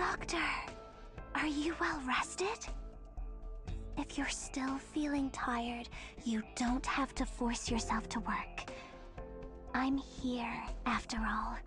Doctor, are you well rested? If you're still feeling tired, you don't have to force yourself to work. I'm here, after all.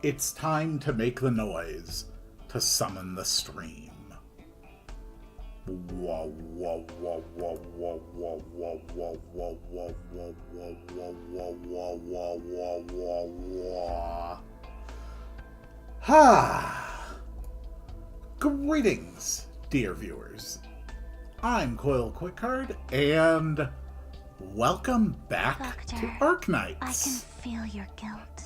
It's time to make the noise to summon the stream. Wah, wah, wah, wah, wah, wah, wah, wah, wah, wah, wah, wah, wah, wah, wah, wah, wah, wah. Ha! Greetings, dear viewers. I'm Coil Quickcard, and welcome back Doctor, to Arknights. I can feel your guilt,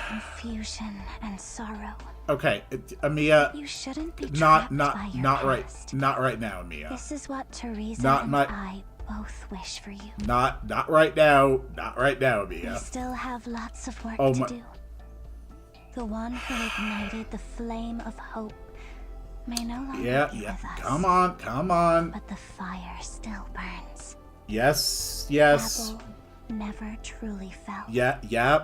confusion, and sorrow. Okay, Amia. You shouldn't be trapped by your past. Not right now, Amia. This is what Teresa and I both wish for you. Not right now. Not right now, Amia. We still have lots of work to do. The one who ignited the flame of hope may no longer be with us. Come on. But the fire still burns. Yes. Apple never truly fell. Yeah.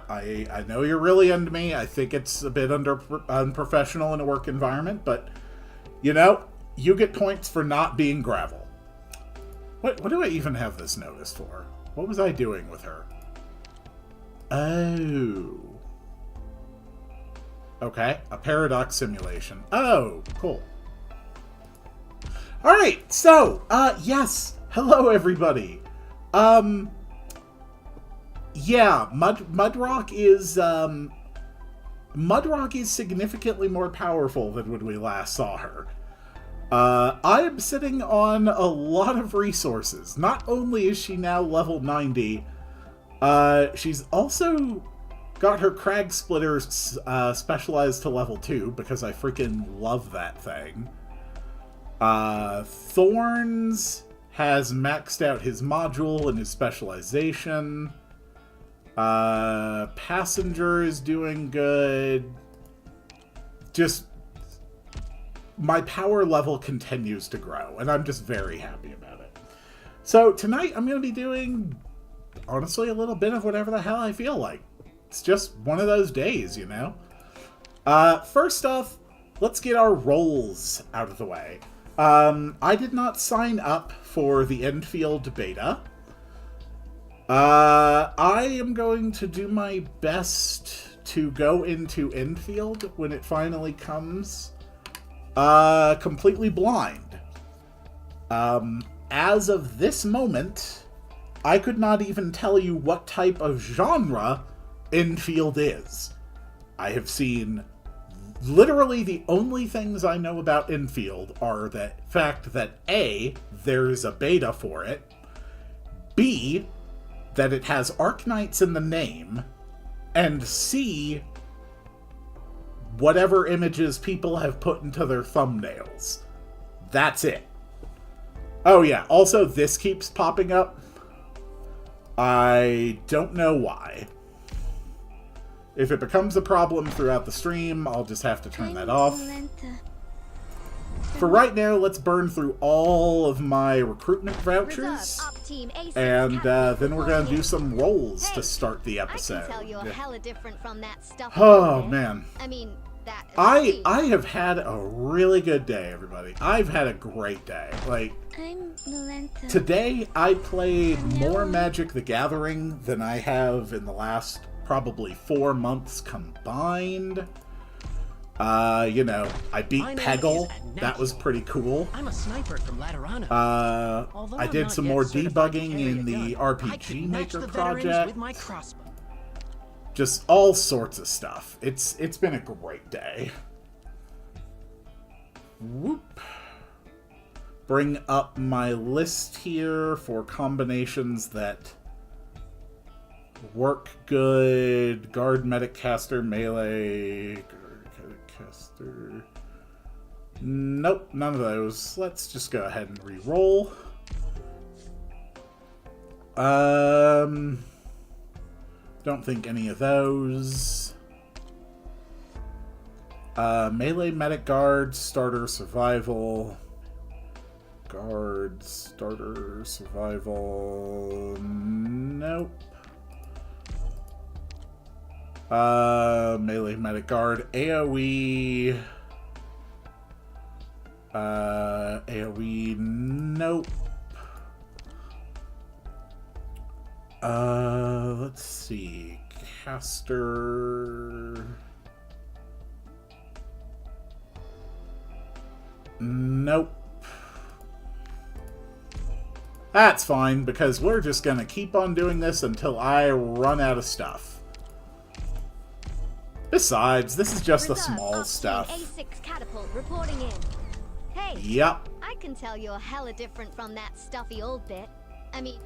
I know you're really into me. I think it's a bit unprofessional in a work environment, but you know, you get points for not being gravel. What do I even have this notice for? What was I doing with her? Oh. Okay, a paradox simulation. Oh, cool. All right, so yes, hello everybody. Yeah, Mudrock is significantly more powerful than when we last saw her. I am sitting on a lot of resources. Not only is she now level 90, she's also got her Crag Splitters specialized to level 2, because I freaking love that thing. Thorns has maxed out his module and his specialization. Passenger is doing good. Just, my power level continues to grow, and I'm just very happy about it. So tonight I'm going to be doing, honestly, a little bit of whatever the hell I feel like. It's just one of those days, you know? First off, let's get our roles out of the way. I did not sign up for the Enfield beta. I am going to do my best to go into Enfield when it finally comes, completely blind. As of this moment, I could not even tell you what type of genre Enfield is. I have seen literally the only things I know about Enfield are the fact that A, there's a beta for it, B, that it has Arknights in the name, and C, whatever images people have put into their thumbnails. That's it. Oh yeah, also this keeps popping up. I don't know why. If it becomes a problem throughout the stream, I'll just have to turn that off. For right now, let's burn through all of my recruitment vouchers, and then we're going to do some rolls to start the episode. Oh, man. I have had a really good day, everybody. I've had a great day. Like, today I played more Magic the Gathering than I have in the last probably 4 months combined. You know, I beat Peggle. That was pretty cool. I'm a sniper from Laterano. I did some more debugging in the RPG Maker project. Just all sorts of stuff. It's been a great day. Whoop. Bring up my list here for combinations that work good. Guard, Medic, Caster, Melee, Caster. Nope, none of those. Let's just go ahead and re-roll. Don't think any of those. Melee, Medic, Guard, Starter, Survival. Guard, Starter, Survival. Nope. Melee, Medic, Guard, AoE. AoE, nope. Let's see. Caster. Nope. That's fine, because we're just gonna keep on doing this until I run out of stuff. Besides, this is just the small stuff. A6 catapult reporting in. Hey. Yep. I can tell you're hella different from that stuffy old bit. I mean...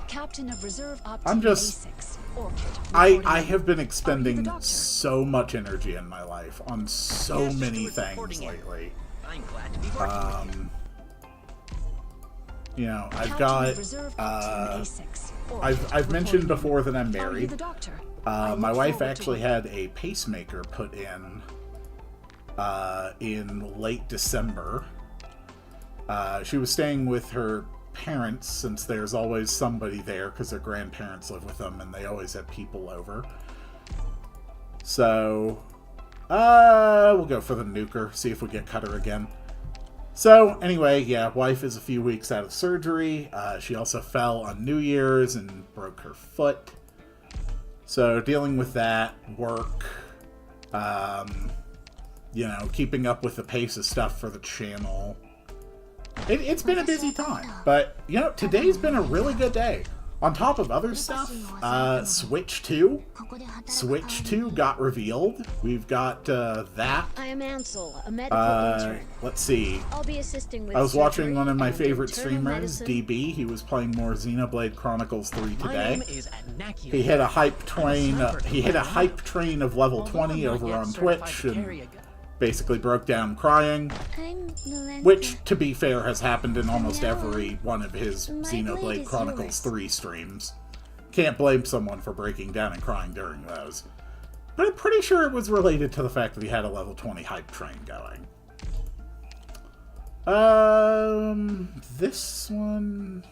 Captain of Reserve I'm just... A6, Orchid, I have been expending so much energy in my life on so many things lately. I'm glad to be working with you. You know, I've got, I've mentioned before that I'm married. My wife actually had a pacemaker put in late December. She was staying with her parents, since there's always somebody there, because their grandparents live with them, and they always have people over. So, we'll go for the nuker, see if we get Cutter again. So, anyway, yeah, wife is a few weeks out of surgery. She also fell on New Year's and broke her foot. So, dealing with that, work, you know, keeping up with the pace of stuff for the channel. It's been a busy time, but, you know, today's been a really good day. On top of other stuff, Switch 2 got revealed. We've got that. I am Ansel, a medical intern. Let's see. I'll be assisting with I was watching surgery one of my and favorite internal streamers, medicine. DB. He was playing more Xenoblade Chronicles 3 My today. name is Arknights. He hit a hype train. He hit a I'm hype train of level Although 20 I'm not over yet on certified Twitch to and carry a gun. basically broke down crying. I'm Melinda. Which, to be fair, has happened in almost Now, every one of his my blade Xenoblade is Chronicles yours. 3 streams. Can't blame someone for breaking down and crying during those. But I'm pretty sure it was related to the fact that he had a level 20 hype train going. This one...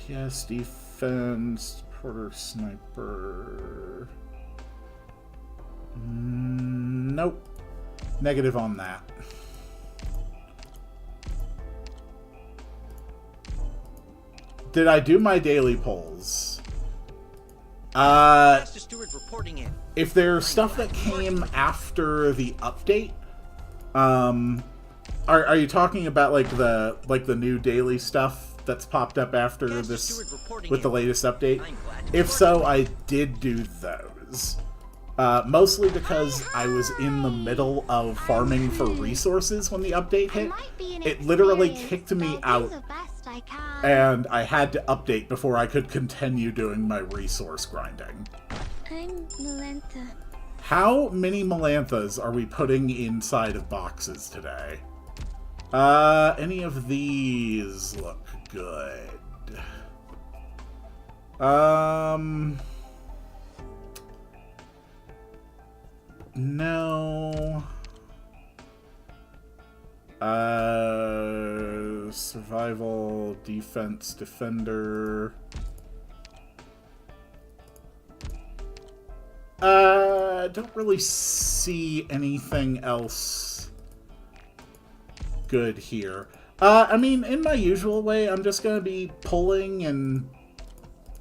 DPS, defense, porter, sniper... Nope. Negative on that. Did I do my daily polls? Master Steward reporting in. If there's stuff that came after the update, are you talking about like the new daily stuff that's popped up after Master this Steward reporting with the in. latest update? I'm glad to be If so, working I did do those. Mostly because I was in the middle of farming for resources when the update hit. It literally kicked me out, and I had to update before I could continue doing my resource grinding. I'm Melinda. How many Melanthas are we putting inside of boxes today? Any of these look good. No. Survival, defense, defender. Don't really see anything else good here. I mean, in my usual way, I'm just gonna be pulling and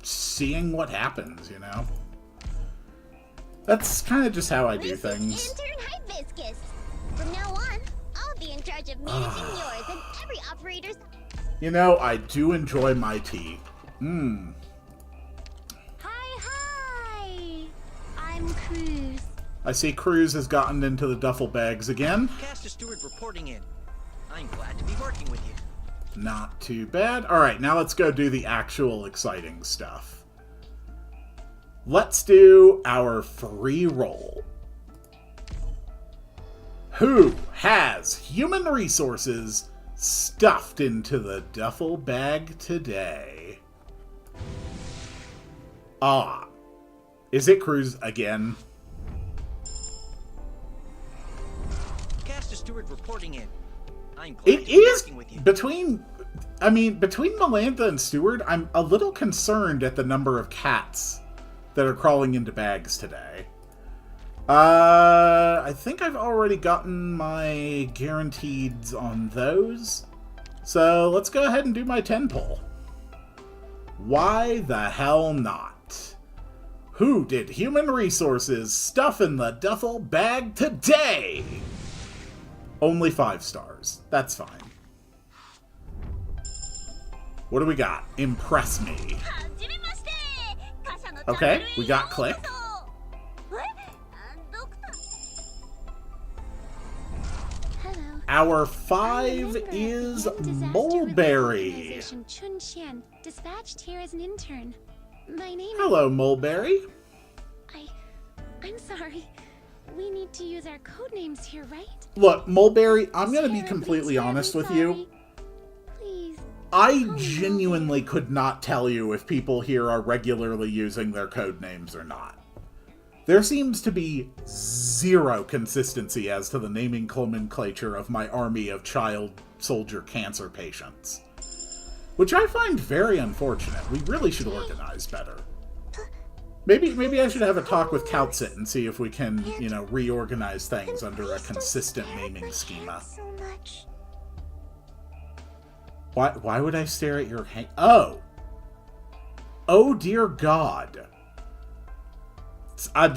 seeing what happens, you know? That's kind of just how I do things. Intern Hibiscus. From now on, I'll be in charge of managing yours and every operator's... You know, I do enjoy my tea. Hi! I'm Cruz. I see Cruz has gotten into the duffel bags again. Master Steward reporting in. I'm glad to be working with you. Not too bad. Alright, now let's go do the actual exciting stuff. Let's do our free roll. Who has human resources stuffed into the duffel bag today? Ah. Is it Cruz again? Master Steward reporting in. I'm glad It to be is working with you. between Melantha and Steward, I'm a little concerned at the number of cats that are crawling into bags today. I think I've already gotten my guaranteeds on those. So let's go ahead and do my 10 pull. Why the hell not? Who did human resources stuff in the duffel bag today? Only 5 stars. That's fine. What do we got? Impress me. Okay, we got click. Hello. Our 5 is Mulberry. Chun-Xian, dispatched here as an intern. My name Hello, Mulberry. I'm sorry. We need to use our code names here, right? Look, Mulberry, I'm gonna be Terribly, completely honest with terribly you. sorry. Please. I genuinely could not tell you if people here are regularly using their code names or not. There seems to be zero consistency as to the naming nomenclature of my army of child soldier cancer patients. Which I find very unfortunate. We really should organize better. Maybe I should have a talk with Calcit and see if we can, you know, reorganize things under a consistent naming schema. So much. Why would I stare at your hand? Oh! Oh dear God. I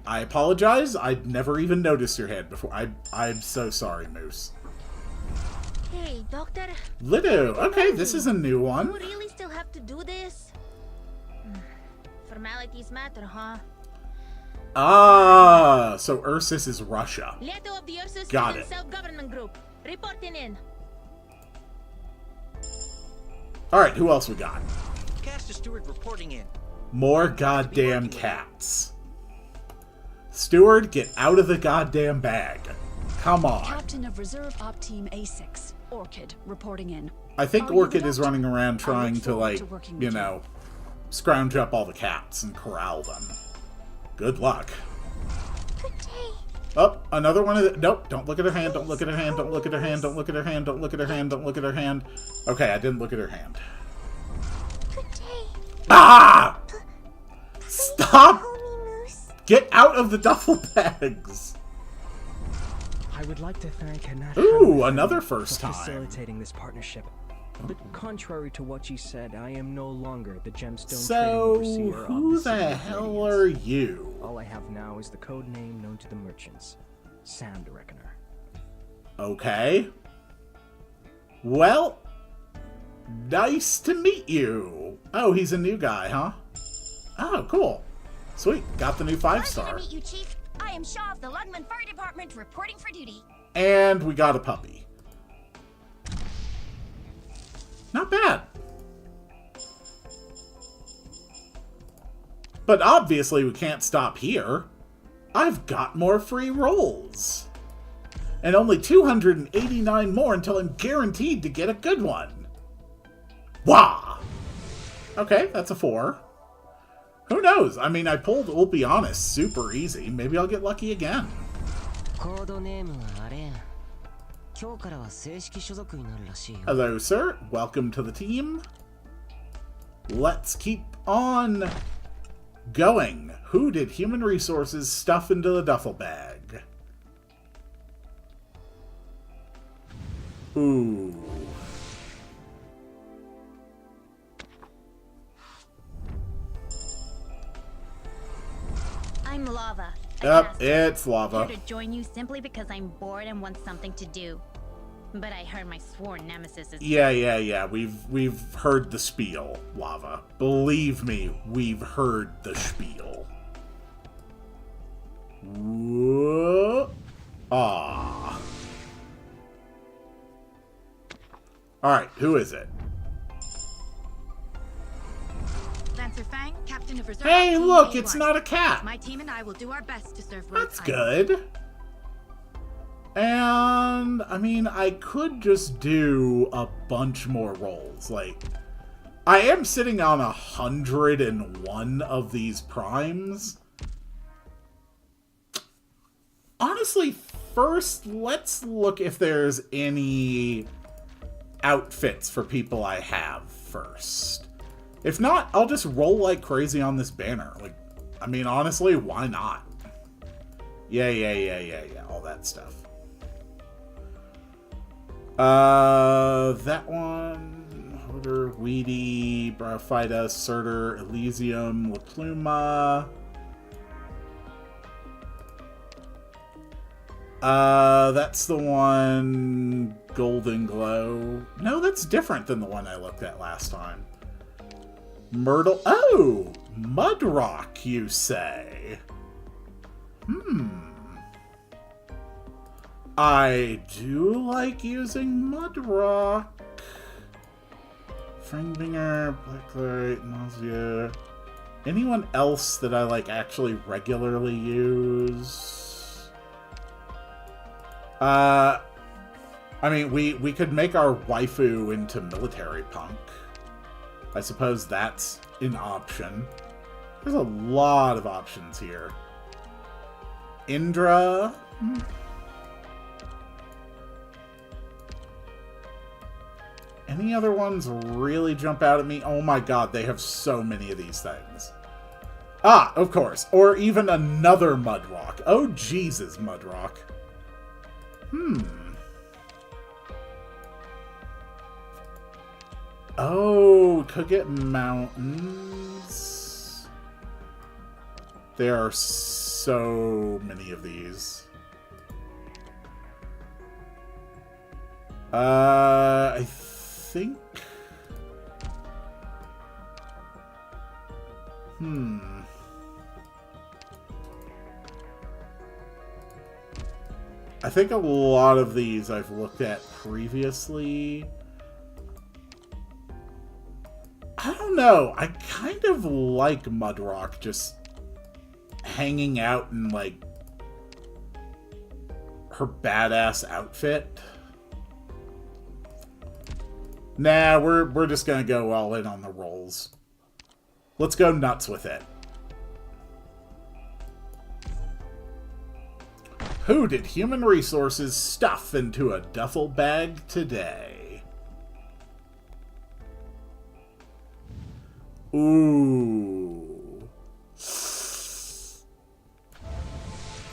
apologize. I'd never even noticed your hand before. I'm so sorry, Moose. Hey, Doctor. Lido. Okay, this is a new Do one. we really still have to do this? Formalities matter, huh? Ah, so Ursus is Russia. Leto of the Ursus Got Student it. Self-Government Group. Reporting in. Alright, who else we got? Caster Stewart reporting in. More goddamn cats. Steward, get out of the goddamn bag. Come on. Captain of Reserve Op Team A6, Orchid, reporting in. I think Are you Orchid the is doctor? running around I trying look to, forward like, to working you with know, scrounge up all the cats and corral them. Good luck. Good day. Oh, another one of the... Nope, don't look at her hand, don't look at her hand, don't look at her hand, don't look at her hand, don't look at her hand, don't look at her hand. Okay, I didn't look at her hand. Good day. Ah! Stop! Call me Moose. Get out of the duffel bags! I would like to thank Anat Ooh, another first for time. facilitating this partnership. But contrary to what you said, I am no longer the gemstone So, trading overseer who of the the City of hell Radiance. are you? All I have now is the code name known to the merchants, Sand Reckoner. Okay. Well, nice to meet you. Oh, he's a new guy, huh? Oh, cool. Sweet, got the new 5-star. Pleasure to meet you, Chief. I am Shaw of the Lungman Fire Department reporting for duty. And we got a puppy. Not bad. But obviously we can't stop here. I've got more free rolls. And only 289 more until I'm guaranteed to get a good one. Wah! Okay, that's a 4. Who knows? I mean, I pulled, we'll be honest, super easy. Maybe I'll get lucky again. コードネームはあれ。今日からは正式所属になるらしいよ。 Hello, sir. Welcome to the team. Let's keep on going. Who did human resources stuff into the duffel bag? Ooh. I'm Lava. a Yep, caster. it's lava. Here to join you simply because I'm bored and want something to do. But I heard my sworn nemesis is... Yeah. We've heard the spiel, Lava. Believe me, we've heard the spiel. Whoa. Ah. Alright, who is it? Lancer Fang, Captain of Reserve. Hey, Team look, A1. it's not a cat. My team and I will do our best to serve Rhode That's Island. good. And, I mean, I could just do a bunch more rolls. Like, I am sitting on 101 of these primes. Honestly, first, let's look if there's any outfits for people I have first. If not, I'll just roll like crazy on this banner. Like, I mean, honestly, why not? Yeah, all that stuff. That one, Hodor, Weedy, Bryophyta, Surtur, Elysium, La Pluma. That's the one... Golden Glow. No, that's different than the one I looked at last time. Myrtle... Oh! Mudrock, you say? I do like using Mudrock. Fringbinger, Blacklight, Nausea. Anyone else that I, like, actually regularly use? I mean, we could make our waifu into military punk. I suppose that's an option. There's a lot of options here. Indra? Any other ones really jump out at me? Oh my god, they have so many of these things. Ah, of course. Or even another Mudrock. Oh, Jesus, Mudrock. Oh, could get mountains. There are so many of these. I think... I think a lot of these I've looked at previously. I don't know. I kind of like Mudrock just hanging out in, like, her badass outfit. Nah, we're just gonna go all in on the rolls. Let's go nuts with it. Who did human resources stuff into a duffel bag today? Ooh.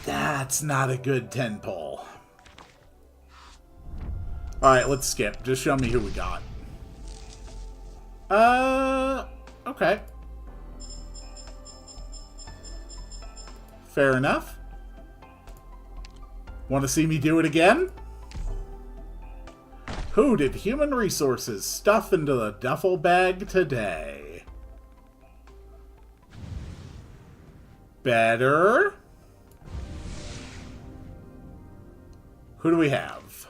That's not a good 10 pull. Alright, let's skip. Just show me who we got. Okay. Fair enough. Want to see me do it again? Who did human resources stuff into the duffel bag today? Better. Who do we have?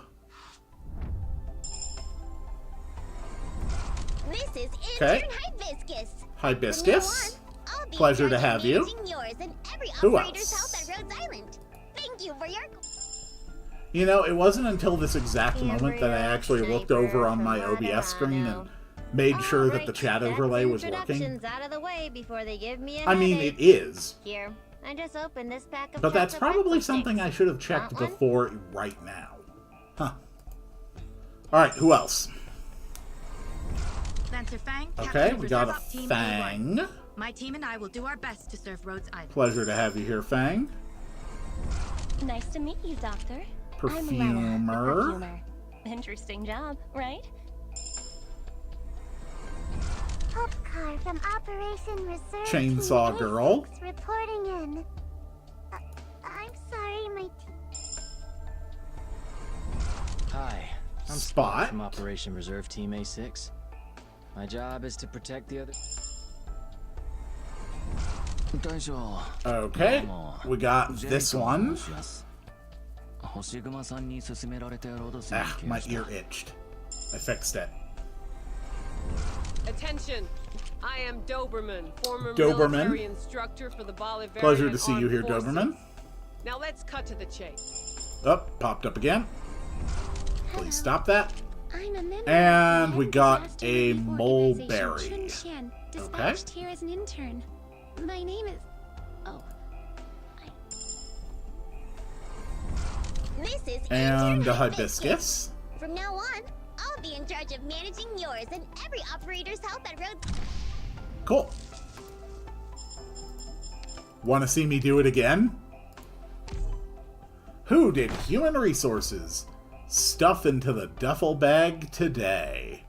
This is Okay. intern Hibiscus. Hibiscus. From now on, I'll be Pleasure in to charge of have you. managing yours and every Who operator's else? health at Rhodes Island. Thank you for your... You know, it wasn't until this exact Here moment we that I are, actually looked sniper over on from my what OBS I screen know. and made sure that the Alright, chat that's overlay was working. introductions out of the way before they give me a I mean, it headache. is. Here, I just opened this pack of But that's chocolate probably breakfast something sticks. I should have checked Want one? before right now. Huh. Alright, who else? Lancer Fang, Okay, Captain of we got a Reserve Team A1. Fang. My team and I will do our best to serve Rhodes Island. Pleasure to have you here, Fang. Nice to meet you, Doctor. I'm Lana, the Perfumer. perfumer. Interesting job, right? Popcar from Operation Reserve Chainsaw Team Girl. A6 reporting in. I'm sorry, my Hi, I'm Spot. from Operation Reserve Team A6. My job is to protect the other... Okay, we got this one. Ah, my ear itched. I fixed it. Attention! I am Doberman, former Doberman. military instructor for the Bolivarian Pleasure to see you Armed here, Forces. Doberman. Now let's cut to the chase. Oh, popped up again. Please stop that. I'm a member And of the we Land got Disaster a Relief Organization, mulberry. Chunshan, dispatched here as an intern. My name is... Oh. This is And intern a hibiscus. From now on, I'll be in charge of managing yours and every operator's health at Rhodes... Cool. Want to see me do it again? Who did human resources stuff into the duffel bag today?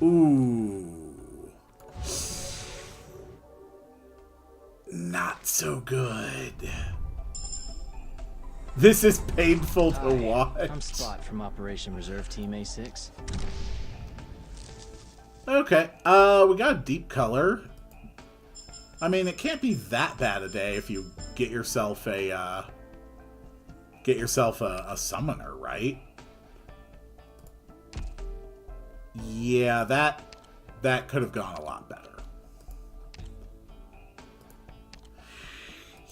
Ooh. Not so good. This is painful to Hi, watch. I'm Spot from Operation Reserve Team A6. Okay, we got a deep color. I mean, it can't be that bad a day if you get yourself a summoner, right? Yeah, that could have gone a lot better.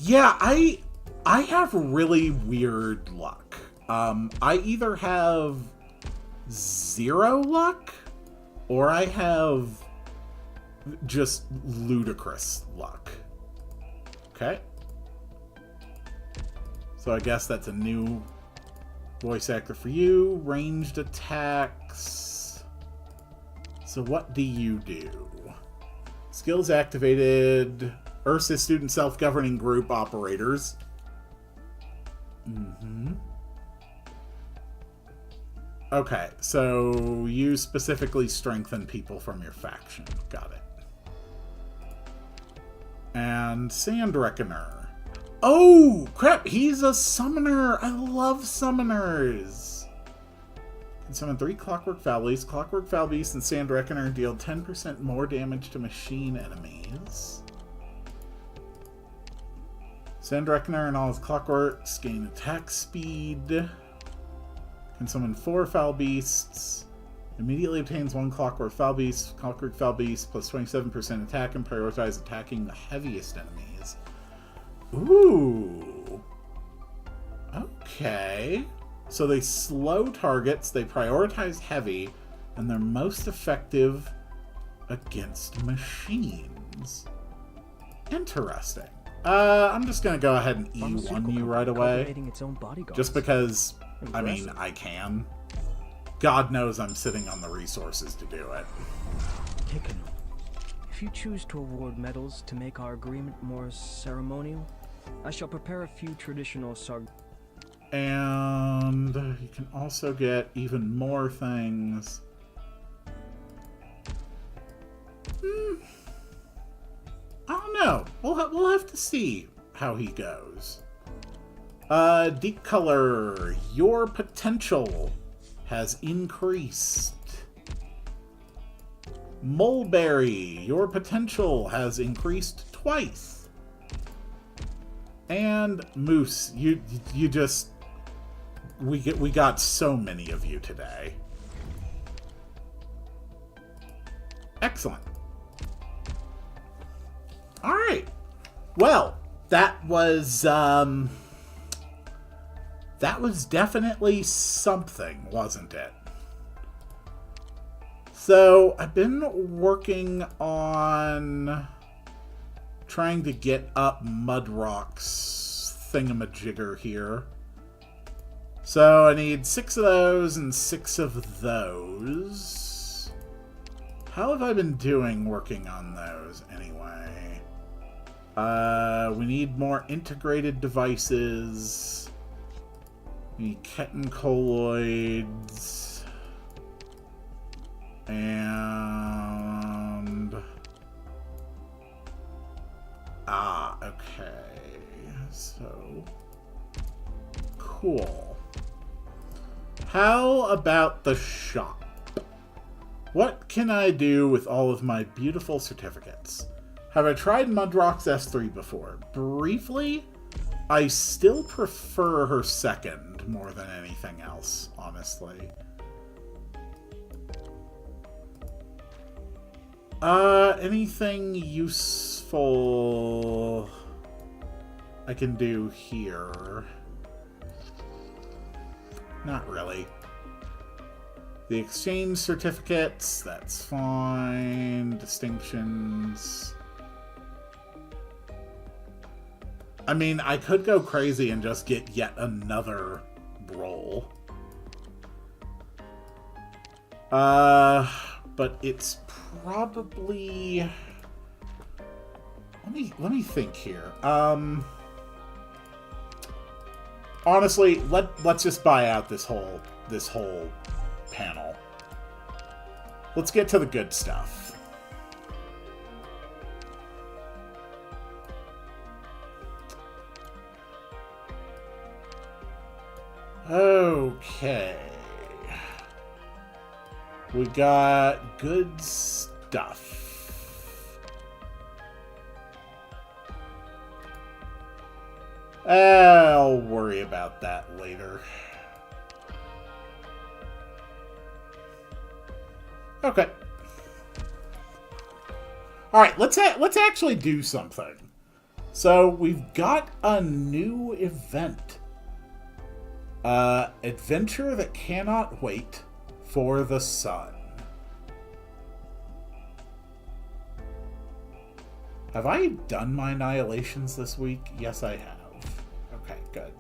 Yeah, I have really weird luck. I either have 0 luck, or I have just ludicrous luck. Okay. So I guess that's a new voice actor for you. Ranged attacks. So what do you do? Skills activated. Ursa's student self-governing group operators. Okay, so you specifically strengthen people from your faction. Got it. And Sand Reckoner. Oh, crap, he's a summoner. I love summoners. Can summon 3 Clockwork Foul-Beasts. Clockwork Foul-Beasts and Sand Reckoner deal 10% more damage to machine enemies. Sand Reckoner and all his clockworks gain attack speed. Can summon 4 Foul-Beasts. Immediately obtains 1 Clockwork Foul-Beast. Clockwork Foul-Beast plus 27% attack and prioritize attacking the heaviest enemies. Ooh. Okay. So they slow targets, they prioritize heavy, and they're most effective against machines. Interesting. I'm just gonna go ahead and E1 you right away. Just because, I mean, I can. God knows I'm sitting on the resources to do it. Take a note. If you choose to award medals to make our agreement more ceremonial, I shall prepare a few traditional And you can also get even more things. I don't know. We'll have to see how he goes. Deep color. Your potential has increased. Mulberry. Your potential has increased twice. And Moose. You just... We got so many of you today. Excellent. All right. Well, that was definitely something, wasn't it? So, I've been working on trying to get up Mudrock's thingamajigger here. So, I need 6 of those and 6 of those. How have I been doing working on those, anyway? We need more integrated devices. We need Keton colloids. And... okay. So... cool. How about the shop? What can I do with all of my beautiful certificates? Have I tried Mudrock's S3 before? Briefly, I still prefer her second more than anything else, honestly. Anything useful I can do here? Not really. The exchange certificates, that's fine. Distinctions. I mean, I could go crazy and just get yet another roll. But it's probably... Let me think here. Honestly, let's just buy out this whole panel. Let's get to the good stuff. Okay. We got good stuff. I'll worry about that later. Okay. All right, let's actually do something. So we've got a new event. Adventure that cannot wait for the sun. Have I done my annihilations this week? Yes, I have. Okay, good.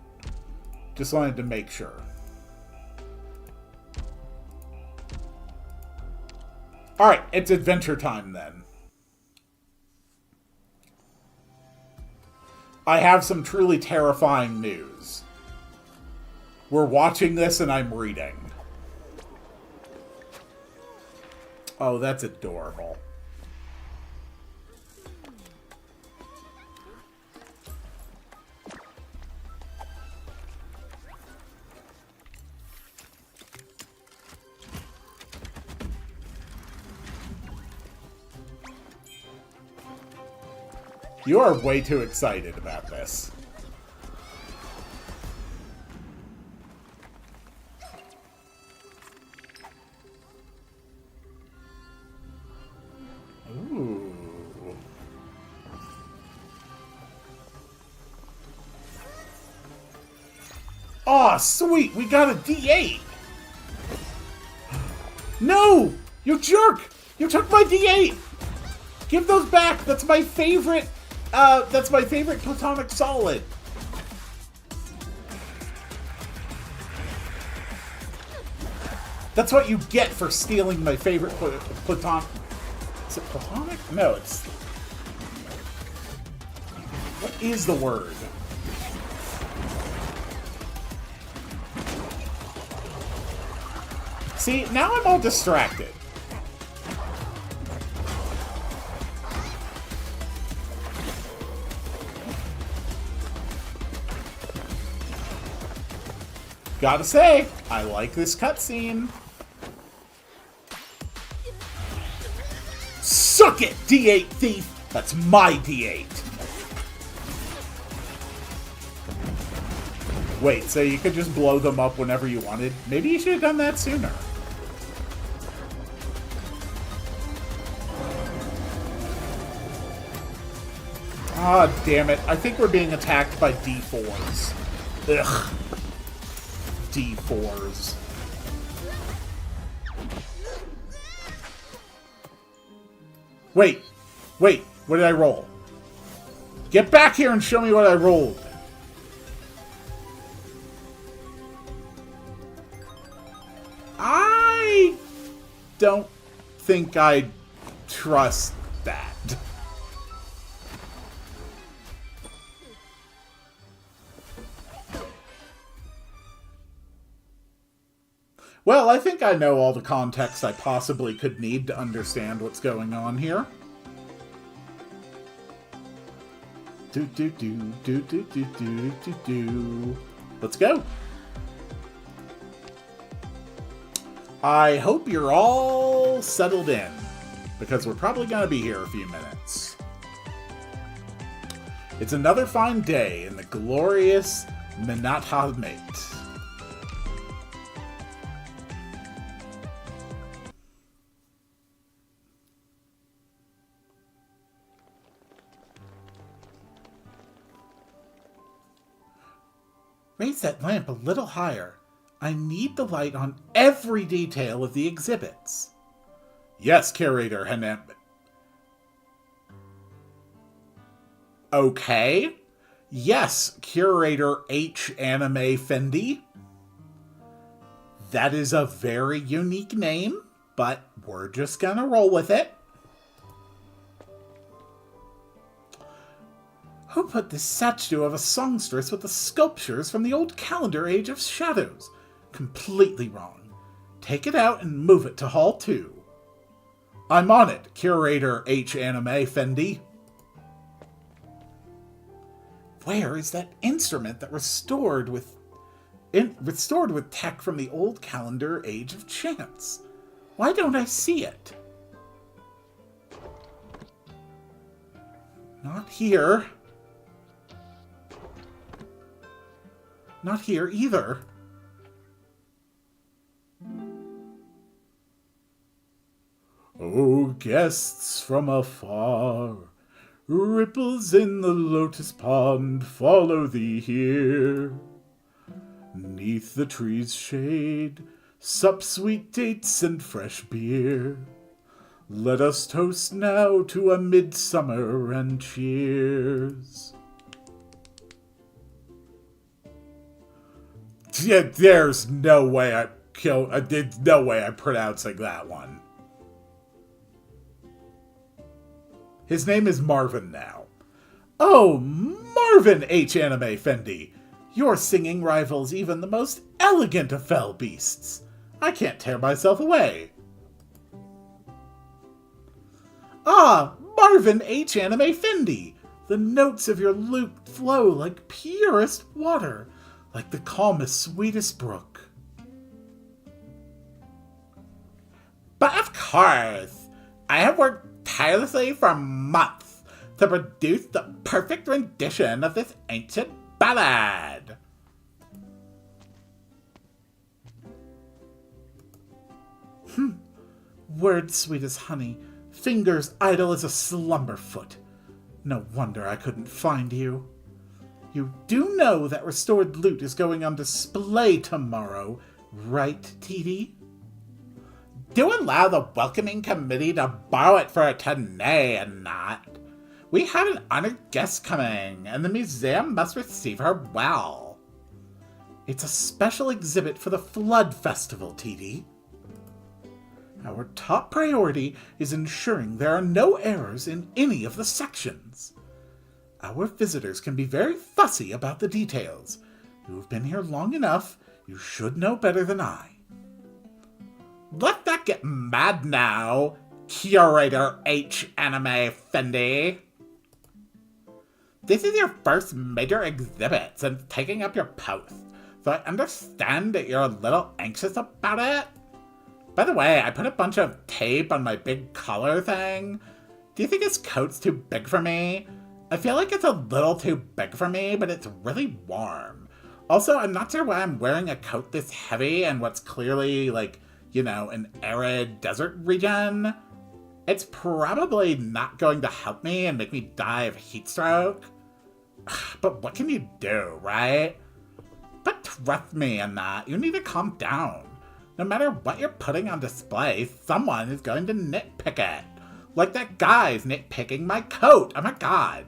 Just wanted to make sure. Alright, it's adventure time then. I have some truly terrifying news. We're watching this and I'm reading. Oh, that's adorable. You are way too excited about this. Ooh. Aw, sweet! We got a D8! No! You jerk! You took my D8! Give those back! That's my favorite platonic solid. That's what you get for stealing my favorite platonic... Is it platonic? No, it's... What is the word? See, now I'm all distracted. Gotta say, I like this cutscene. Suck it, D8 thief! That's my D8. Wait, so you could just blow them up whenever you wanted? Maybe you should have done that sooner. Ah, damn it. I think we're being attacked by D4s. Ugh. D4s. Wait. Wait. What did I roll? Get back here and show me what I rolled. I don't think I trust that. Well, I think I know all the context I possibly could need to understand what's going on here. Let's go. I hope you're all settled in, because we're probably going to be here a few minutes. It's another fine day in the glorious Minathamate. Raise that lamp a little higher. I need the light on every detail of the exhibits. Yes, Curator Hanem. Okay. Yes, Curator H. Anime Fendi. That is a very unique name, but we're just gonna roll with it. Who put this statue of a songstress with the sculptures from the old calendar age of shadows? Completely wrong. Take it out and move it to Hall 2. I'm on it, Curator H. Anime Fendi. Where is that instrument that restored with restored with tech from the old calendar age of chance. Why don't I see it? Not here. Not here either. Oh, guests from afar, ripples in the lotus pond follow thee here. 'Neath the tree's shade, sup sweet dates and fresh beer. Let us toast now to a midsummer and cheers. Yeah, there's no way there's no way I'm pronouncing that one. His name is Marvin now. Oh, Marvin H. Anime Fendi. Your singing rivals even the most elegant of fell beasts. I can't tear myself away. Ah, Marvin H. Anime Fendi. The notes of your lute flow like purest water, like the calmest, sweetest brook. But of course, I have worked tirelessly for months to produce the perfect rendition of this ancient ballad. Words sweet as honey, fingers idle as a slumber foot. No wonder I couldn't find you. You do know that restored loot is going on display tomorrow, right, TD? Do allow the welcoming committee to borrow it for today and not. We have an honored guest coming, and the museum must receive her well. It's a special exhibit for the Flood Festival, TD. Our top priority is ensuring there are no errors in any of the sections. Our visitors can be very fussy about the details. You've been here long enough, you should know better than I. Let that get mad now, Curator H. Anime Fendi. This is your first major exhibit since taking up your post, so I understand that you're a little anxious about it. By the way, I put a bunch of tape on my big collar thing. Do you think this coat's too big for me? I feel like it's a little too big for me, but it's really warm. Also, I'm not sure why I'm wearing a coat this heavy and what's clearly, like, you know, an arid desert region. It's probably not going to help me and make me die of heat stroke. But what can you do, right? But trust me on that, you need to calm down. No matter what you're putting on display, someone is going to nitpick it. Like that guy's nitpicking my coat. Oh my god.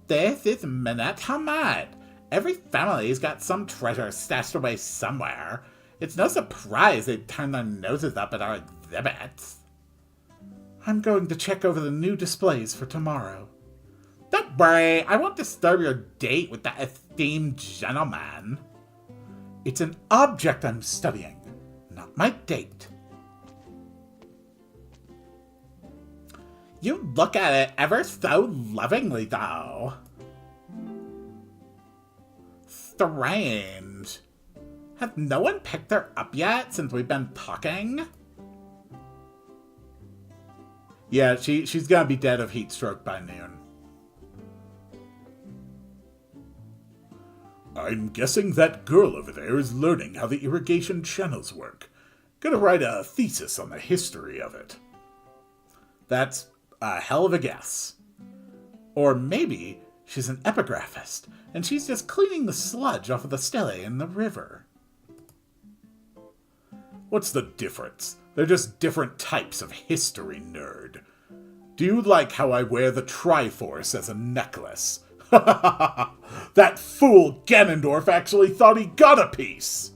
This is Minette Hamad. Every family's got some treasure stashed away somewhere. It's no surprise they'd turn their noses up at our exhibits. I'm going to check over the new displays for tomorrow. Don't worry, I won't disturb your date with that esteemed gentleman. It's an object I'm studying, not my date. You look at it ever so lovingly, though. Strange. Has no one picked her up yet since we've been talking? Yeah, she's gonna be dead of heat stroke by noon. I'm guessing that girl over there is learning how the irrigation channels work. Gonna write a thesis on the history of it. That's a hell of a guess. Or maybe she's an epigraphist, and she's just cleaning the sludge off of the stele in the river. What's the difference? They're just different types of history, nerd. Do you like how I wear the Triforce as a necklace? That fool Ganondorf actually thought he got a piece!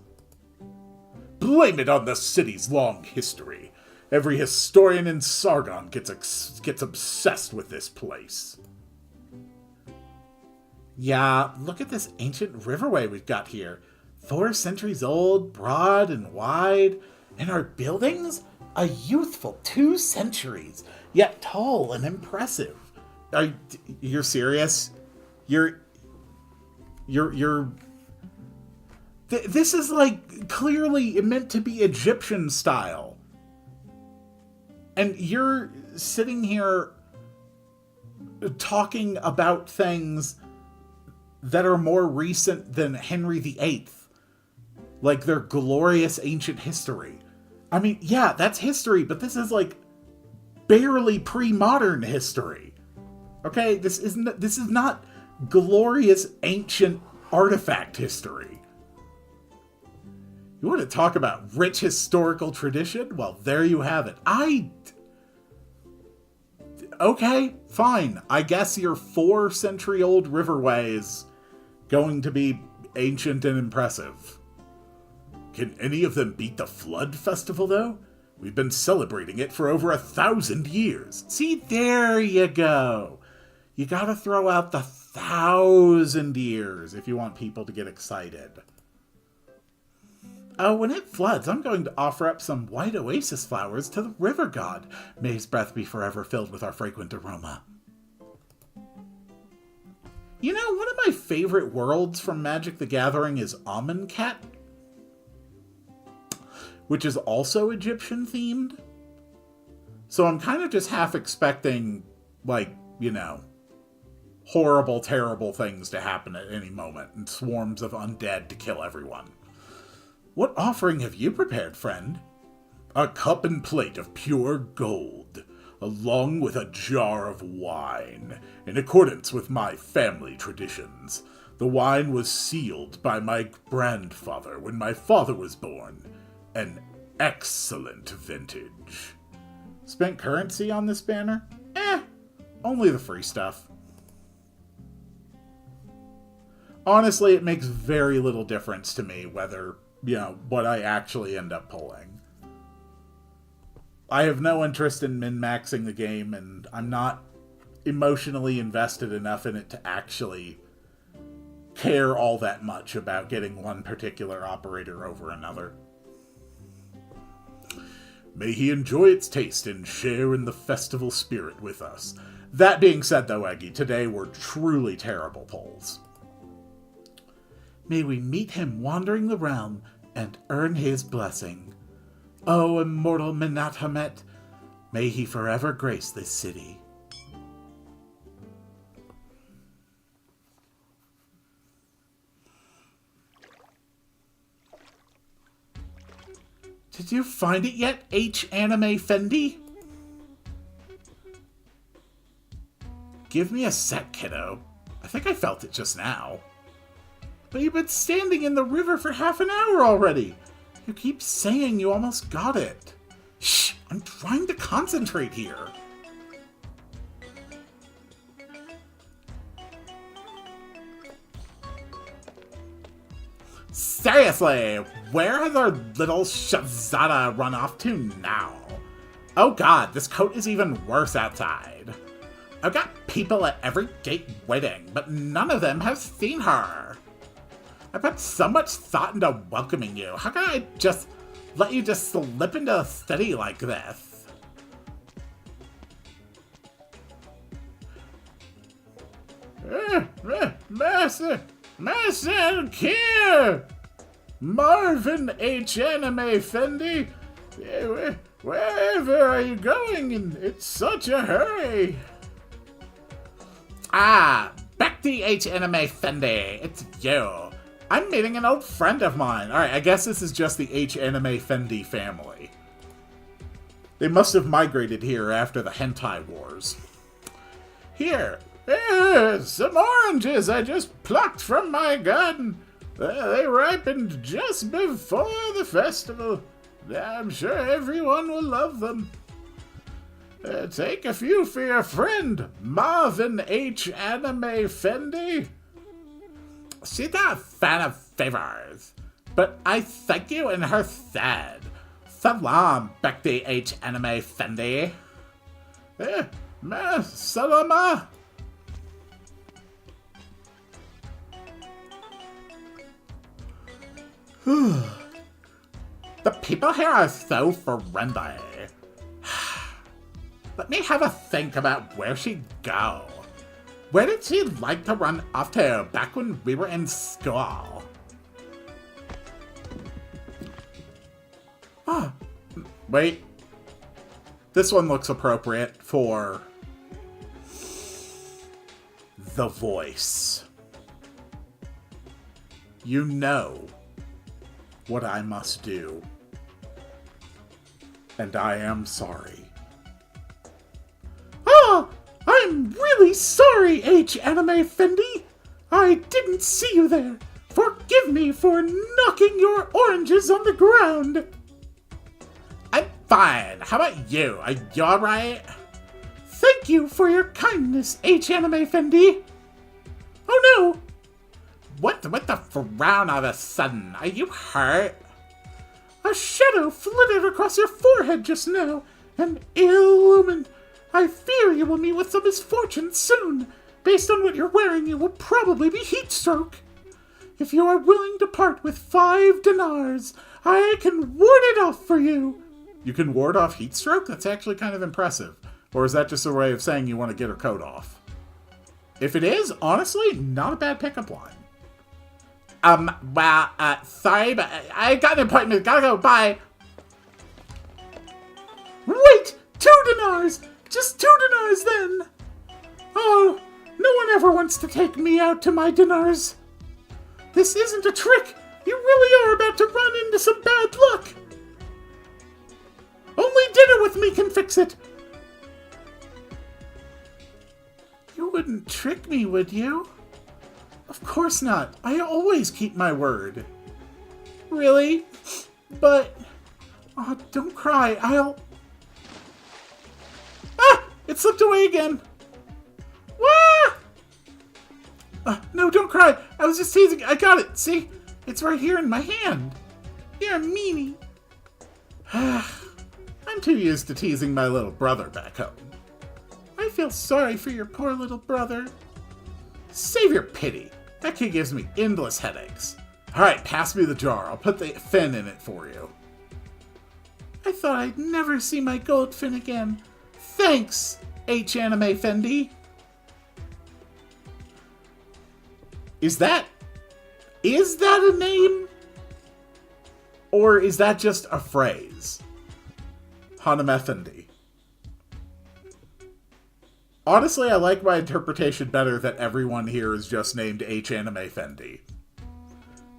Blame it on the city's long history. Every historian in Sargon gets obsessed with this place. Yeah, look at this ancient riverway we've got here. 4 centuries old, broad and wide, and our buildings? A youthful 2 centuries, yet tall and impressive. You're serious? You're This is, like, clearly meant to be Egyptian style. And you're sitting here talking about things that are more recent than Henry VIII. Like their glorious ancient history. I mean, yeah, that's history, but this is like barely pre-modern history. Okay, this is not glorious ancient artifact history. You want to talk about rich historical tradition? Well, there you have it. Okay, fine. I guess your 4-century-old riverway is going to be ancient and impressive. Can any of them beat the Flood Festival, though? We've been celebrating it for over 1,000 years. See, there you go. You gotta throw out the 1,000 years if you want people to get excited. Oh, when it floods, I'm going to offer up some white oasis flowers to the river god. May his breath be forever filled with our fragrant aroma. You know, one of my favorite worlds from Magic the Gathering is Amonkhet, which is also Egyptian themed. So I'm kind of just half expecting, like, you know, horrible, terrible things to happen at any moment and swarms of undead to kill everyone. What offering have you prepared, friend? A cup and plate of pure gold, along with a jar of wine, in accordance with my family traditions. The wine was sealed by my grandfather when my father was born. An excellent vintage. Spent currency on this banner? Only the free stuff. Honestly, it makes very little difference to me whether, you know, what I actually end up pulling. I have no interest in min-maxing the game, and I'm not emotionally invested enough in it to actually care all that much about getting one particular operator over another. May he enjoy its taste and share in the festival spirit with us. That being said, though, Eggy, today were truly terrible pulls. May we meet him wandering the realm and earn his blessing. O immortal Menathamet, may he forever grace this city. Did you find it yet, H-Anime Fendi? Give me a sec, kiddo. I think I felt it just now. But you've been standing in the river for half an hour already. You keep saying you almost got it. Shh, I'm trying to concentrate here. Seriously, where has our little Shahzada run off to now? Oh god, this coat is even worse outside. I've got people at every gate waiting, but none of them have seen her. I put so much thought into welcoming you. How can I just let you just slip into a city like this? Master Kier! Marvin H. Anime Fendi! Wherever are you going in such a hurry? Ah, Becky H. Anime Fendi, it's you. I'm meeting an old friend of mine. Alright, I guess this is just the H. Anime Fendi family. They must have migrated here after the hentai wars. Here, some oranges I just plucked from my garden. They ripened just before the festival. I'm sure everyone will love them. Take a few for your friend, Marvin H. Anime Fendi. She's not a fan of favors, but I thank you in her stead. Salam, Becky H. Anime Fendi. Salama. The people here are so friendly. Let me have a think about where she'd go. Where did she like to run off to back when we were in school? Wait. This one looks appropriate for the voice. You know what I must do. And I am sorry. Ah! I'm really sorry, H-Anime Fendi! I didn't see you there. Forgive me for knocking your oranges on the ground. I'm fine. How about you? Are you alright? Thank you for your kindness, H-Anime Fendi. Oh no! What the frown all of a sudden? Are you hurt? A shadow flitted across your forehead just now, an ill omen. I fear you will meet with some misfortune soon. Based on what you're wearing, it will probably be heat stroke. If you are willing to part with 5 dinars, I can ward it off for you. You can ward off heat stroke? That's actually kind of impressive. Or is that just a way of saying you want to get her coat off? If it is, honestly, not a bad pickup line. Sorry, but I got an appointment. Gotta go. Bye. Wait! 2 dinars! Just 2 dinars, then! Oh, no one ever wants to take me out to my dinars. This isn't a trick. You really are about to run into some bad luck. Only dinner with me can fix it. You wouldn't trick me, would you? Of course not. I always keep my word. Really? But... Oh, don't cry. I'll... Ah! It slipped away again. Wah! No, don't cry. I was just teasing. I got it. See? It's right here in my hand. You're a meanie. I'm too used to teasing my little brother back home. I feel sorry for your poor little brother. Save your pity. That kid gives me endless headaches. Alright, pass me the jar. I'll put the fin in it for you. I thought I'd never see my gold fin again. Thanks, H-Anime Fendi. Is that a name? Or is that just a phrase? Haname Fendi. Honestly, I like my interpretation better that everyone here is just named H-Anime Fendi.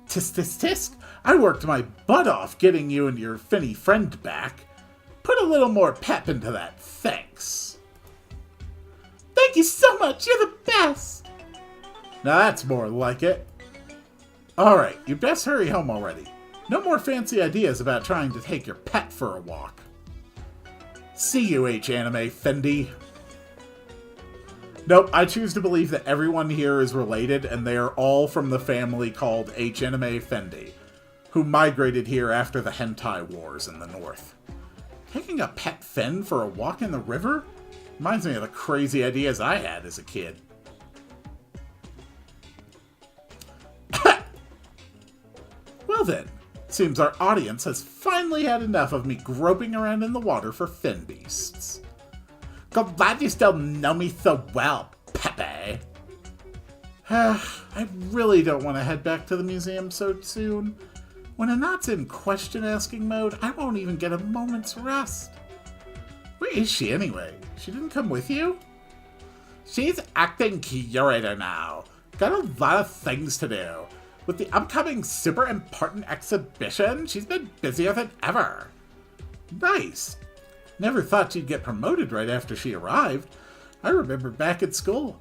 Tisk tisk tisk, I worked my butt off getting you and your finny friend back. Put a little more pep into that, thanks. Thank you so much, you're the best! Now that's more like it. Alright, you best hurry home already. No more fancy ideas about trying to take your pet for a walk. See you, H-Anime Fendi. Nope, I choose to believe that everyone here is related, and they are all from the family called H-Anime Fendi, who migrated here after the hentai wars in the north. Taking a pet Fen for a walk in the river? Reminds me of the crazy ideas I had as a kid. Well then, seems our audience has finally had enough of me groping around in the water for fin beasts. Glad you still know me so well, Pepe. I really don't want to head back to the museum so soon. When Anat's in question-asking mode, I won't even get a moment's rest. Where is she anyway? She didn't come with you? She's acting curator now. Got a lot of things to do. With the upcoming super important exhibition, she's been busier than ever. Nice. Never thought she'd get promoted right after she arrived. I remember back at school.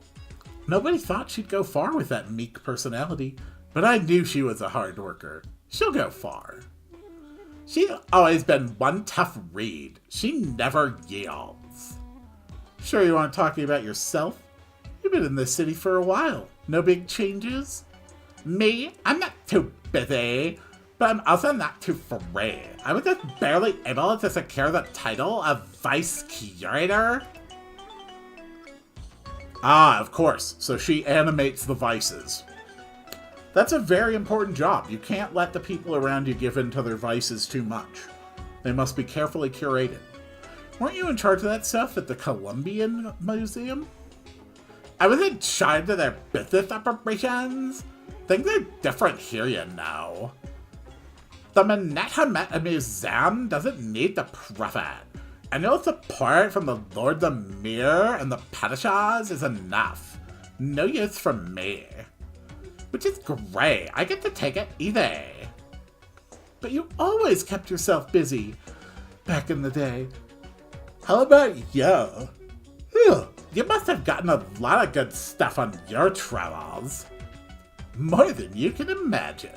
Nobody thought she'd go far with that meek personality, but I knew she was a hard worker. She'll go far. She's always been one tough read. She never yields. Sure you aren't talking about yourself? You've been in this city for a while. No big changes? Me? I'm not too busy. But I'm also not too free. I was just barely able to secure the title of Vice Curator. Ah, of course. So she animates the vices. That's a very important job. You can't let the people around you give in to their vices too much. They must be carefully curated. Weren't you in charge of that stuff at the Columbian Museum? I was in charge of their business operations. Things are different here, you know. The Manette Museum doesn't need the profit. Annual support from the Lord the Mirror and the Padishahs is enough. No use for me. Which is great. I get to take it easy. But you always kept yourself busy back in the day. How about you? You must have gotten a lot of good stuff on your travels. More than you can imagine.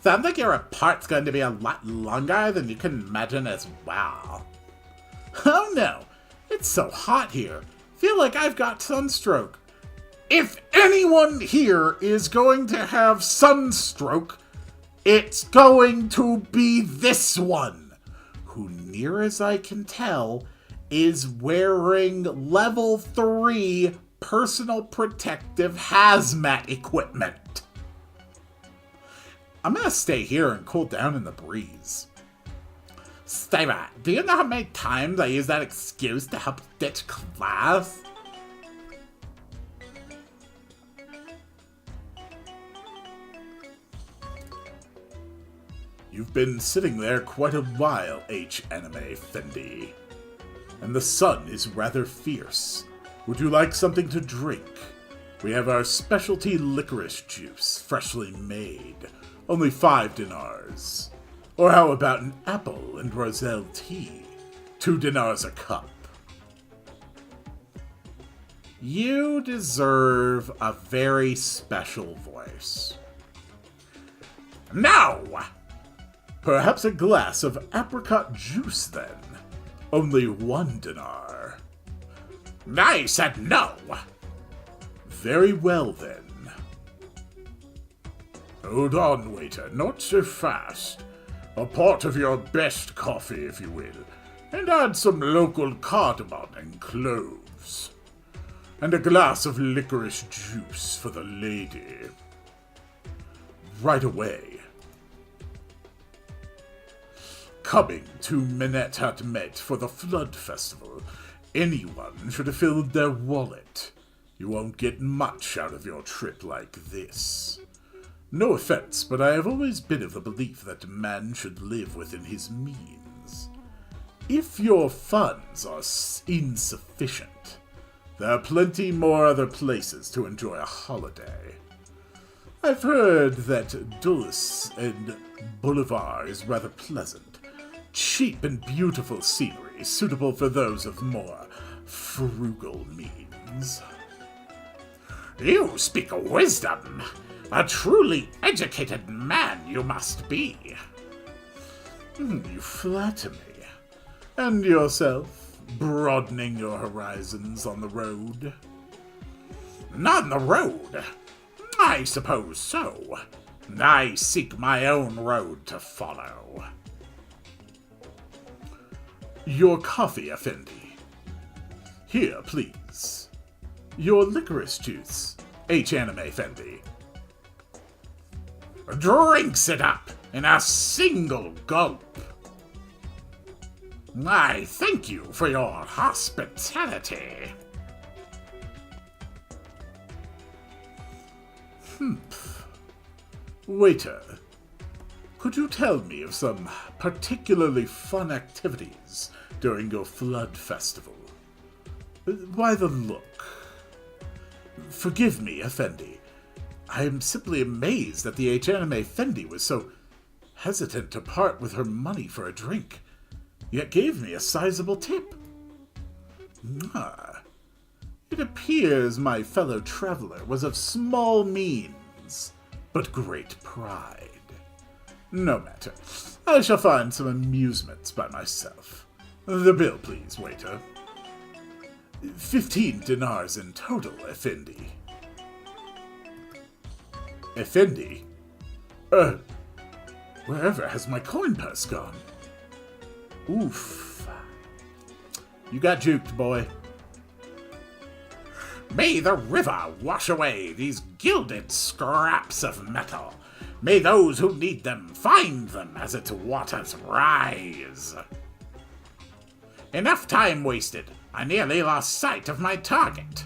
Sounds like your report's going to be a lot longer than you can imagine as well. Oh no, it's so hot here. Feel like I've got sunstroke. If anyone here is going to have sunstroke, it's going to be this one, who, near as I can tell, is wearing level 3 personal protective hazmat equipment. I'm gonna stay here and cool down in the breeze. Stava, do you know how many times I use that excuse to help ditch class? You've been sitting there quite a while, H-Anime Fendi. And the sun is rather fierce. Would you like something to drink? We have our specialty licorice juice, freshly made. Only 5 dinars. Or how about an apple and roselle tea? 2 dinars a cup. You deserve a very special voice. No! Perhaps a glass of apricot juice, then. Only 1 dinar. I said no! Very well, then. Hold on, waiter, not so fast. A pot of your best coffee, if you will, and add some local cardamom and cloves. And a glass of licorice juice for the lady. Right away. Coming to Minette Hat Met for the Flood Festival, anyone should have filled their wallet. You won't get much out of your trip like this. No offense, but I have always been of the belief that man should live within his means. If your funds are insufficient, there are plenty more other places to enjoy a holiday. I've heard that Dulles and Boulevard is rather pleasant. Cheap and beautiful scenery, suitable for those of more frugal means. You speak wisdom. A truly educated man you must be. You flatter me. And yourself, broadening your horizons on the road? On the road? I suppose so. I seek my own road to follow. Your coffee, Effendi. Here, please. Your licorice juice, H-Anime Effendi. Drinks it up in a single gulp. I thank you for your hospitality. Waiter, could you tell me of some particularly fun activities during your Flood Festival? By the look. Forgive me, Effendi. I am simply amazed that the H-Anime Fendi was so hesitant to part with her money for a drink, yet gave me a sizable tip. It appears my fellow traveler was of small means, but great pride. No matter. I shall find some amusements by myself. The bill, please, waiter. 15 dinars in total, Effendi. Effendi? Wherever has my coin purse gone? Oof. You got juked, boy. May the river wash away these gilded scraps of metal. May those who need them find them as its waters rise. Enough time wasted. I nearly lost sight of my target.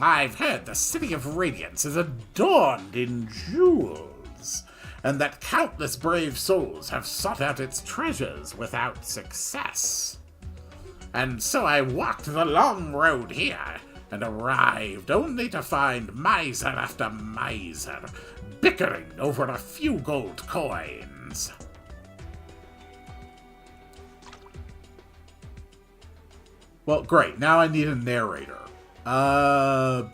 I've heard the City of Radiance is adorned in jewels, and that countless brave souls have sought out its treasures without success. And so I walked the long road here, and arrived only to find miser after miser bickering over a few gold coins. Well, great. Now I need a narrator. The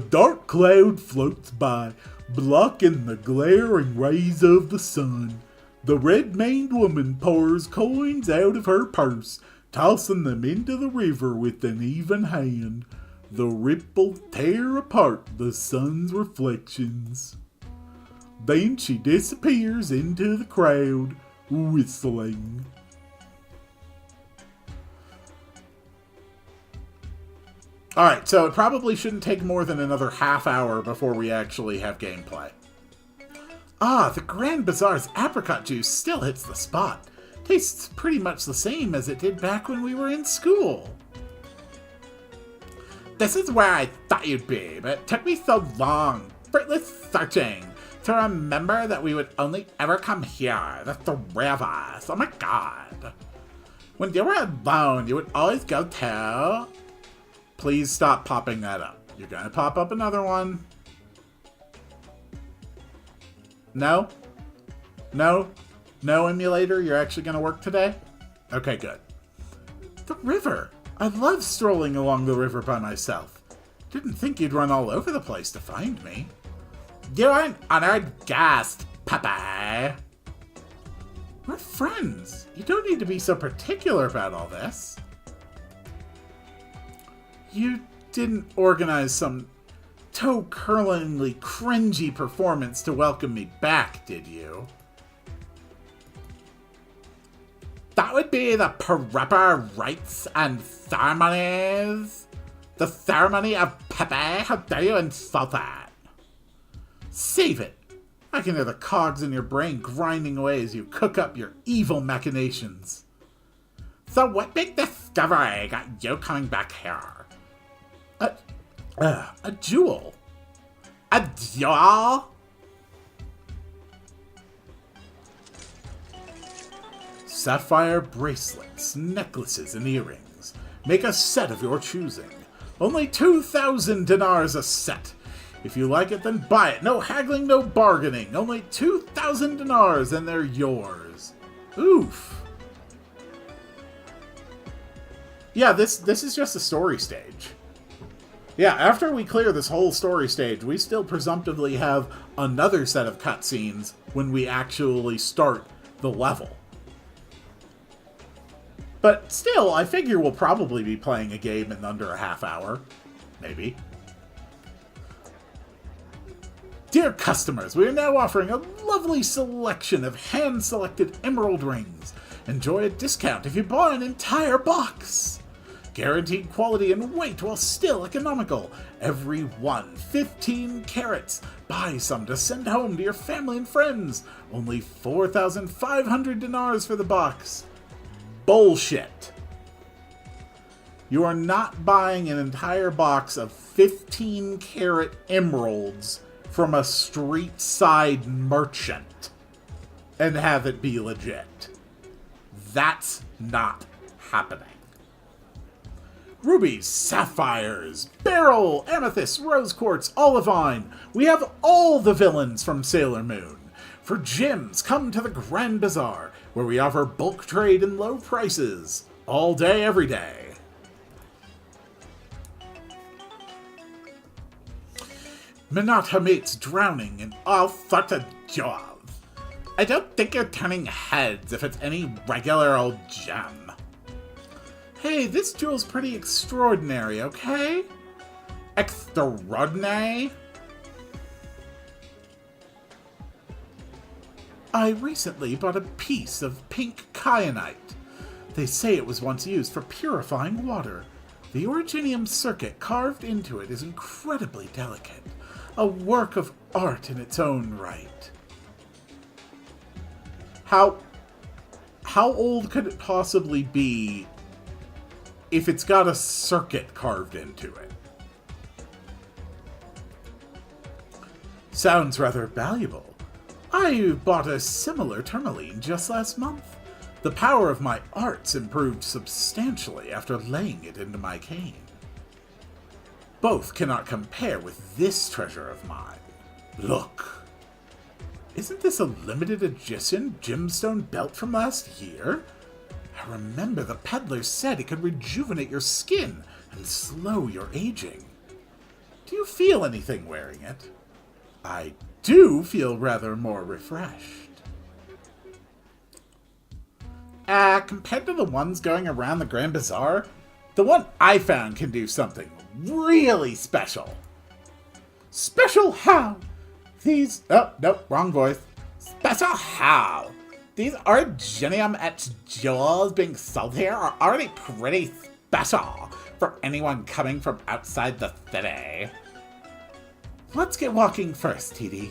dark cloud floats by, blocking the glaring rays of the sun. The red-maned woman pours coins out of her purse, tossing them into the river with an even hand. The ripples tear apart the sun's reflections. Then she disappears into the crowd, whistling. Alright, so it probably shouldn't take more than another half hour before we actually have gameplay. Ah, the Grand Bazaar's apricot juice still hits the spot. Tastes pretty much the same as it did back when we were in school. This is where I thought you'd be, but it took me so long, fruitless searching, to remember that we would only ever come here, the three of us. Oh my god. When you were alone, you would always go to... Please stop popping that up. You're gonna pop up another one. No? No? No, emulator? You're actually gonna work today? Okay, good. The river! I love strolling along the river by myself. Didn't think you'd run all over the place to find me. You're an honored guest, Pepe. We're friends. You don't need to be so particular about all this. You didn't organize some toe-curlingly cringy performance to welcome me back, did you? That would be the proper rites and ceremonies. The ceremony of Pepe. How dare you insult that? Save it. I can hear the cogs in your brain grinding away as you cook up your evil machinations. So what big discovery got you coming back here? A jewel. A jewel? Sapphire bracelets, necklaces, and earrings. Make a set of your choosing. Only 2,000 dinars a set. If you like it, then buy it. No haggling, no bargaining. Only 2,000 dinars and they're yours. Oof. Yeah, this is just a story stage. Yeah, after we clear this whole story stage, we still presumptively have another set of cutscenes when we actually start the level. But still, I figure we'll probably be playing a game in under a half hour. Maybe. Dear customers, we are now offering a lovely selection of hand-selected emerald rings. Enjoy a discount if you buy an entire box. Guaranteed quality and weight while still economical. Every one 15 carats. Buy some to send home to your family and friends. Only 4,500 dinars for the box. Bullshit. You are not buying an entire box of 15 carat emeralds from a street side merchant and have it be legit. That's not happening. Rubies, sapphires, beryl, amethyst, rose quartz, olivine. We have all the villains from Sailor Moon. For gems, come to the Grand Bazaar, where we offer bulk trade and low prices. All day, every day. Minot Hamit's drowning in all sorts of jewels. I don't think you're turning heads if it's any regular old gem. Hey, this jewel's pretty extraordinary, okay? Extraordinary? I recently bought a piece of pink kyanite. They say it was once used for purifying water. The originium circuit carved into it is incredibly delicate. A work of art in its own right. How old could it possibly be if it's got a circuit carved into it? Sounds rather valuable. I bought a similar tourmaline just last month. The power of my arts improved substantially after laying it into my cane. Both cannot compare with this treasure of mine. Look. Isn't this a limited edition gemstone belt from last year? I remember the peddler said it could rejuvenate your skin and slow your aging. Do you feel anything wearing it? I do feel rather more refreshed. Compared to the ones going around the Grand Bazaar, the one I found can do something really special. Special how? These... Oh, nope, wrong voice. Special how? These Argenium et jewels being sold here are already pretty special for anyone coming from outside the city. Let's get walking first, TD.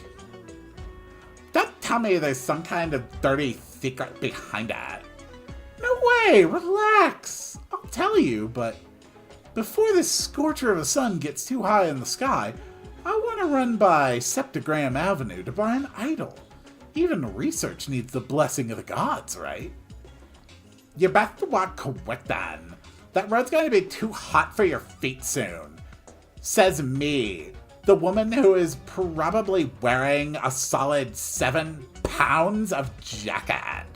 Don't tell me there's some kind of dirty secret behind it. No way, relax. I'll tell you, but before this scorcher of a sun gets too high in the sky, I want to run by Septagram Avenue to buy an idol. Even research needs the blessing of the gods, right? You best walk quick then. That road's going to be too hot for your feet soon. Says me, the woman who is probably wearing a solid 7 pounds of jacket.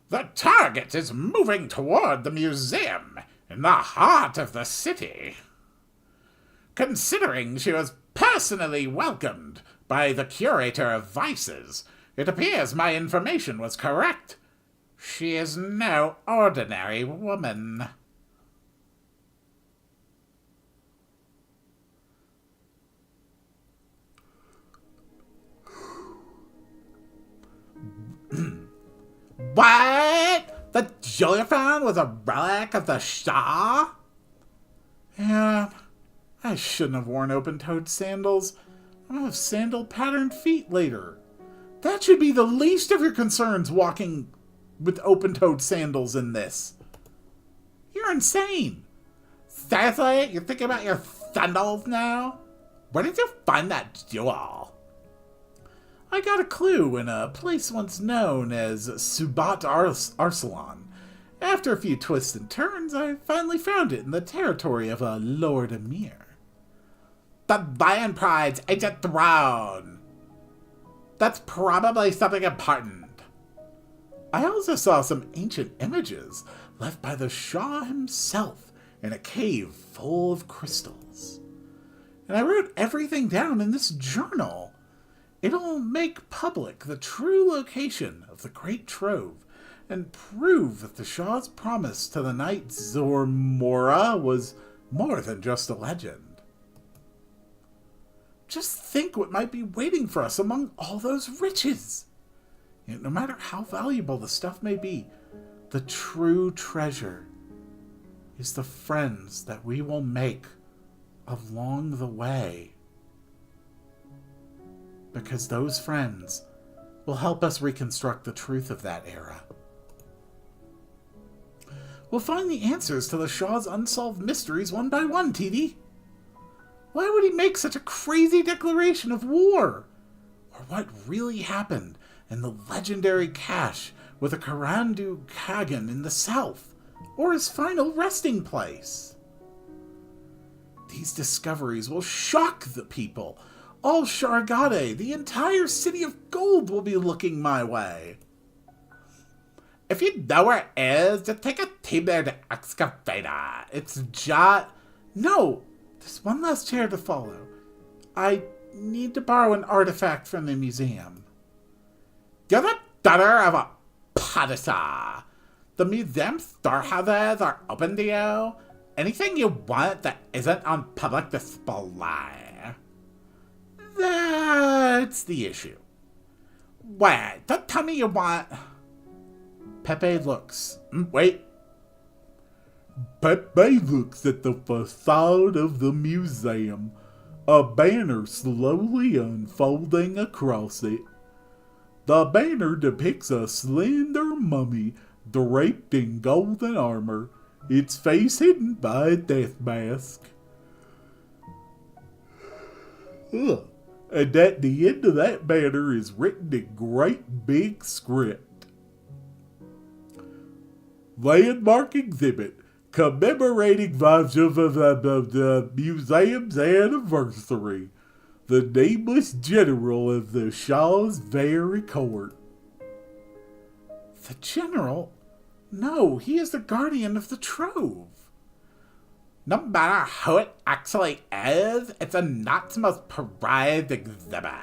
The target is moving toward the museum in the heart of the city. Considering she was personally welcomed by the curator of vices, it appears my information was correct. She is no ordinary woman. What? The jewel you found was a relic of the Shah? Yeah, I shouldn't have worn open-toed sandals. I'll have sandal-patterned feet later. That should be the least of your concerns walking with open-toed sandals in this. You're insane. Seriously? You're thinking about your sandals now? Where did you find that jewel? I got a clue in a place once known as Subat Arsalan. After a few twists and turns, I finally found it in the territory of a Lord Emir. The Lion Pride's ancient throne! That's probably something important. I also saw some ancient images left by the Shah himself in a cave full of crystals. And I wrote everything down in this journal. It'll make public the true location of the Great Trove and prove that the Shah's promise to the knight Zormora was more than just a legend. Just think what might be waiting for us among all those riches. No matter how valuable the stuff may be, the true treasure is the friends that we will make along the way. Because those friends will help us reconstruct the truth of that era. We'll find the answers to the Shah's unsolved mysteries one by one, TD. Why would he make such a crazy declaration of war? Or what really happened in the legendary cache with the Karandu Kagan in the south? Or his final resting place? These discoveries will shock the people. All Shargade, the entire city of gold, will be looking my way. If you know where it is, just take a team there to excavate it. It's just... No, there's one last chair to follow. I need to borrow an artifact from the museum. You're the daughter of a Padishah. The museum storehouses are open to you. Anything you want that isn't on public display. That's the issue. Wait, don't tell me you want... Pepe looks. Wait. Pepe looks at the facade of the museum, a banner slowly unfolding across it. The banner depicts a slender mummy draped in golden armor, its face hidden by a death mask. Ugh. And at the end of that banner is written in great big script. Landmark exhibit commemorating the museum's anniversary. The nameless general of the Shah's very court. The general? No, he is the guardian of the trove. No matter who it actually is, it's a not most prized exhibit.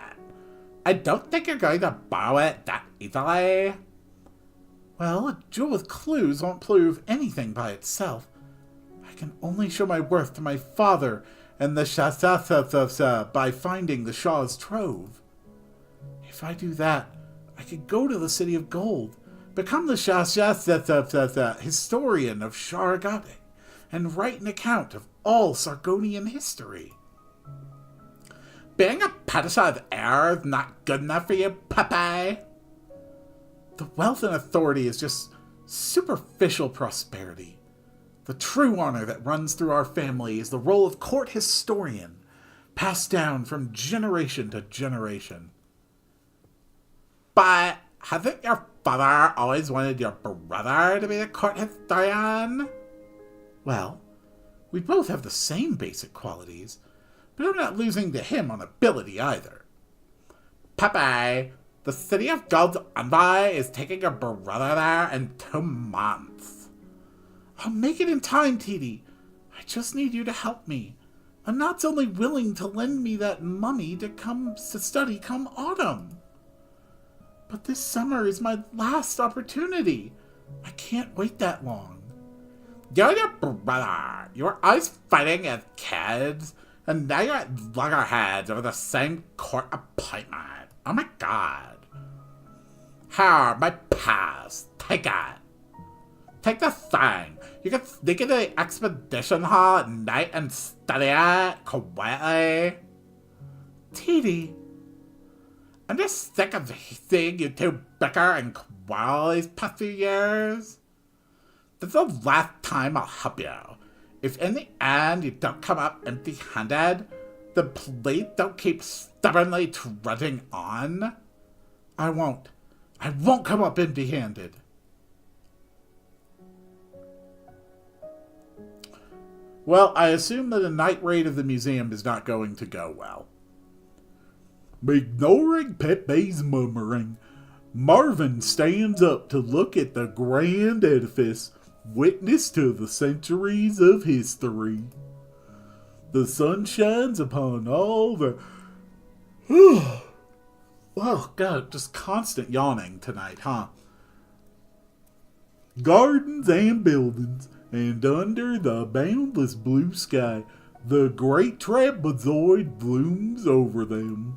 I don't think you're going to borrow it that easily. Well, a jewel with clues won't prove anything by itself. I can only show my worth to my father and the Shah by finding the Shah's trove. If I do that, I could go to the City of Gold, become the historian of Sharagate, and write an account of all Sargonian history. Being a Padishah's heir is not good enough for you, Pepe. The wealth and authority is just superficial prosperity. The true honor that runs through our family is the role of court historian, passed down from generation to generation. But hasn't your father always wanted your brother to be the court historian? Well, we both have the same basic qualities, but I'm not losing to him on ability either. Pepe, the City of Gold's envoy is taking your brother there in 2 months. I'll make it in time, TD. I just need you to help me. Anat's only willing to lend me that money to study come autumn. But this summer is my last opportunity. I can't wait that long. You're your brother. You were always fighting as kids, and now you're at loggerheads over the same court appointment. Oh my god. Here, my pass. Take it. Take the thing. You can sneak into the expedition hall at night and study it quietly. TD, I'm just sick of seeing you two bicker and quarrel these past few years. This is the last time I'll help you. If in the end you don't come up empty-handed, then please don't keep stubbornly trudging on. I won't come up empty-handed. Well, I assume that a night raid of the museum is not going to go well. Ignoring Pepe's murmuring, Marvin stands up to look at the grand edifice, witness to the centuries of history. The sun shines upon all the... Oh, God, just constant yawning tonight, huh? Gardens and buildings, and under the boundless blue sky, the great trapezoid blooms over them.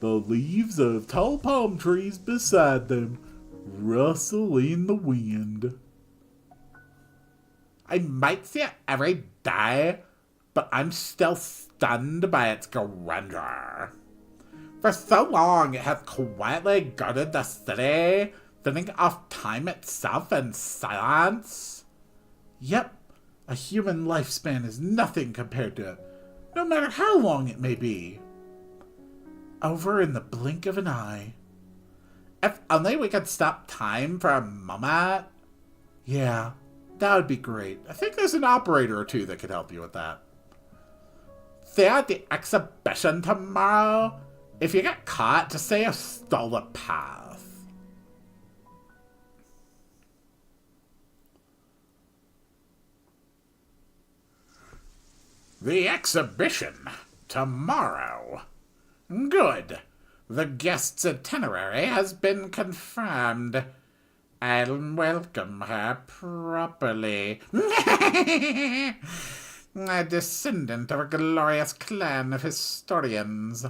The leaves of tall palm trees beside them rustle in the wind. I might see it every day, but I'm still stunned by its grandeur. For so long it has quietly guarded the city, fending off time itself in silence. Yep, a human lifespan is nothing compared to it, no matter how long it may be. Over in the blink of an eye. If only we could stop time for a moment. Yeah, that would be great. I think there's an operator or two that could help you with that. See you at the exhibition tomorrow. If you get caught, just say you stole the pass. The exhibition tomorrow. Good. The guest's itinerary has been confirmed. I'll welcome her properly. A descendant of a glorious clan of historians.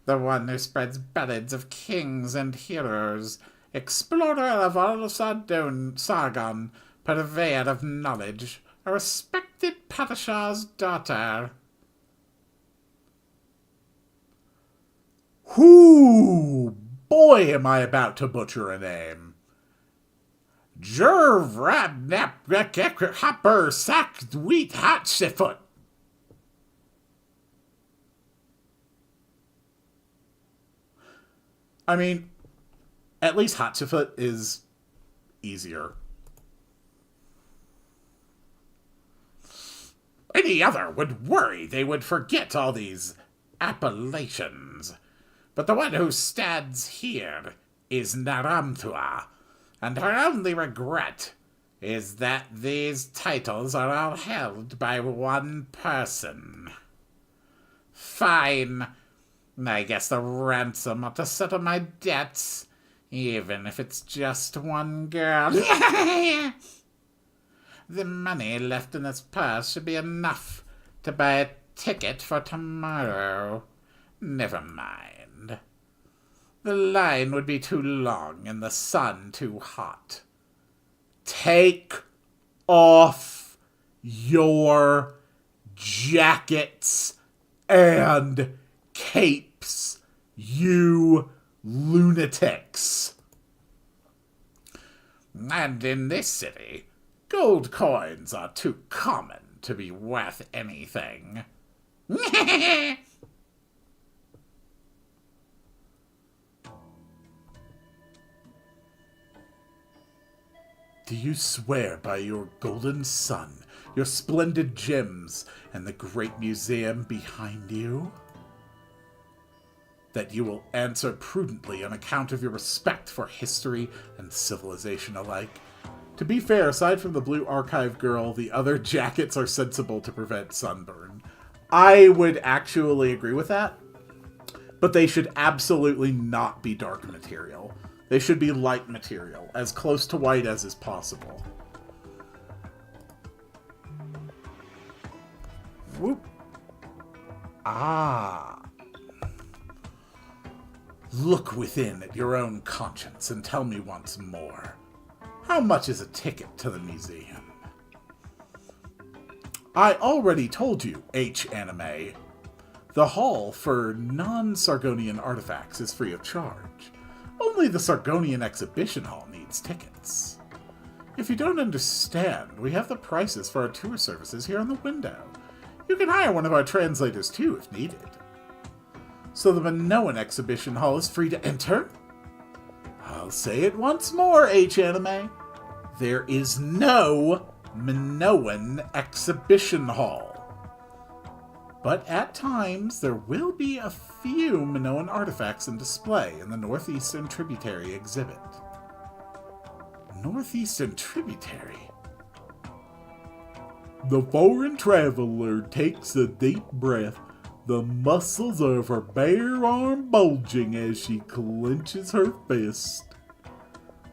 The one who spreads ballads of kings and heroes. Explorer of all Sargon, purveyor of knowledge. A respected Padishah's daughter. Whoo! Boy, am I about to butcher a name. Jerv rab nap hopper sack wheat hot shitfoot. I mean, at least Hatshepsut is easier. Any other would worry they would forget all these appellations. But the one who stands here is Naramtua, and her only regret is that these titles are all held by one person. Fine. I guess the ransom ought to settle my debts, even if it's just one girl. The money left in this purse should be enough to buy a ticket for tomorrow. Never mind. The line would be too long and the sun too hot. Take off your jackets and capes, you lunatics. And in this city, gold coins are too common to be worth anything. Do you swear by your golden sun, your splendid gems, and the great museum behind you, that you will answer prudently on account of your respect for history and civilization alike? To be fair, aside from the blue archive girl, the other jackets are sensible to prevent sunburn. I would actually agree with that, but they should absolutely not be dark material. They should be light material, as close to white as is possible. Whoop. Ah. Look within at your own conscience and tell me once more. How much is a ticket to the museum? I already told you, H-Anime. The hall for non-Sargonian artifacts is free of charge. Only the Sargonian exhibition hall needs tickets. If you don't understand, we have the prices for our tour services here on the window. You can hire one of our translators too if needed. So the Minoan exhibition hall is free to enter? I'll say it once more, H-Anime. There is no Minoan exhibition hall. But at times, there will be a few Minoan artifacts in display in the Northeastern Tributary exhibit. Northeastern Tributary? The foreign traveler takes a deep breath. The muscles of her bare arm bulging as she clenches her fist.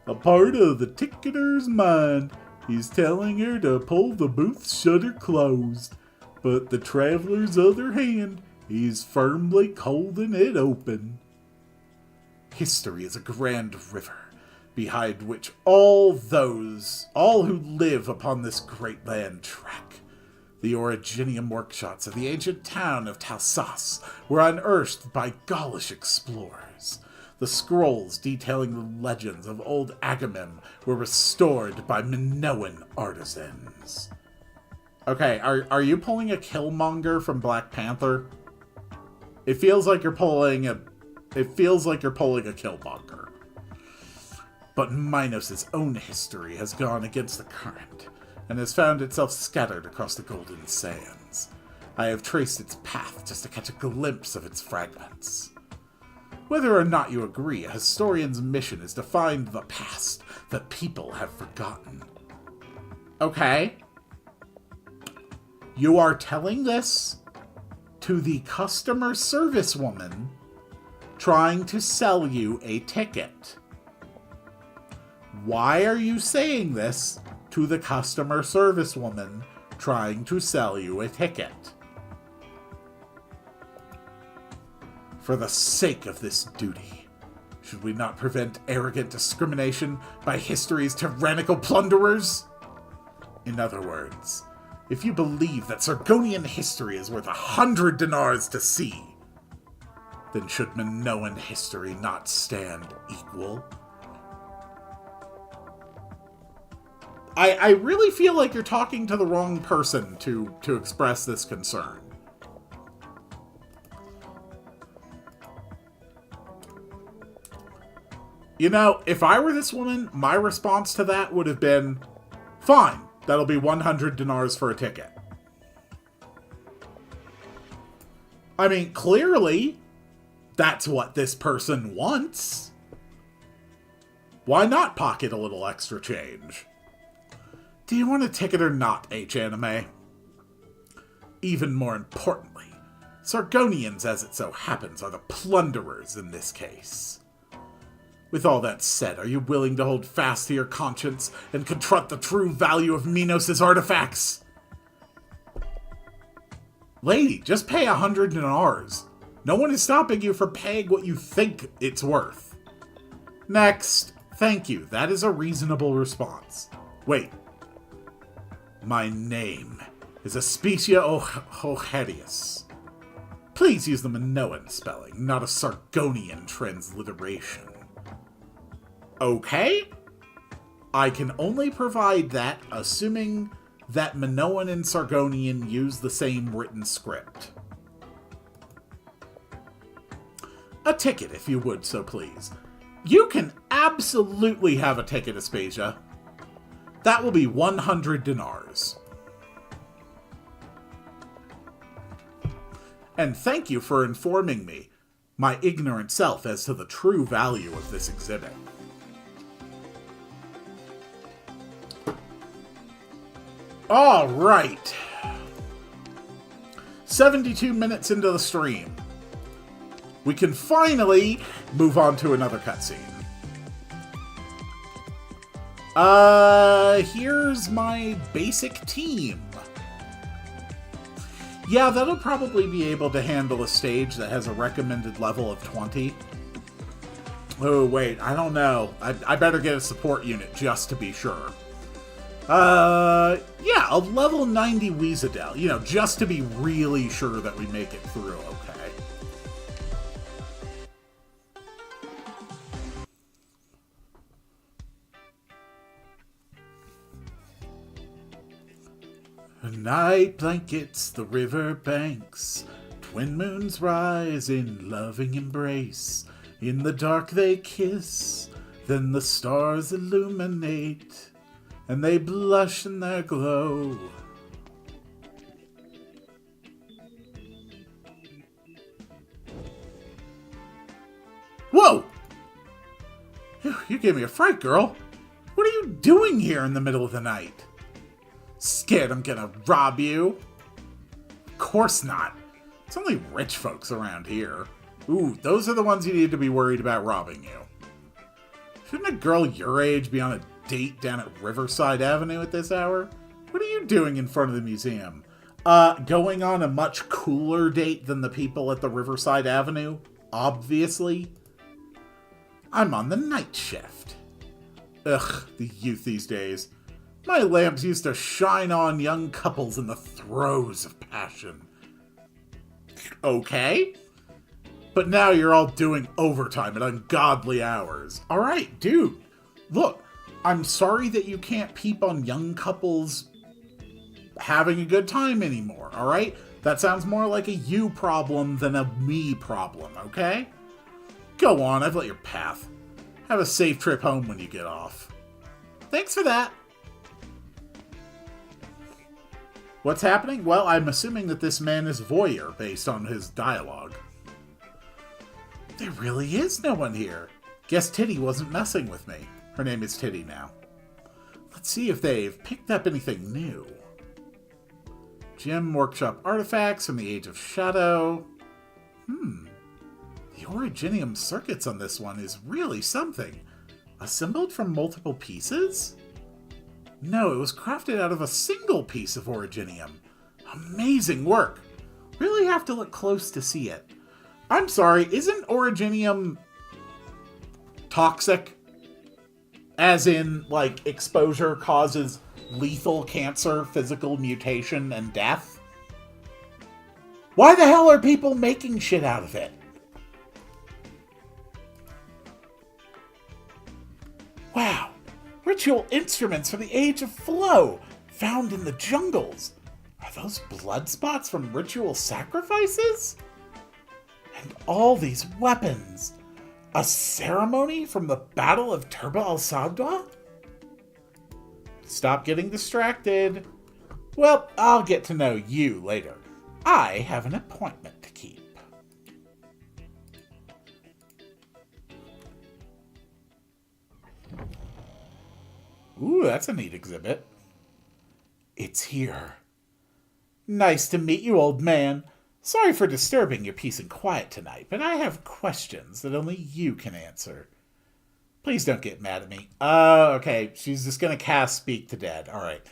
A part of the ticketer's mind is telling her to pull the booth shutter closed, but the traveler's other hand is firmly holding it open. History is a grand river, behind which all who live upon this great land trek. The originium workshops of the ancient town of Talsas were unearthed by Gaulish explorers. The scrolls detailing the legends of old Agamemnon were restored by Minoan artisans. Okay, are you pulling a Killmonger from Black Panther? It feels like you're pulling a Killmonger. But Minos' own history has gone against the current, and has found itself scattered across the Golden Sands. I have traced its path just to catch a glimpse of its fragments. Whether or not you agree, a historian's mission is to find the past that people have forgotten. Okay. You are telling this to the customer service woman trying to sell you a ticket. Why are you saying this to the customer service woman trying to sell you a ticket? For the sake of this duty, should we not prevent arrogant discrimination by history's tyrannical plunderers? In other words, if you believe that Sargonian history is worth 100 dinars to see, then should Minoan history not stand equal? I really feel like you're talking to the wrong person to express this concern. You know, if I were this woman, my response to that would have been, fine, that'll be 100 dinars for a ticket. I mean, clearly, that's what this person wants. Why not pocket a little extra change? Do you want a ticket or not, H-Anime? Even more importantly, Sargonians, as it so happens, are the plunderers in this case. With all that said, are you willing to hold fast to your conscience and confront the true value of Minos' artifacts? Lady, just pay 100 dinars. No one is stopping you from paying what you think it's worth. Next. Thank you. That is a reasonable response. Wait. My name is Aspecia Ohedius. Please use the Minoan spelling, not a Sargonian transliteration. Okay? I can only provide that, assuming that Minoan and Sargonian use the same written script. A ticket, if you would so please. You can absolutely have a ticket, Aspecia. That will be 100 dinars. And thank you for informing me, my ignorant self, as to the true value of this exhibit. All right. 72 minutes into the stream. We can finally move on to another cutscene. Here's my basic team. Yeah, that'll probably be able to handle a stage that has a recommended level of 20. Oh, wait, I don't know. I better get a support unit just to be sure. Yeah, a level 90 Weezadel, you know, just to be really sure that we make it through okay. Night blankets the river banks, twin moons rise in loving embrace. In the dark they kiss, then the stars illuminate, and they blush in their glow. Whoa! You gave me a fright, girl. What are you doing here in the middle of the night? Scared I'm gonna rob you? Of course not. It's only rich folks around here. Ooh, those are the ones you need to be worried about robbing you. Shouldn't a girl your age be on a date down at Riverside Avenue at this hour? What are you doing in front of the museum? Going on a much cooler date than the people at the Riverside Avenue, obviously. I'm on the night shift. Ugh, the youth these days. My lamps used to shine on young couples in the throes of passion. Okay? But now you're all doing overtime at ungodly hours. Alright, dude. Look, I'm sorry that you can't peep on young couples having a good time anymore, alright? That sounds more like a you problem than a me problem, okay? Go on, I've let your path. Have a safe trip home when you get off. Thanks for that. What's happening? Well, I'm assuming that this man is voyeur based on his dialogue. There really is no one here. Guess Titty wasn't messing with me. Her name is Titty now. Let's see if they've picked up anything new. Gem workshop artifacts from the Age of Shadow. The Originium circuits on this one is really something. Assembled from multiple pieces? No, it was crafted out of a single piece of Originium. Amazing work. Really have to look close to see it. I'm sorry, isn't Originium toxic? As in, like, exposure causes lethal cancer, physical mutation, and death? Why the hell are people making shit out of it? Wow. Ritual instruments from the Age of Flow, found in the jungles. Are those blood spots from ritual sacrifices? And all these weapons. A ceremony from the Battle of Turba al-Sadwa? Stop getting distracted. Well, I'll get to know you later. I have an appointment to keep. Ooh, that's a neat exhibit. It's here. Nice to meet you, old man. Sorry for disturbing your peace and quiet tonight, but I have questions that only you can answer. Please don't get mad at me. Okay, she's just going to cast Speak to Dead. All right.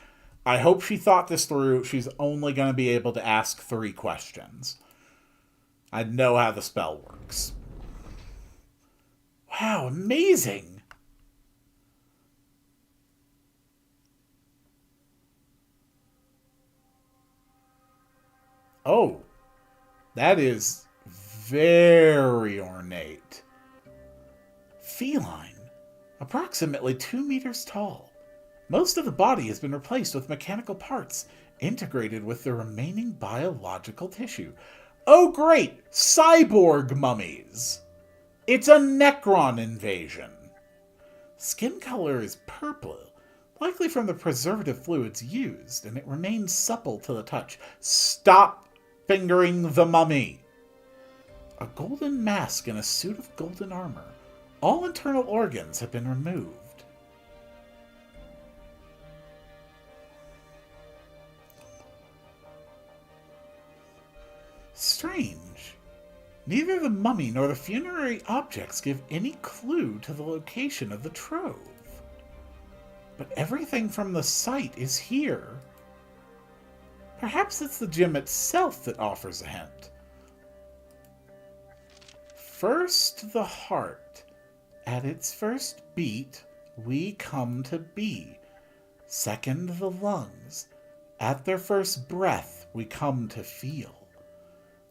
I hope she thought this through. She's only going to be able to ask 3 questions. I know how the spell works. Wow, amazing. Oh, that is very ornate. Feline, approximately 2 meters tall. Most of the body has been replaced with mechanical parts, integrated with the remaining biological tissue. Oh great! Cyborg mummies! It's a Necron invasion. Skin color is purple, likely from the preservative fluids used, and it remains supple to the touch. Stop fingering the mummy! A golden mask and a suit of golden armor. All internal organs have been removed. Strange. Neither the mummy nor the funerary objects give any clue to the location of the trove. But everything from the site is here. Perhaps it's the gem itself that offers a hint. First, the heart. At its first beat, we come to be. Second, the lungs. At their first breath, we come to feel.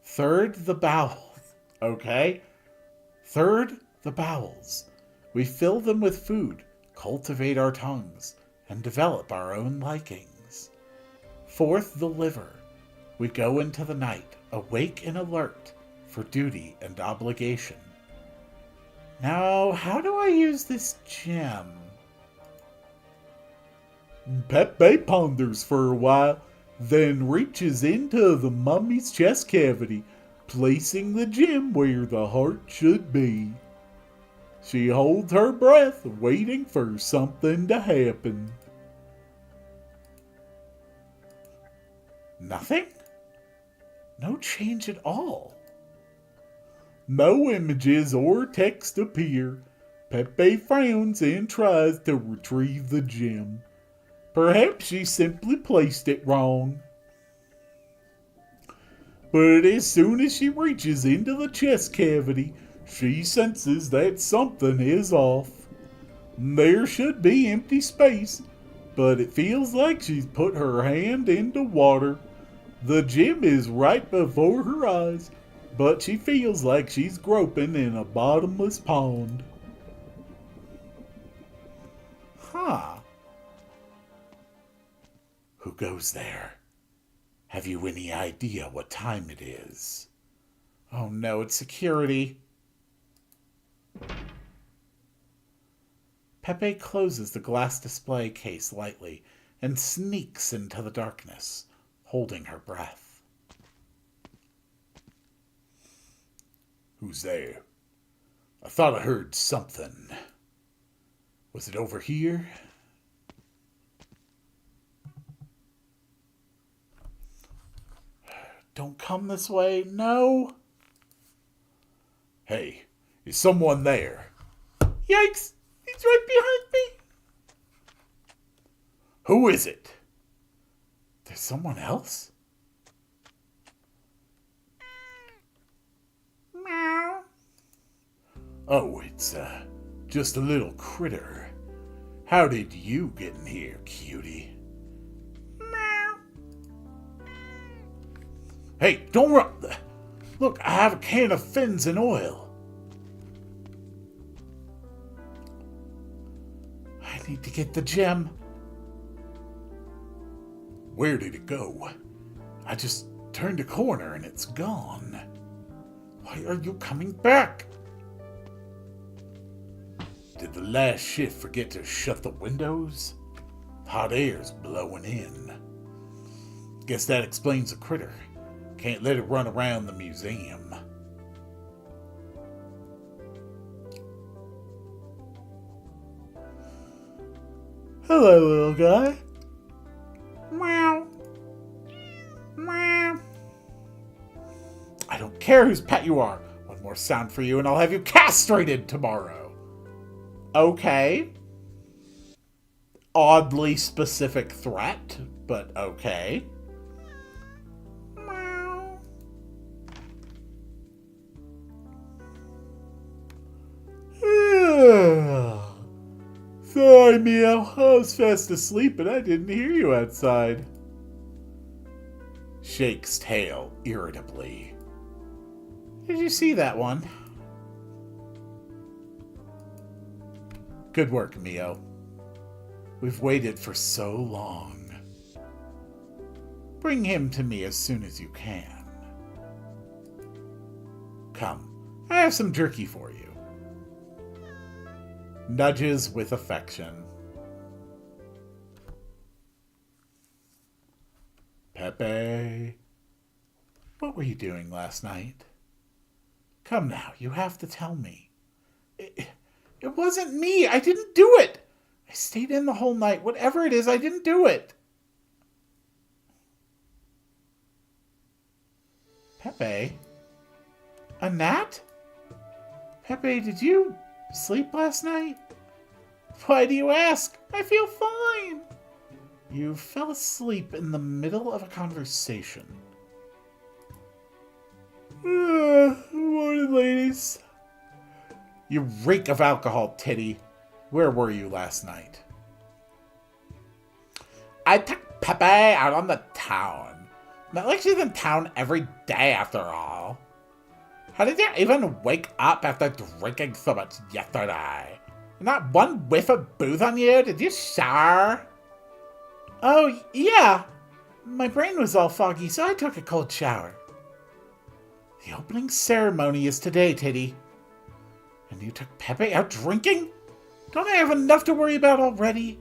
Third, the bowels. Okay? Third, the bowels. We fill them with food, cultivate our tongues, and develop our own likings. Fourth, the liver. We go into the night, awake and alert, for duty and obligation. Now, how do I use this gem? Pepe ponders for a while, then reaches into the mummy's chest cavity, placing the gem where the heart should be. She holds her breath, waiting for something to happen. Nothing? No change at all. No images or text appear. Pepe frowns and tries to retrieve the gem. Perhaps she simply placed it wrong. But as soon as she reaches into the chest cavity, she senses that something is off. There should be empty space, but it feels like she's put her hand into water. The gem is right before her eyes, but she feels like she's groping in a bottomless pond. Huh. Who goes there? Have you any idea what time it is? Oh no, it's security. Pepe closes the glass display case lightly and sneaks into the darkness, holding her breath. Who's there? I thought I heard something. Was it over here? Don't come this way, no. Hey, is someone there? Yikes, he's right behind me. Who is it? There's someone else? Meow. Oh, it's just a little critter. How did you get in here, cutie? Hey, don't run! Look, I have a can of fins and oil. I need to get the gem. Where did it go? I just turned a corner and it's gone. Why are you coming back? Did the last shift forget to shut the windows? Hot air's blowing in. Guess that explains the critter. Can't let it run around the museum. Hello, little guy. Meow. Meow. I don't care whose pet you are. One more sound for you and I'll have you castrated tomorrow. Okay. Oddly specific threat, but okay. Meow. Sorry, Meow. I was fast asleep and I didn't hear you outside. Shakes tail irritably. Did you see that one? Good work, Mio. We've waited for so long. Bring him to me as soon as you can. Come, I have some jerky for you. Nudges with affection. Pepe, what were you doing last night? Come now, you have to tell me. It wasn't me. I didn't do it. I stayed in the whole night. Whatever it is, I didn't do it. Pepe? A gnat? Pepe, did you sleep last night? Why do you ask? I feel fine. You fell asleep in the middle of a conversation. Morning, ladies. You reek of alcohol, Titty. Where were you last night? I took Pepe out on the town. Not like she's in town every day, after all. How did you even wake up after drinking so much yesterday? Not one whiff of booze on you? Did you shower? Oh, yeah. My brain was all foggy, so I took a cold shower. The opening ceremony is today, Titty. And you took Pepe out drinking? Don't I have enough to worry about already?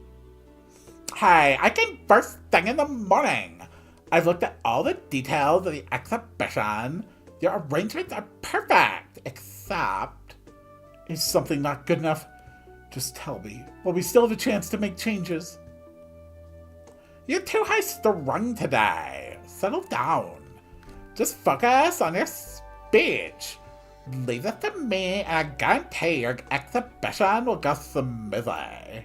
Hey, I came first thing in the morning. I've looked at all the details of the exhibition. Your arrangements are perfect, except... Is something not good enough? Just tell me. Will we still have a chance to make changes? You're too high-strung today. Settle down. Just focus on your speech. Leave it to me, and I guarantee your exhibition will go smoothly.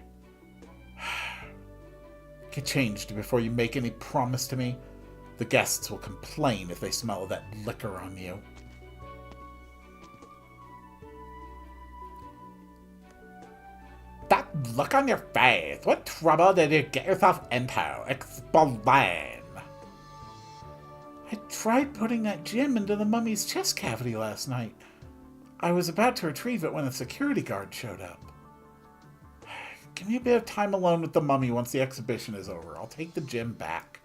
Get changed before you make any promise to me. The guests will complain if they smell that liquor on you. That look on your face. What trouble did you get yourself into? Explain. I tried putting that gem into the mummy's chest cavity last night. I was about to retrieve it when a security guard showed up. Give me a bit of time alone with the mummy once the exhibition is over. I'll take the gem back.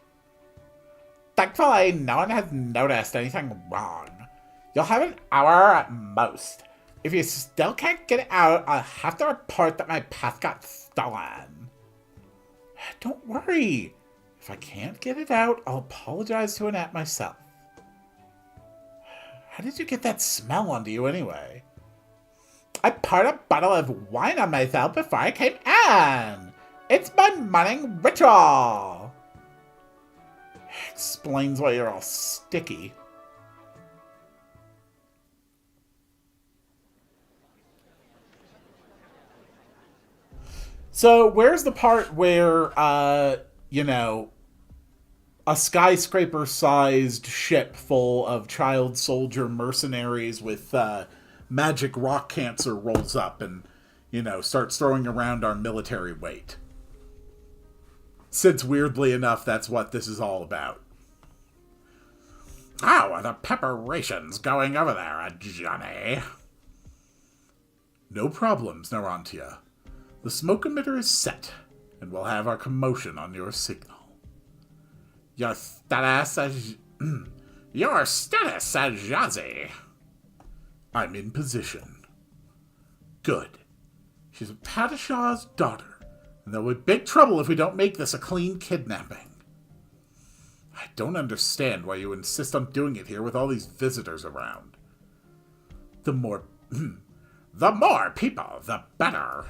Thankfully, no one has noticed anything wrong. You'll have an hour at most. If you still can't get it out, I'll have to report that my pet got stolen. Don't worry. If I can't get it out, I'll apologize to Annette myself. How did you get that smell onto you anyway? I poured a bottle of wine on myself before I came in. It's my morning ritual. Explains why you're all sticky. So where's the part where, you know, a skyscraper-sized ship full of child soldier mercenaries with magic rock cancer rolls up and, you know, starts throwing around our military weight? Since, weirdly enough, that's what this is all about. How are the preparations going over there, Johnny? No problems, Narantia. The smoke emitter is set. and we'll have our commotion on your signal. Your status as... Your status as Yazi. I'm in position. Good. She's Padishah's daughter, and there'll be big trouble if we don't make this a clean kidnapping. I don't understand why you insist on doing it here with all these visitors around. The more people, the better.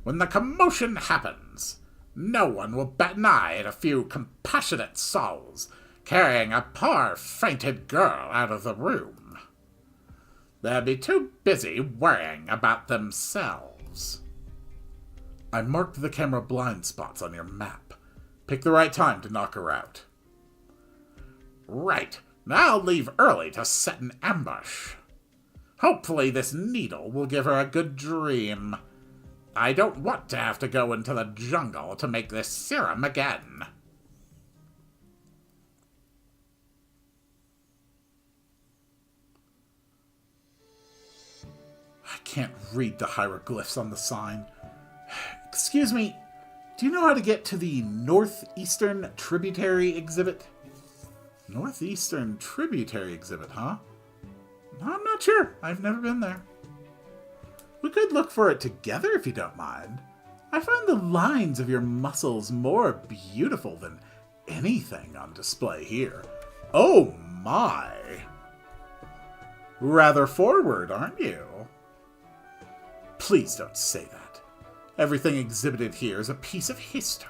When the commotion happens, no one will bat an eye at a few compassionate souls carrying a poor fainted girl out of the room. They'll be too busy worrying about themselves. I marked the camera blind spots on your map. Pick the right time to knock her out. Right. Now leave early to set an ambush. Hopefully this needle will give her a good dream. I don't want to have to go into the jungle to make this serum again. I can't read the hieroglyphs on the sign. Excuse me, do you know how to get to the Northeastern Tributary Exhibit? Northeastern Tributary Exhibit, huh? I'm not sure. I've never been there. We could look for it together if you don't mind. I find the lines of your muscles more beautiful than anything on display here. Oh my! Rather forward, aren't you? Please don't say that. Everything exhibited here is a piece of history.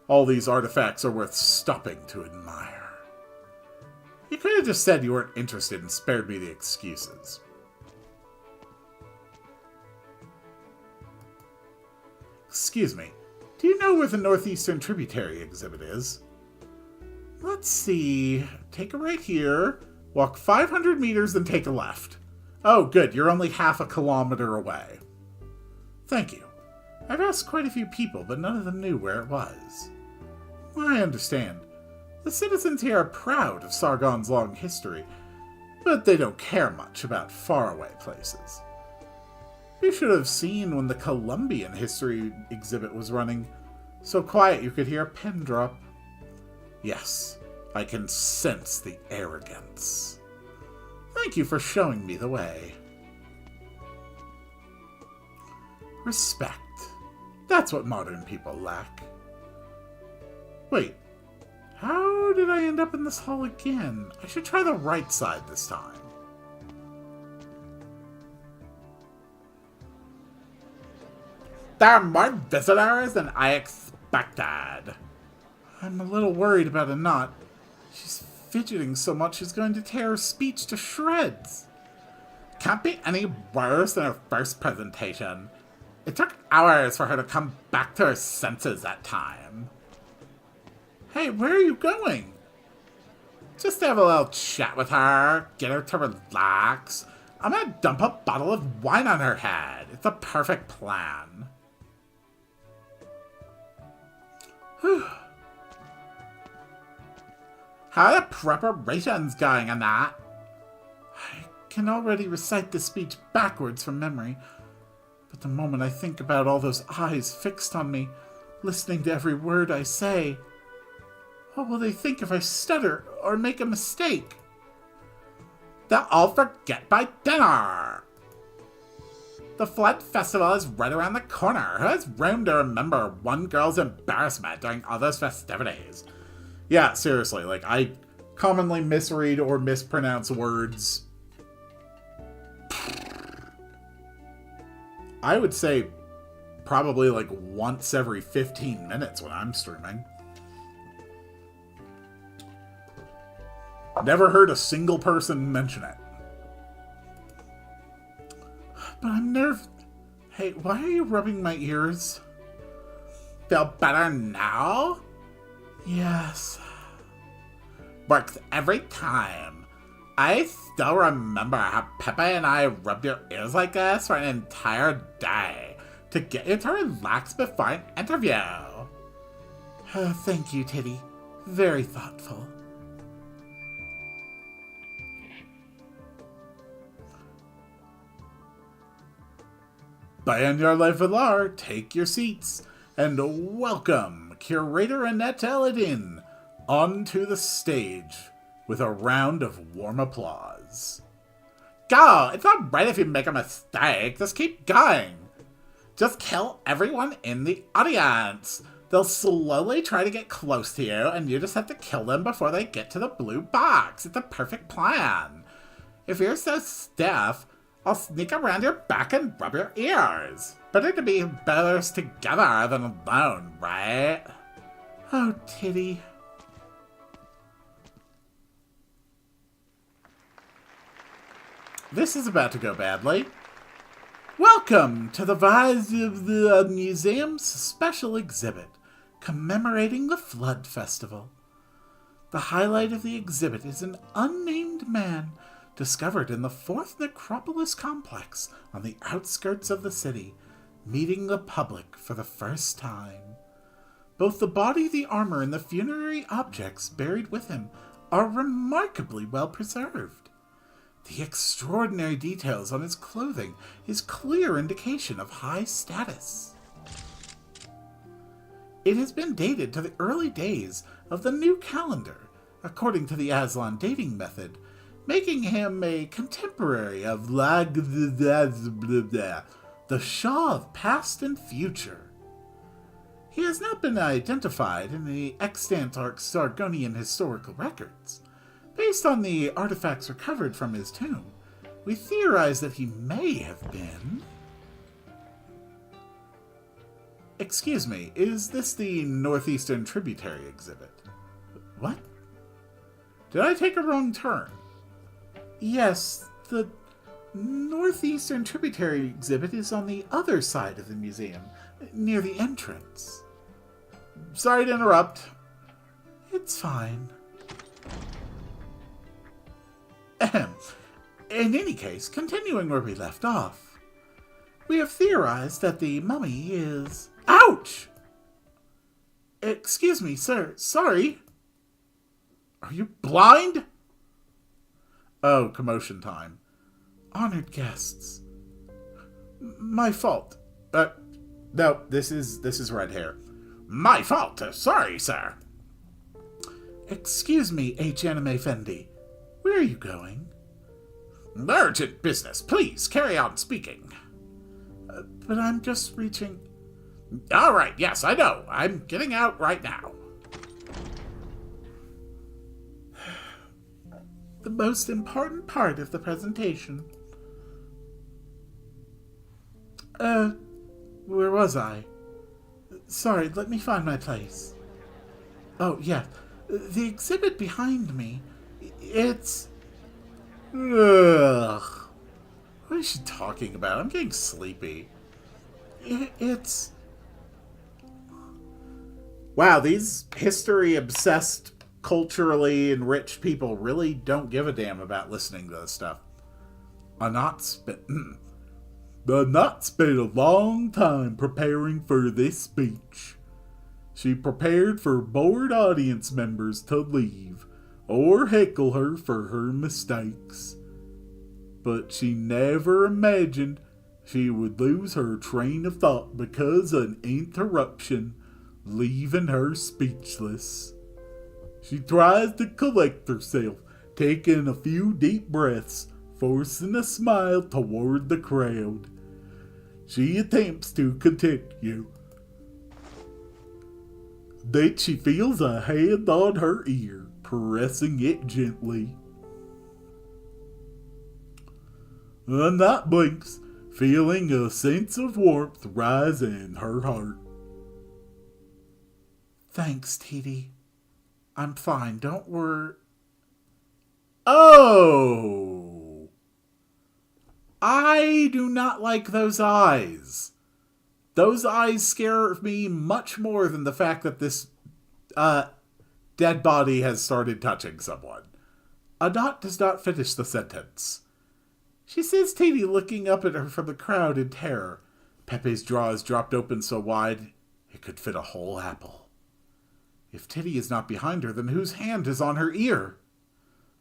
All these artifacts are worth stopping to admire. You could have just said you weren't interested and spared me the excuses. Excuse me, do you know where the Northeastern Tributary exhibit is? Let's see. Take a right here, walk 500 meters, then take a left. Oh, good, you're only half a kilometer away. Thank you. I've asked quite a few people, but none of them knew where it was. I understand. The citizens here are proud of Sargon's long history, but they don't care much about faraway places. You should have seen when the Columbian history exhibit was running. So quiet you could hear a pin drop. Yes, I can sense the arrogance. Thank you for showing me the way. Respect. That's what modern people lack. Wait, how did I end up in this hall again? I should try the right side this time. There are more visitors than I expected. I'm a little worried about a knot. She's fidgeting so much she's going to tear her speech to shreds. Can't be any worse than her first presentation. It took hours for her to come back to her senses that time. Hey, where are you going? Just to have a little chat with her, get her to relax. I'm gonna dump a bottle of wine on her head. It's a perfect plan. Whew. How are the preparations going on that? I can already recite the speech backwards from memory, but the moment I think about all those eyes fixed on me, listening to every word I say, what will they think if I stutter or make a mistake? They'll all forget by dinner. The Flood Festival is right around the corner. Who has room to remember one girl's embarrassment during all those festivities? Yeah, seriously, like, I commonly misread or mispronounce words. I would say probably like once every 15 minutes when I'm streaming. Never heard a single person mention it. But I'm nervous. Hey, why are you rubbing my ears? Feel better now? Yes. Works every time. I still remember how Pepe and I rubbed your ears like this for an entire day to get you to relax before an interview. Thank you, Titty. Very thoughtful. Bayan Yar Levelar, take your seats, and welcome Curator Annette Eladin onto the stage with a round of warm applause. Go! It's not right if you make a mistake. Just keep going. Just kill everyone in the audience. They'll slowly try to get close to you, and you just have to kill them before they get to the blue box. It's a perfect plan. If you're so stiff, I'll sneak around your back and rub your ears. Better to be better together than alone, right? Oh, Titty. This is about to go badly. Welcome to the Rise of the Museum's special exhibit commemorating the Flood Festival. The highlight of the exhibit is an unnamed man discovered in the 4th Necropolis complex on the outskirts of the city, meeting the public for the first time. Both the body, the armor, and the funerary objects buried with him are remarkably well preserved. The extraordinary details on his clothing is clear indication of high status. It has been dated to the early days of the new calendar, according to the Aslan dating method, making him a contemporary of the Shah of past and future. He has not been identified in the extant Sargonian historical records. Based on the artifacts recovered from his tomb, we theorize that he may have been... Excuse me, is this the Northeastern Tributary exhibit? What? Did I take a wrong turn? Yes, the Northeastern Tributary exhibit is on the other side of the museum, near the entrance. Sorry to interrupt. It's fine. Ahem. In any case, continuing where we left off, we have theorized that the mummy is... Ouch! Excuse me, sir. Sorry. Are you blind? Oh, commotion time. Honored guests. My fault. No, this is red hair. My fault. Sorry, sir. Excuse me, H-Anime Fendi. Where are you going? Urgent business. Please, carry on speaking. But I'm just reaching... All right, yes, I know. I'm getting out right now. The most important part of the presentation. Where was I? Sorry, let me find my place. Oh, yeah. The exhibit behind me, it's... Ugh. What is she talking about? I'm getting sleepy. It's... Wow, these history-obsessed, culturally enriched people really don't give a damn about listening to this stuff. Annette spent a long time preparing for this speech. She prepared for bored audience members to leave or heckle her for her mistakes. But she never imagined she would lose her train of thought because of an interruption, leaving her speechless. She tries to collect herself, taking a few deep breaths, forcing a smile toward the crowd. She attempts to continue. Then she feels a hand on her ear, pressing it gently. Annette blinks, feeling a sense of warmth rise in her heart. Thanks, Titi. I'm fine, don't worry. Oh! I do not like those eyes. Those eyes scare me much more than the fact that this dead body has started touching someone. Annette does not finish the sentence. She sees Titi looking up at her from the crowd in terror. Pepe's jaw is dropped open so wide it could fit a whole apple. If Titi is not behind her, then whose hand is on her ear?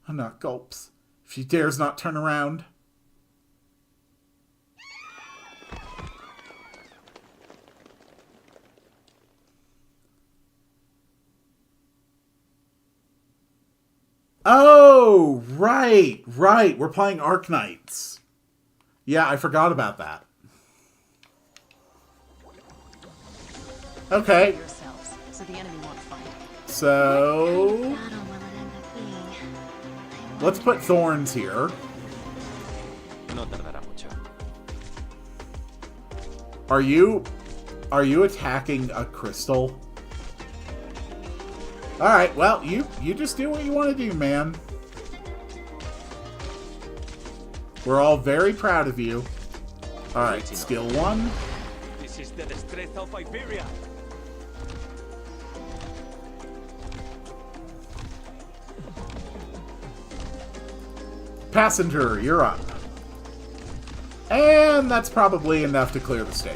Annette gulps. She dares not turn around. Oh, right. We're playing Arknights. Yeah, I forgot about that. Okay. So the enemy won't fight. So let's put thorns here. Are you attacking a crystal? Alright, well, you just do what you want to do, man. We're all very proud of you. Alright, skill 1. This is the destreza of Iberia. Passenger, you're up. And that's probably enough to clear the stage.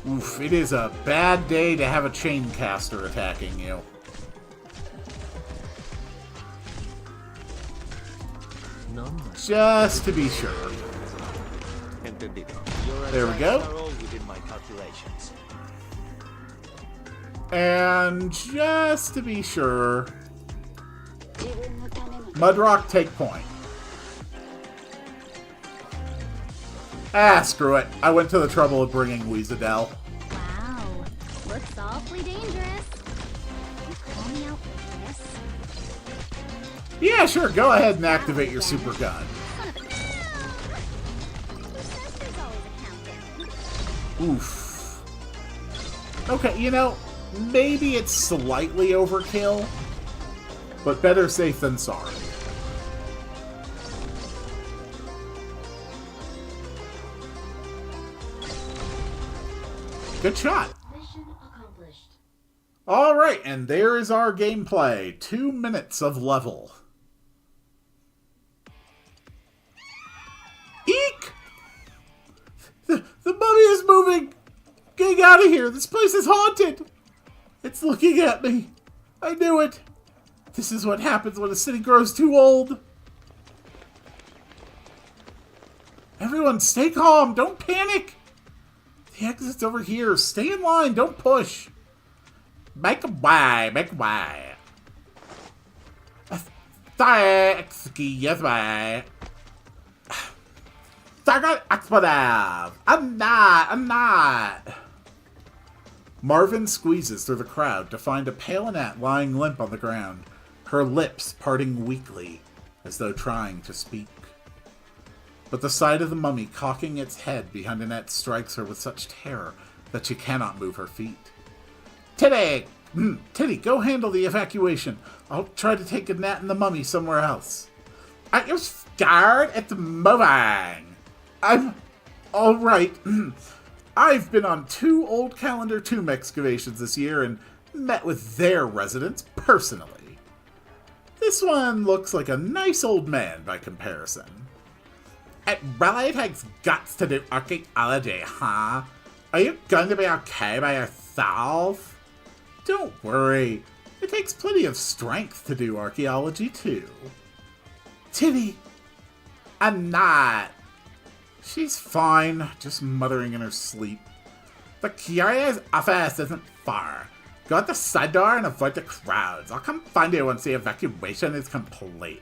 Oof, it is a bad day to have a chain caster attacking you. Just to be sure. There we go. And just to be sure, Mudrock, take point. Ah, screw it. I went to the trouble of bringing Weezadel. Wow, looks awfully dangerous. You call me out for this? Yeah, sure. Go ahead and activate your super gun. Oof. Okay, you know, maybe it's slightly overkill, but better safe than sorry. Good shot. Mission accomplished. All right, and there is our gameplay. 2 minutes of level. Eek! The mummy is moving! Getting out of here! This place is haunted! It's looking at me. I knew it. This is what happens when a city grows too old. Everyone, stay calm. Don't panic. The exit's over here. Stay in line. Don't push. Make a way. Make a way. Excuse me. Target expletive. I'm not. Marvin squeezes through the crowd to find a pale Annette lying limp on the ground, her lips parting weakly as though trying to speak. But the sight of the mummy cocking its head behind Annette strikes her with such terror that she cannot move her feet. Titty! Titty, go handle the evacuation. I'll try to take Annette and the mummy somewhere else. Are you scared? It's moving. I'm all right. I've been on 2 old calendar tomb excavations this year and met with their residents personally. This one looks like a nice old man by comparison. It really takes guts to do archaeology, huh? Are you going to be okay by yourself? Don't worry. It takes plenty of strength to do archaeology, too. Titty, I'm not. She's fine, just muttering in her sleep. The curator's office isn't far. Go out the side door and avoid the crowds. I'll come find you once the evacuation is complete.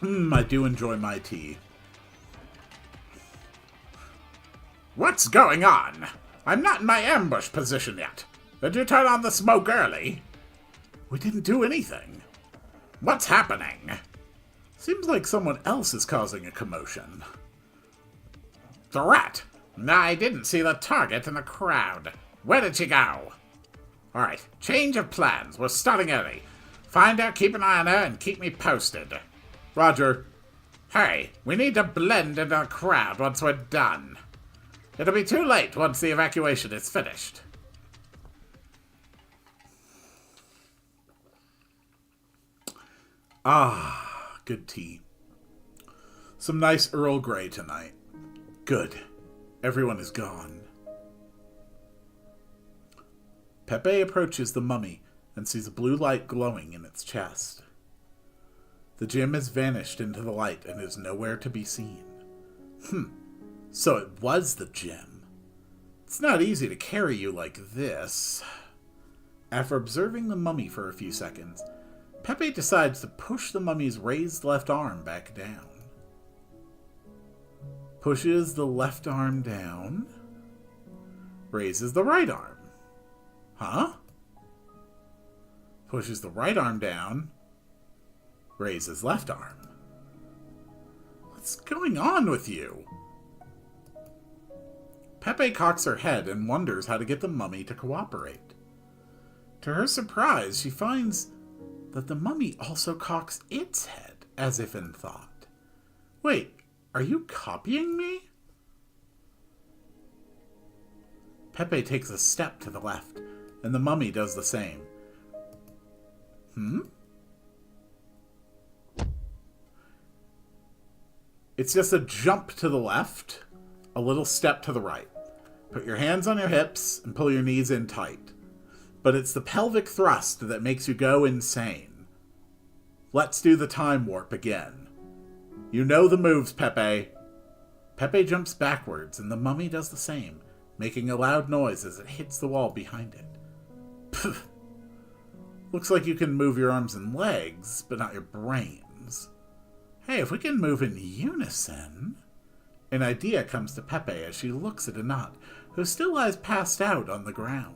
I do enjoy my tea. What's going on? I'm not in my ambush position yet. Did you turn on the smoke early? We didn't do anything. What's happening? Seems like someone else is causing a commotion. The rat! I didn't see the target in the crowd. Where did she go? Alright, change of plans. We're starting early. Find her, keep an eye on her, and keep me posted. Roger. Hey, we need to blend into the crowd once we're done. It'll be too late once the evacuation is finished. Ah, good tea. Some nice Earl Grey tonight. Good. Everyone is gone. Pepe approaches the mummy and sees a blue light glowing in its chest. The gem has vanished into the light and is nowhere to be seen. So it was the gem. It's not easy to carry you like this. After observing the mummy for a few seconds, Pepe decides to push the mummy's raised left arm back down. Pushes the left arm down. Raises the right arm. Huh? Pushes the right arm down. Raises left arm. What's going on with you? Pepe cocks her head and wonders how to get the mummy to cooperate. To her surprise, she finds that the mummy also cocks its head, as if in thought. Wait, are you copying me? Pepe takes a step to the left, and the mummy does the same. It's just a jump to the left, a little step to the right. Put your hands on your hips and pull your knees in tight. But it's the pelvic thrust that makes you go insane. Let's do the time warp again. You know the moves, Pepe. Pepe jumps backwards, and the mummy does the same, making a loud noise as it hits the wall behind it. Pfft. Looks like you can move your arms and legs, but not your brains. Hey, if we can move in unison... An idea comes to Pepe as she looks at Anat, who still lies passed out on the ground.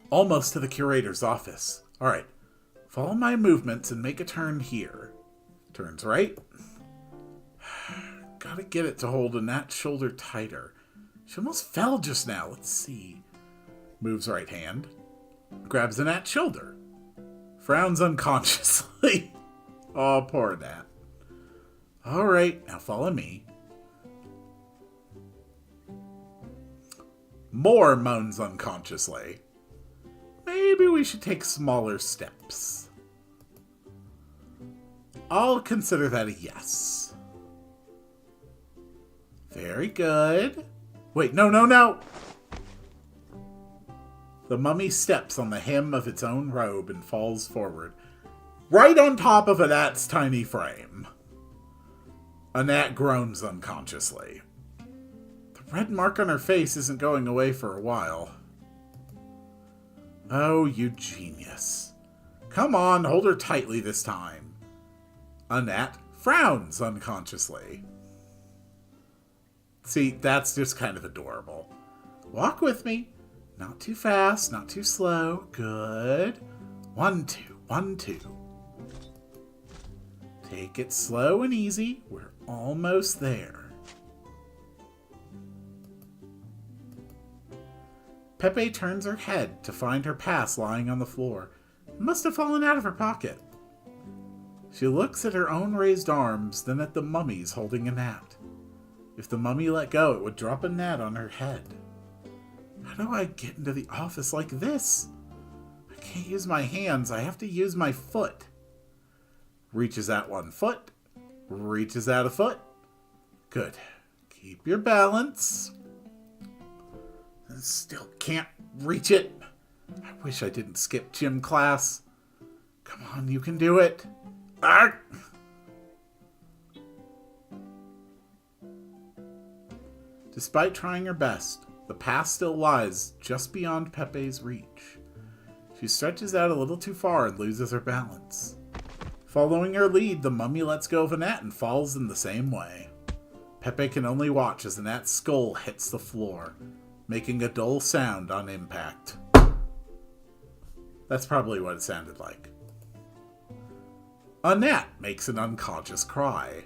Almost to the curator's office. Alright, follow my movements and make a turn here. Turns right. Gotta get it to hold Anat's shoulder tighter. She almost fell just now. Let's see. Moves right hand. Grabs Anat's shoulder. Frowns unconsciously. Oh, poor Nat. Alright, now follow me. More moans unconsciously. Maybe we should take smaller steps. I'll consider that a yes. Very good. Wait, no! The mummy steps on the hem of its own robe and falls forward, right on top of Anat's tiny frame. Anat groans unconsciously. The red mark on her face isn't going away for a while. Oh, you genius. Come on, hold her tightly this time. Anat frowns unconsciously. See, that's just kind of adorable. Walk with me. Not too fast, not too slow. Good. 1, 2, 1, 2. Take it slow and easy. We're almost there. Pepe turns her head to find her pass lying on the floor. It must have fallen out of her pocket. She looks at her own raised arms, then at the mummy's holding Anat. If the mummy let go, it would drop Anat on her head. How do I get into the office like this? I can't use my hands. I have to use my foot. Reaches out one foot. Reaches out a foot. Good. Keep your balance. Still can't reach it. I wish I didn't skip gym class. Come on, you can do it. Arr! Despite trying her best, the pass still lies just beyond Pepe's reach. She stretches out a little too far and loses her balance. Following her lead, the mummy lets go of Anat and falls in the same way. Pepe can only watch as Anat's skull hits the floor, making a dull sound on impact. That's probably what it sounded like. Anat makes an unconscious cry.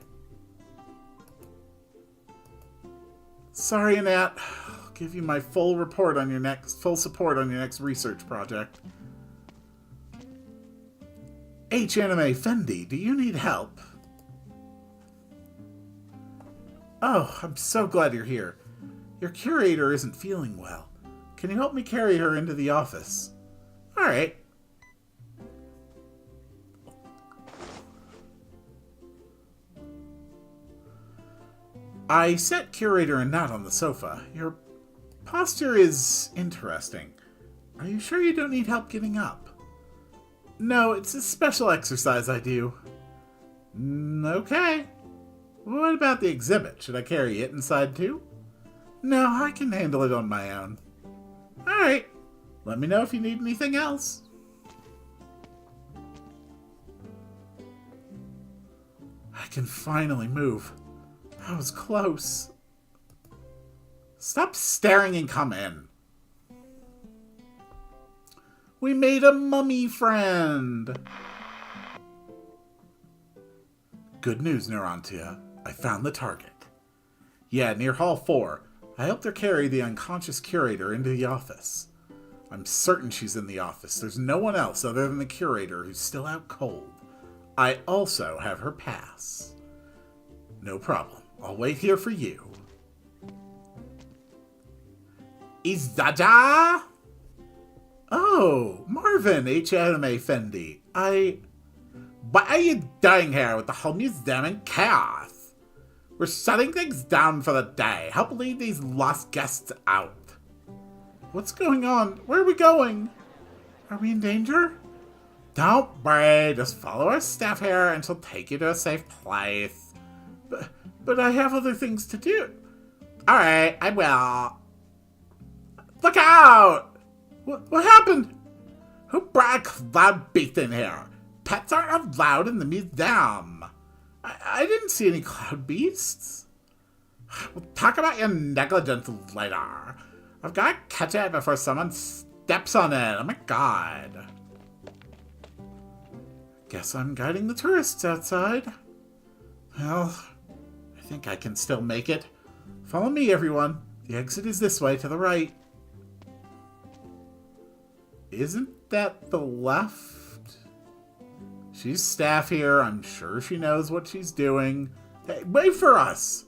Sorry, Anat. I'll give you my full support on your next research project. H-Anime Fendi, do you need help? Oh, I'm so glad you're here. Your curator isn't feeling well. Can you help me carry her into the office? Alright. I set Curator and Nat on the sofa. Your posture is interesting. Are you sure you don't need help getting up? No, it's a special exercise I do. Okay. What about the exhibit? Should I carry it inside too? No, I can handle it on my own. Alright. Let me know if you need anything else. I can finally move. That was close. Stop staring and come in. We made a mummy friend. Good news, Neurontia. I found the target. Yeah, near Hall 4. I helped her carry the unconscious curator into the office. I'm certain she's in the office. There's no one else other than the curator who's still out cold. I also have her pass. No problem. I'll wait here for you. Izdaja? Oh, Marvin, H-Anime Fendi. Why are you doing here with the whole museum in chaos? We're shutting things down for the day. Help lead these lost guests out. What's going on? Where are we going? Are we in danger? Don't worry. Just follow our staff here and she'll take you to a safe place. But I have other things to do. Alright, I will. Look out! What happened? Who brought a cloud beast in here? Pets aren't allowed in the museum. I didn't see any cloud beasts. We'll talk about your negligence later. I've got to catch it before someone steps on it. Oh my god. Guess I'm guiding the tourists outside. Well, I think I can still make it. Follow me, everyone. The exit is this way to the right. Isn't that the left? She's staff here. I'm sure she knows what she's doing. Hey, wait for us!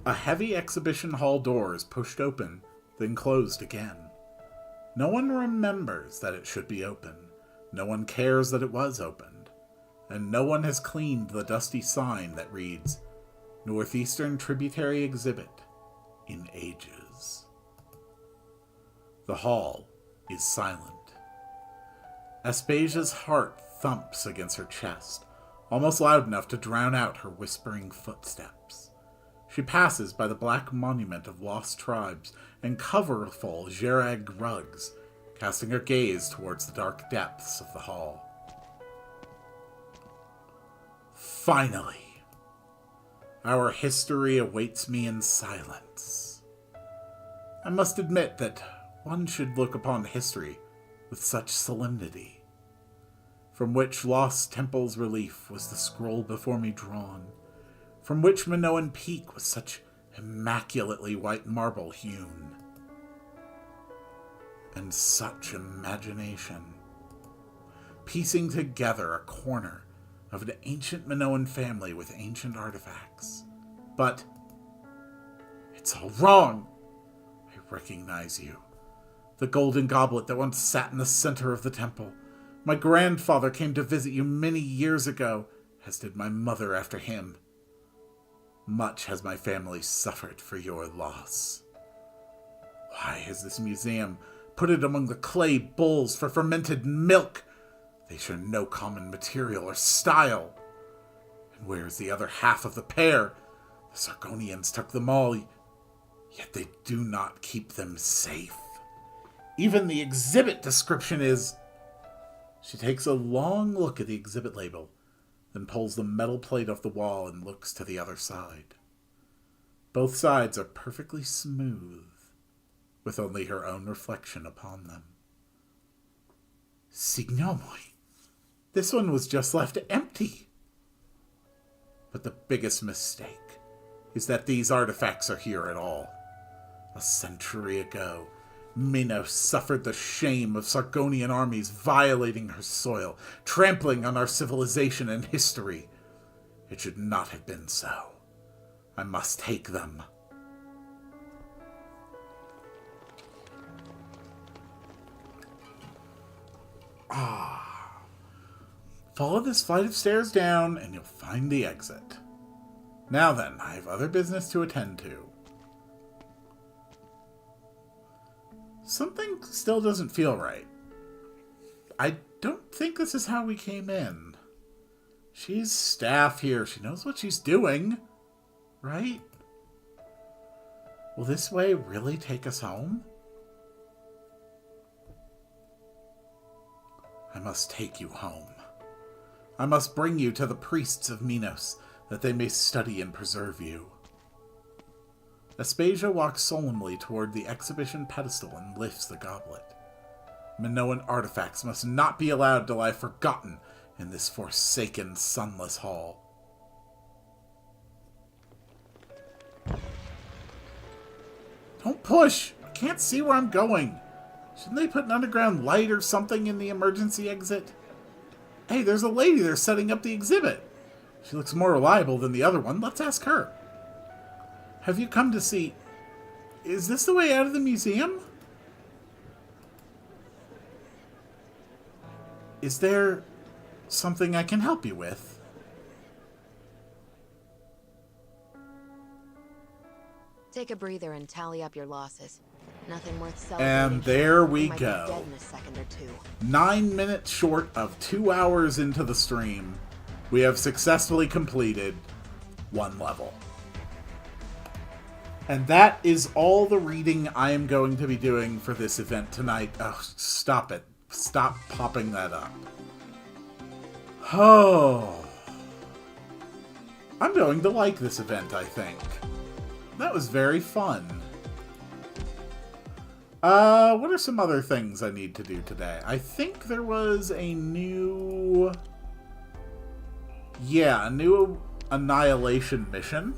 A heavy exhibition hall door is pushed open, then closed again. No one remembers that it should be open. No one cares that it was opened. And no one has cleaned the dusty sign that reads, Northeastern Tributary Exhibit, in ages. The hall is silent. Aspasia's heart thumps against her chest, almost loud enough to drown out her whispering footsteps. She passes by the black monument of lost tribes and coverful Gerag rugs, casting her gaze towards the dark depths of the hall. Finally, our history awaits me in silence. I must admit that one should look upon history with such solemnity. From which lost temple's relief was the scroll before me drawn? From which Minoan peak was such immaculately white marble hewn? And such imagination. Piecing together a corner of an ancient Minoan family with ancient artifacts. But it's all wrong. I recognize you. The golden goblet that once sat in the center of the temple. My grandfather came to visit you many years ago, as did my mother after him. Much has my family suffered for your loss. Why has this museum put it among the clay bowls for fermented milk? They share no common material or style. And where is the other half of the pair? The Sargonians took them all, yet they do not keep them safe. Even the exhibit description is... She takes a long look at the exhibit label, then pulls the metal plate off the wall and looks to the other side. Both sides are perfectly smooth, with only her own reflection upon them. Signomoi, this one was just left empty. But the biggest mistake is that these artifacts are here at all. A century ago, Minos suffered the shame of Sargonian armies violating her soil, trampling on our civilization and history. It should not have been so. I must take them. Ah. Follow this flight of stairs down, and you'll find the exit. Now then, I have other business to attend to. Something still doesn't feel right. I don't think this is how we came in. She's staff here. She knows what she's doing, right? Will this way really take us home? I must take you home. I must bring you to the priests of Minos, that they may study and preserve you. Aspasia walks solemnly toward the exhibition pedestal and lifts the goblet. Minoan artifacts must not be allowed to lie forgotten in this forsaken, sunless hall. Don't push! I can't see where I'm going. Shouldn't they put an underground light or something in the emergency exit? Hey, there's a lady there setting up the exhibit. She looks more reliable than the other one. Let's ask her. Have you come to see... Is this the way out of the museum? Is there something I can help you with? Take a breather and tally up your losses. Nothing worth celebrating. And there we go. Dead in a second or two. 9 minutes short of 2 hours into the stream, we have successfully completed 1 level. And that is all the reading I am going to be doing for this event tonight. Oh, stop it. Stop popping that up. Oh. I'm going to like this event, I think. That was very fun. What are some other things I need to do today? I think there was a new... Yeah, a new Annihilation mission.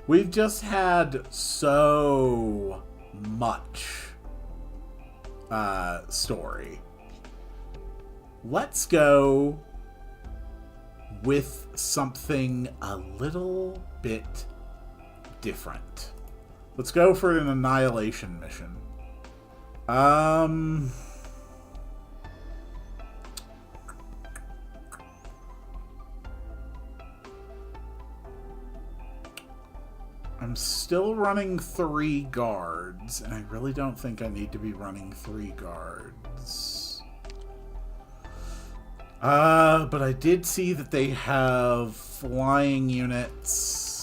We've just had so much story. Let's go with something a little bit different. Let's go for an Annihilation mission. I'm still running 3 guards, and I really don't think I need to be running 3 guards. But I did see that they have flying units.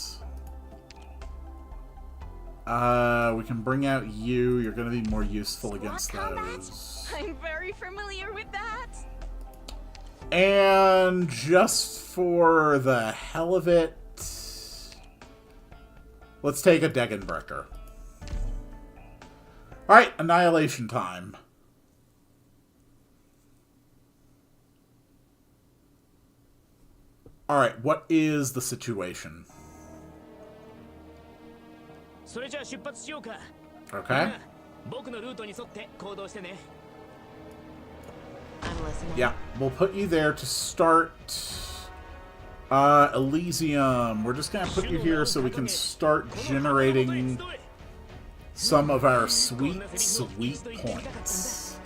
We can bring out you. You're going to be more useful against those. I'm very familiar with that. And just for the hell of it, let's take a Degenbrecher. Alright, Annihilation time. Alright, what is the situation? Okay. I'm listening. Yeah, we'll put you there to start Elysium. We're just gonna put you here so we can start generating some of our sweet points.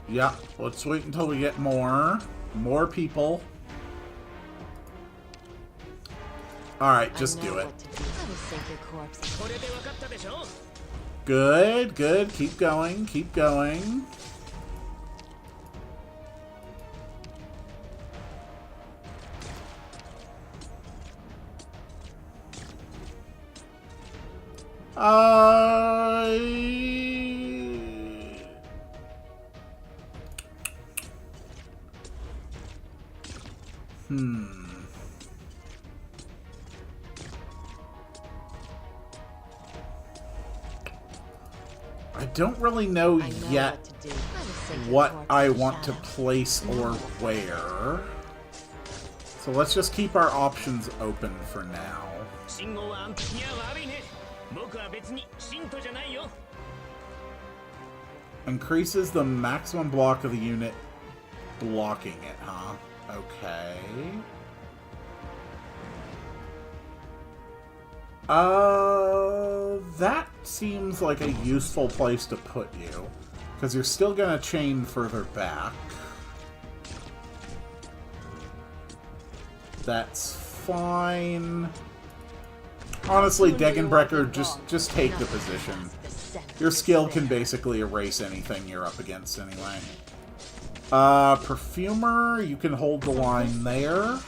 Yeah, let's wait until we get more people. Alright, just do it. Good, good. Keep going, keep going. I don't really know yet what I want to place or where. So let's just keep our options open for now. Increases the maximum block of the unit blocking it, huh? Okay. That seems like a useful place to put you. Because you're still going to chain further back. That's fine. Honestly, Degenbrecher, just take the position. Your skill can basically erase anything you're up against anyway. Perfumer, you can hold the line there.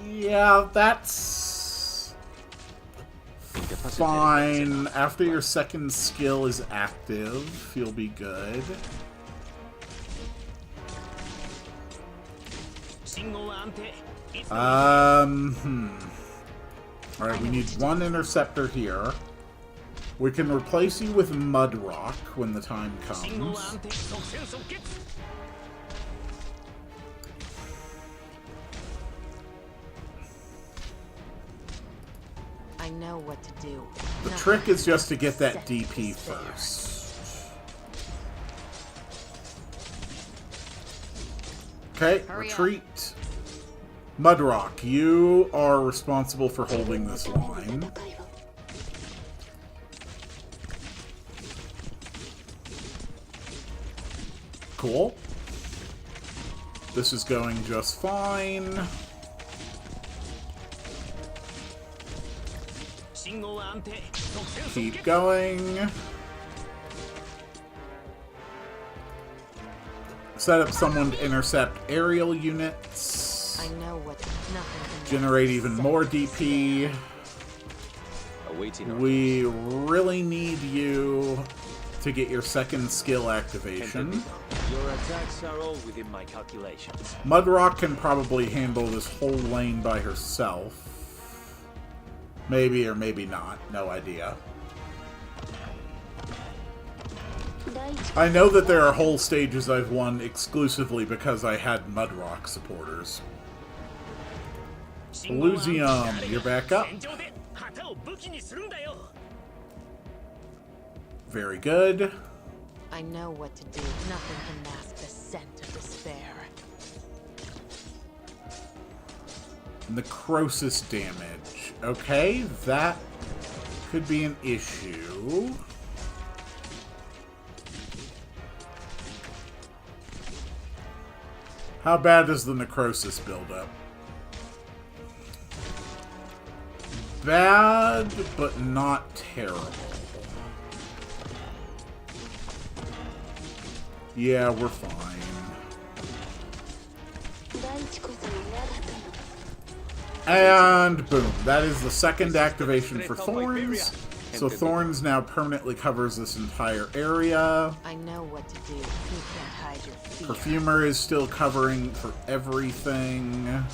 Yeah, that's fine. After your second skill is active, you'll be good. Alright, we need one interceptor here. We can replace you with Mudrock when the time comes. I know what to do. The trick is just to get that DP first. Okay, retreat. Mudrock, you are responsible for holding this line. Cool. This is going just fine. Keep going. Set up someone to intercept aerial units. I know what. Generate even more DP. We really need you to get your second skill activation. Your attacks are all within my calculations. Mudrock can probably handle this whole lane by herself. Maybe or maybe not. No idea. I know that there are whole stages I've won exclusively because I had Mudrock supporters. Luzium, you're back up. Very good. I know what to do. Nothing can mask the scent of despair. Necrosis damage. Okay, that could be an issue. How bad is the necrosis buildup? Bad, but not terrible. Yeah, we're fine. And boom, that is the second activation for Thorns. So Thorns now permanently covers this entire area. I know what to do. You can't hide your fear. Perfumer is still covering for everything.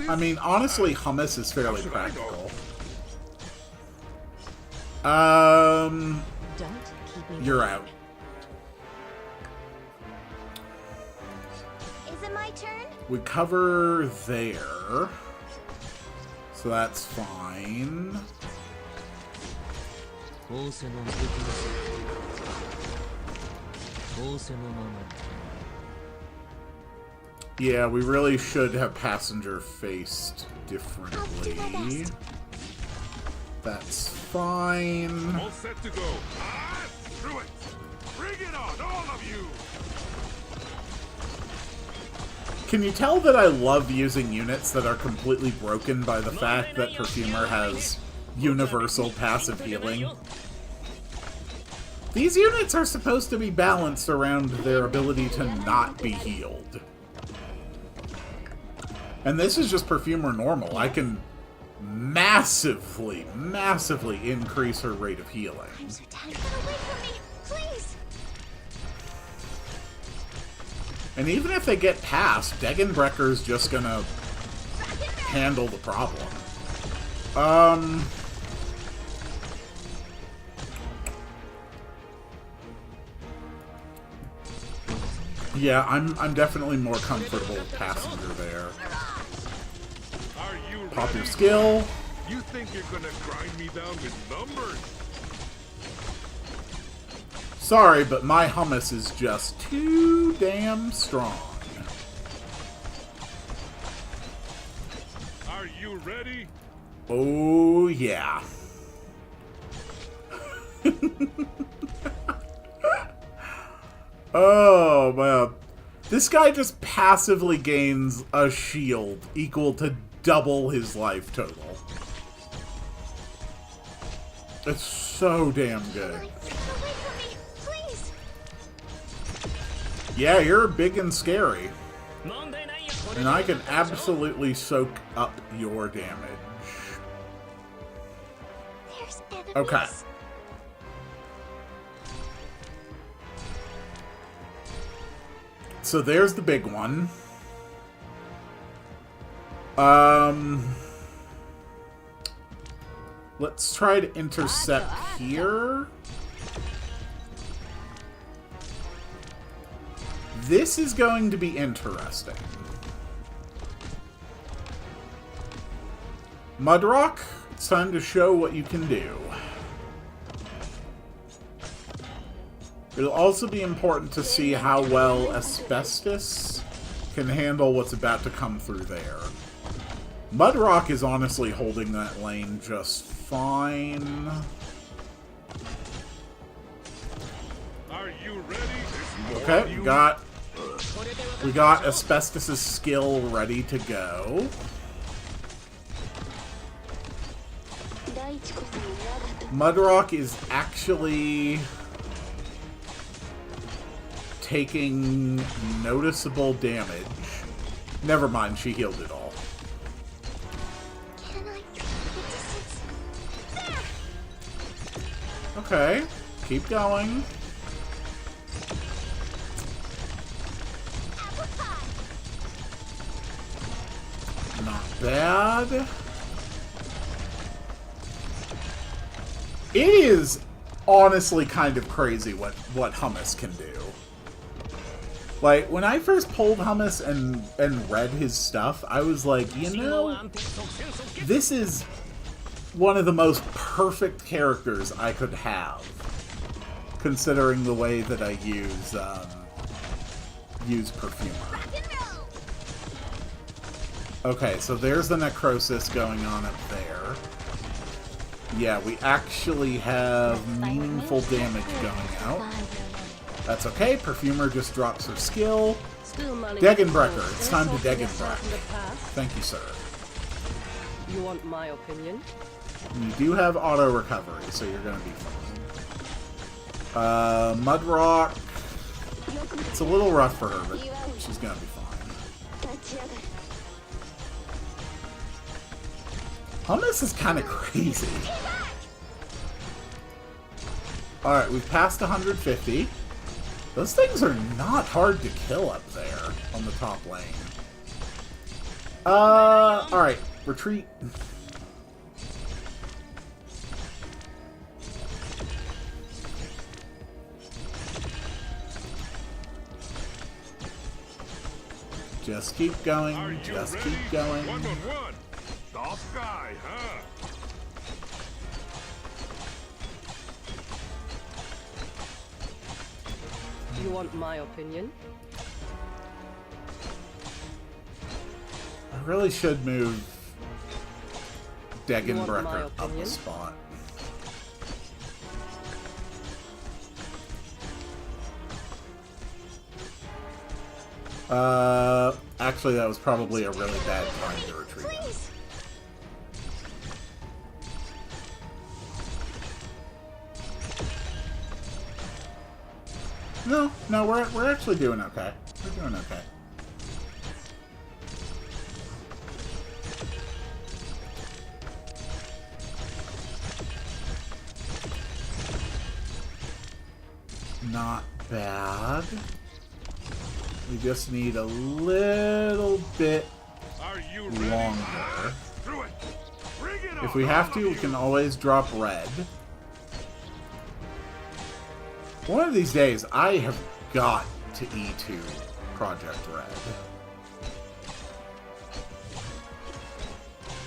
I mean, honestly, hummus is fairly practical. You're out. Is it my turn? We cover there. So that's fine. Yeah, we really should have passenger faced differently. That's fine. All set to go. Through it. Bring it on, all of you. Can you tell that I love using units that are completely broken by the fact that Perfumer has universal passive healing? These units are supposed to be balanced around their ability to not be healed. And this is just Perfumer normal. I can massively, massively increase her rate of healing. And even if they get past, Degenbrecher's just gonna handle the problem. Yeah, I'm definitely more comfortable passenger there. Are you Pop your ready? skill. You think you're gonna grind me down with numbers? Sorry, but my hummus is just too damn strong. Are you ready? Oh, yeah. Oh, man. This guy just passively gains a shield equal to double his life total. It's so damn good. Yeah, you're big and scary. And I can absolutely soak up your damage. Okay. So there's the big one. Let's try to intercept here. This is going to be interesting. Mudrock, it's time to show what you can do. It'll also be important to see how well Asbestos can handle what's about to come through there. Mudrock is honestly holding that lane just fine. Are you ready? Okay, we got Asbestos' skill ready to go. Mudrock is actually taking noticeable damage. Never mind, she healed it all. Okay, keep going. Not bad. It is honestly kind of crazy what Hummus can do. Like, when I first pulled Hummus and read his stuff, I was like, you know, this is one of the most perfect characters I could have, considering the way that I use Perfumer. Okay, so there's the necrosis going on up there. Yeah, we actually have meaningful damage going out. That's okay, Perfumer just drops her skill. Degenbrecher, it's time to Degenbreck. Thank you, sir. You want my opinion? You do have auto recovery, so you're gonna be fine. Mudrock, it's a little rough for her, but she's gonna be fine. Hummus is kind of crazy. Alright, we've passed 150. Those things are not hard to kill up there on the top lane. Alright, retreat. Just keep going, just keep going. One-on-one. Tough guy, huh? You want my opinion? I really should move Degenbrecher up a spot. Actually, that was probably a really bad time to retreat. No, we're actually doing okay. We're doing okay. Not bad. We just need a little bit longer. If we have to, we can always drop red. One of these days, I have got to E2 Project Red.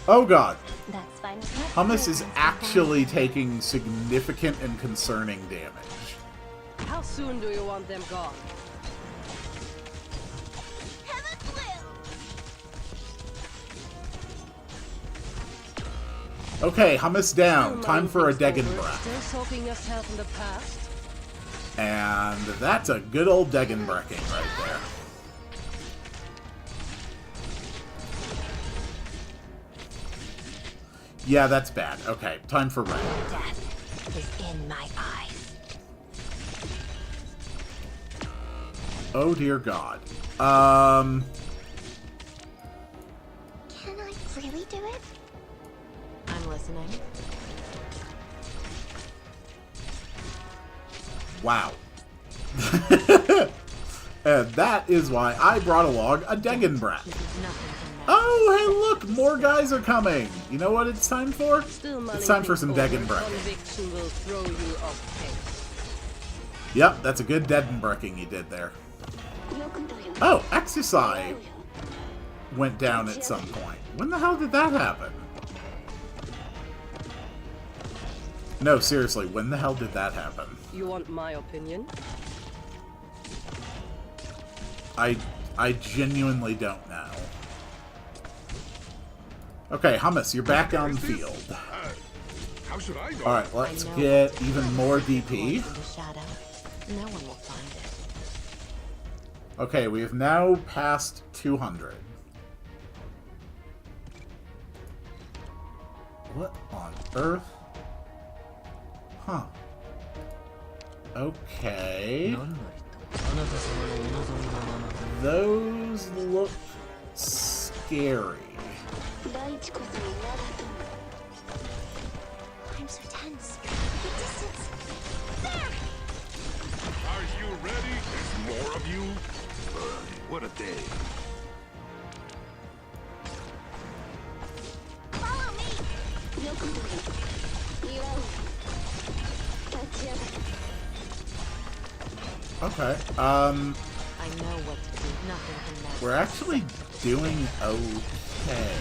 Oh god. That's fine. Hummus is actually taking significant and concerning damage. How soon do you want them gone? Okay, Hummus down. Time for a Degen breath. Still soaking yourself in the past? And that's a good old Degen breaking right there. Yeah, that's bad. Okay, time for red. Death is in my eyes. Oh dear god. Can I really do it? I'm listening. Wow. And that is why I brought along a Degen breath. Oh, hey, look, more guys are coming. You know what it's time for? It's time for some Degen breaking. Yep, that's a good Degen breaking you did there. Oh, Exercise went down at some point. When the hell did that happen? No, seriously, when the hell did that happen? You want my opinion? I genuinely don't know. Okay, Hummus, you're back on the field. How should I know? Alright, let's get even more DP. No one will find it. Okay, we have now passed 200. What on earth? Huh. Okay. Those look scary. I'm so tense. The distance. There! Are you ready? There's more of you? What a day. Follow me! Okay, I know what to do. Nothing can match. we're actually doing okay.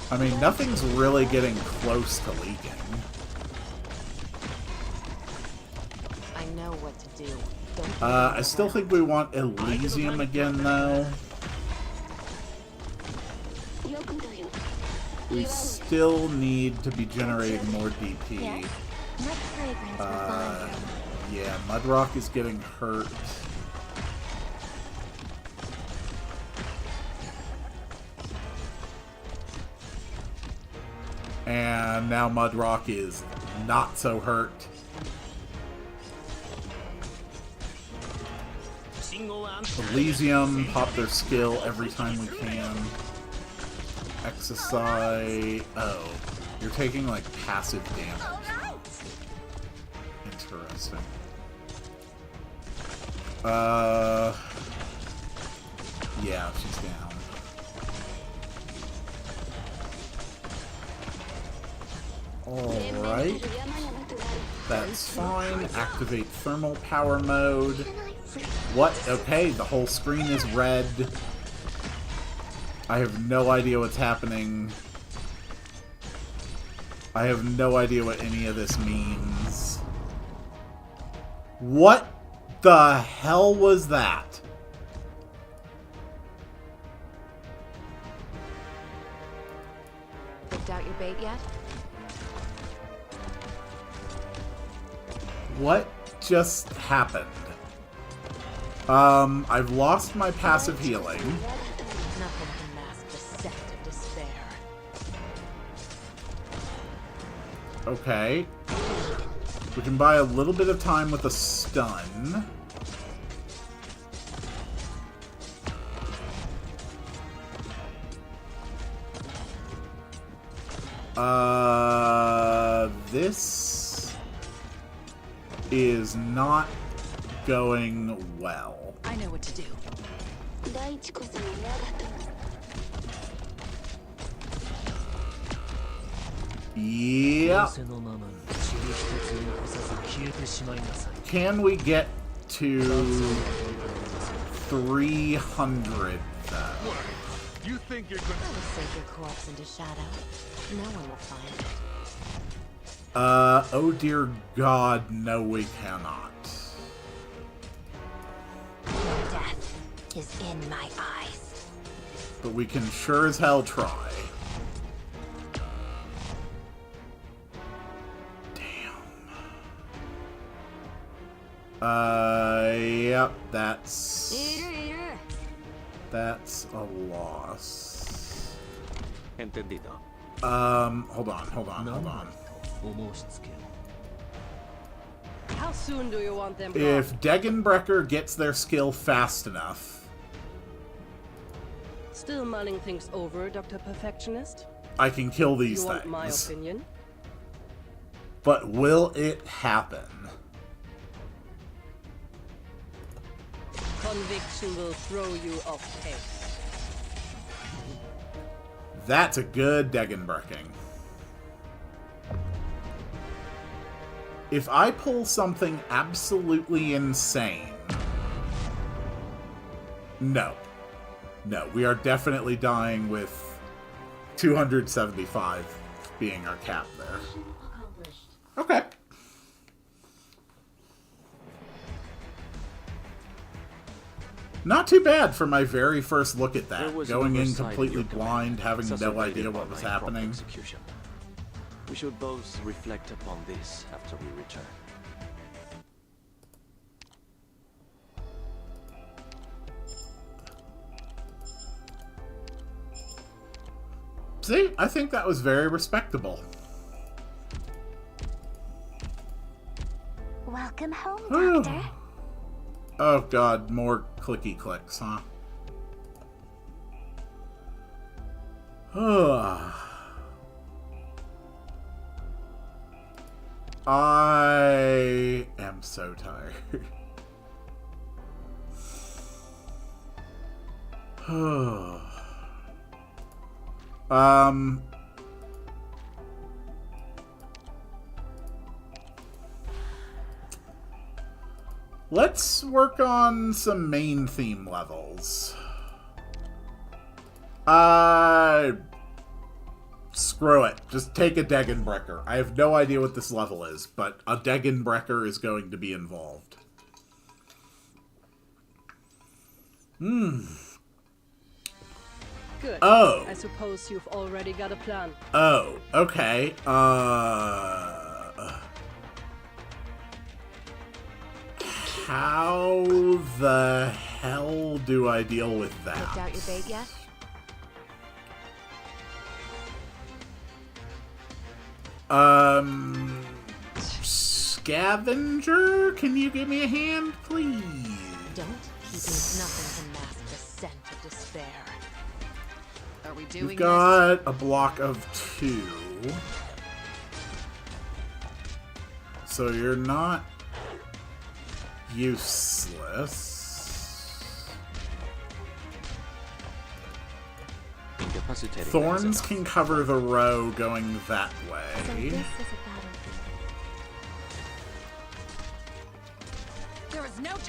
I mean, nothing's really getting close to leaking. I know what to do. I still think we want Elysium again, though. We still need to be generating more DP. Yeah, Mudrock is getting hurt. And now Mudrock is not so hurt. Elysium, pop their skill every time we can. Exercise. Oh, you're taking like passive damage. Interesting. Yeah, she's down. Alright. That's fine. Activate thermal power mode. What? Okay, the whole screen is red. I have no idea what's happening. I have no idea what any of this means. What the hell was that? Picked out your bait yet? What just happened? I've lost my passive healing. Nothing can mask the scent of despair. Okay. We can buy a little bit of time with a stun. This is not going well. I know what to do. Yeah. Can we get to 300, though. What? You think you're gonna... I will sink your corpse into shadow. No one will find it. Oh dear God, no we cannot. Your death is in my eyes. But we can sure as hell try. Yep, that's a loss. Entendido. Hold on. How soon do you want them gone? If Degenbrecher gets their skill fast enough, Still mulling things over, Dr. Perfectionist? I can kill these You want things. my opinion? But will it happen? Conviction will throw you off pace. That's a good Degenbreking. If I pull something absolutely insane... No. No, we are definitely dying with 275 being our cap there. Okay. Not too bad for my very first look at that. Going in completely blind, having no idea what was happening. Execution. We should both reflect upon this after we return. See, I think that was very respectable. Welcome home, Doctor. Oh god, more clicky clicks, huh? I am so tired. Let's work on some main theme levels. Screw it. Just take a Degenbrecher. I have no idea what this level is, but a Degenbrecher is going to be involved. Good. Oh. I suppose you've already got a plan. Oh, okay. How the hell do I deal with that? Picked out your bait yet? Scavenger? Can you give me a hand, please? Don't. He needs nothing to mask the scent of despair. Are we doing We've got a block of 2. So you're not useless. Thorns can cover the row going that way.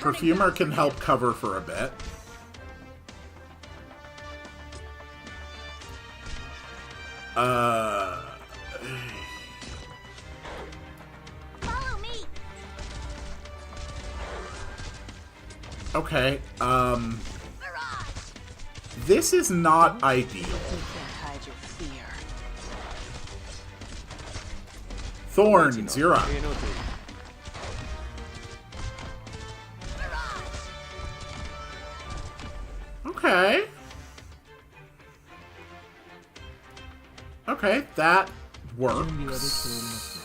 Perfumer can help cover for a bit. Follow me. Okay, this is not ideal. You can't hide your fear. Thorns, you're up. Okay. Okay, that works.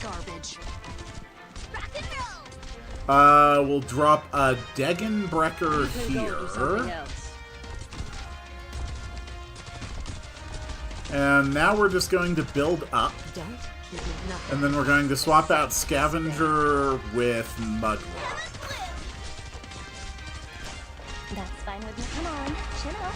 Garbage. We'll drop a Degenbrecher here. And now we're just going to build up. And then we're going to swap out Scavenger with Mudrock. That's fine with me. Come on, chin up.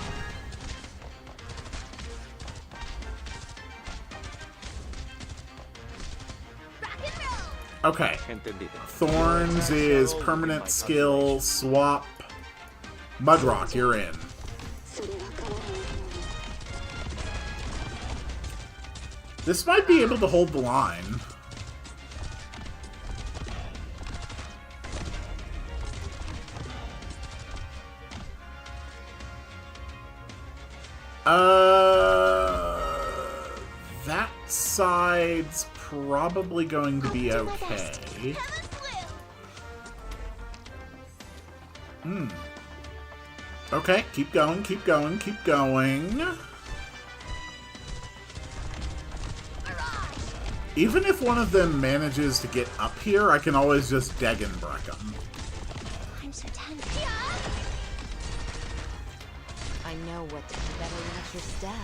Okay. Entendido. Thorns is permanent skill, swap. Mudrock, you're in. This might be able to hold the line. That side's probably going to be okay. Okay, keep going, keep going, keep going. Even if one of them manages to get up here, I can always just Degenbreck them. I'm so tense. I know what to do. Better watch your step.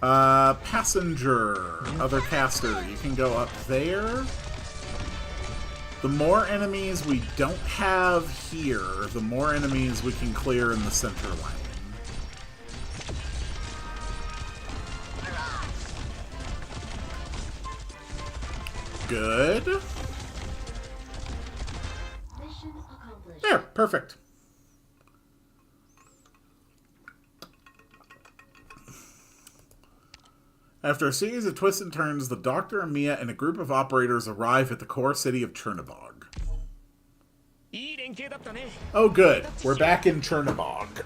Passenger, other caster, you can go up there. The more enemies we don't have here, the more enemies we can clear in the center lane. Good. Mission accomplished. There, perfect. After a series of twists and turns, the Doctor and Mia and a group of operators arrive at the core city of Chernobog. Oh good, we're back in Chernobog.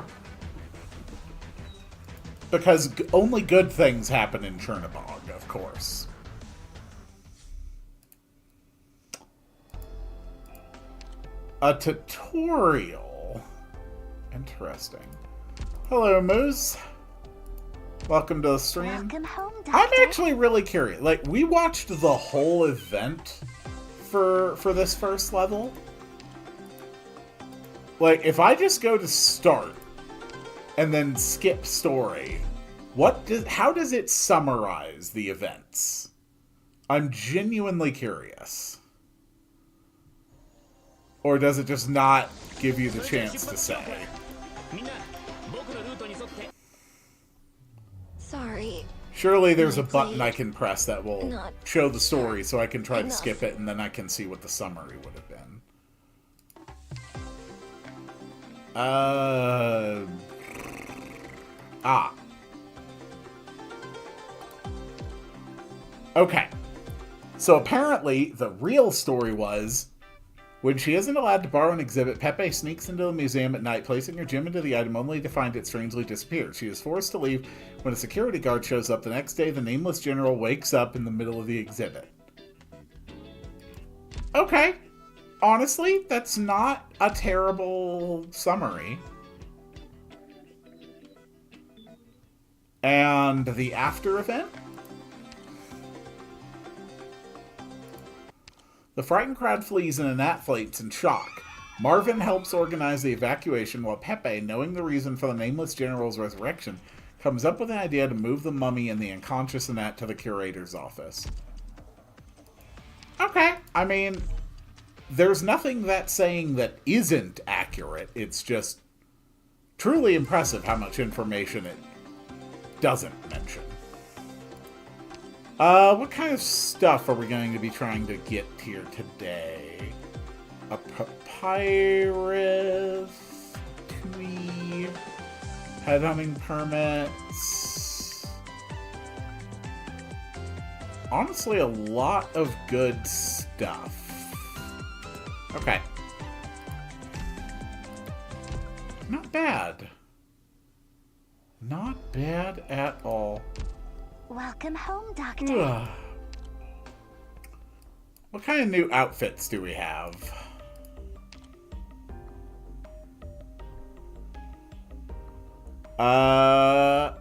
Because only good things happen in Chernobog, of course. A tutorial. Interesting. Hello, Moose. Welcome to the stream. Welcome home, Doctor. I'm actually really curious. Like, we watched the whole event for this first level. Like, if I just go to start and then skip story, how does it summarize the events? I'm genuinely curious. Or does it just not give you the chance to say? Sorry. Surely there's a button I can press that will show the story so I can try to skip it and then I can see what the summary would have been. Okay. So apparently the real story was, when she isn't allowed to borrow an exhibit, Pepe sneaks into the museum at night, placing her gem into the item only to find it strangely disappeared. She is forced to leave when a security guard shows up. The next day, the nameless general wakes up in the middle of the exhibit. Okay. Honestly, that's not a terrible summary. And the after event? The frightened crowd flees and Anat flees in shock. Marvin helps organize the evacuation while Pepe, knowing the reason for the nameless general's resurrection, comes up with an idea to move the mummy and the unconscious Anat to the curator's office. Okay, I mean, there's nothing that's saying that isn't accurate. It's just truly impressive how much information it doesn't mention. What kind of stuff are we going to be trying to get here today? A papyrus, twee, headhunting permits. Honestly, a lot of good stuff. Okay. Not bad. Not bad at all. Welcome home, Doctor. What kind of new outfits do we have? Oh.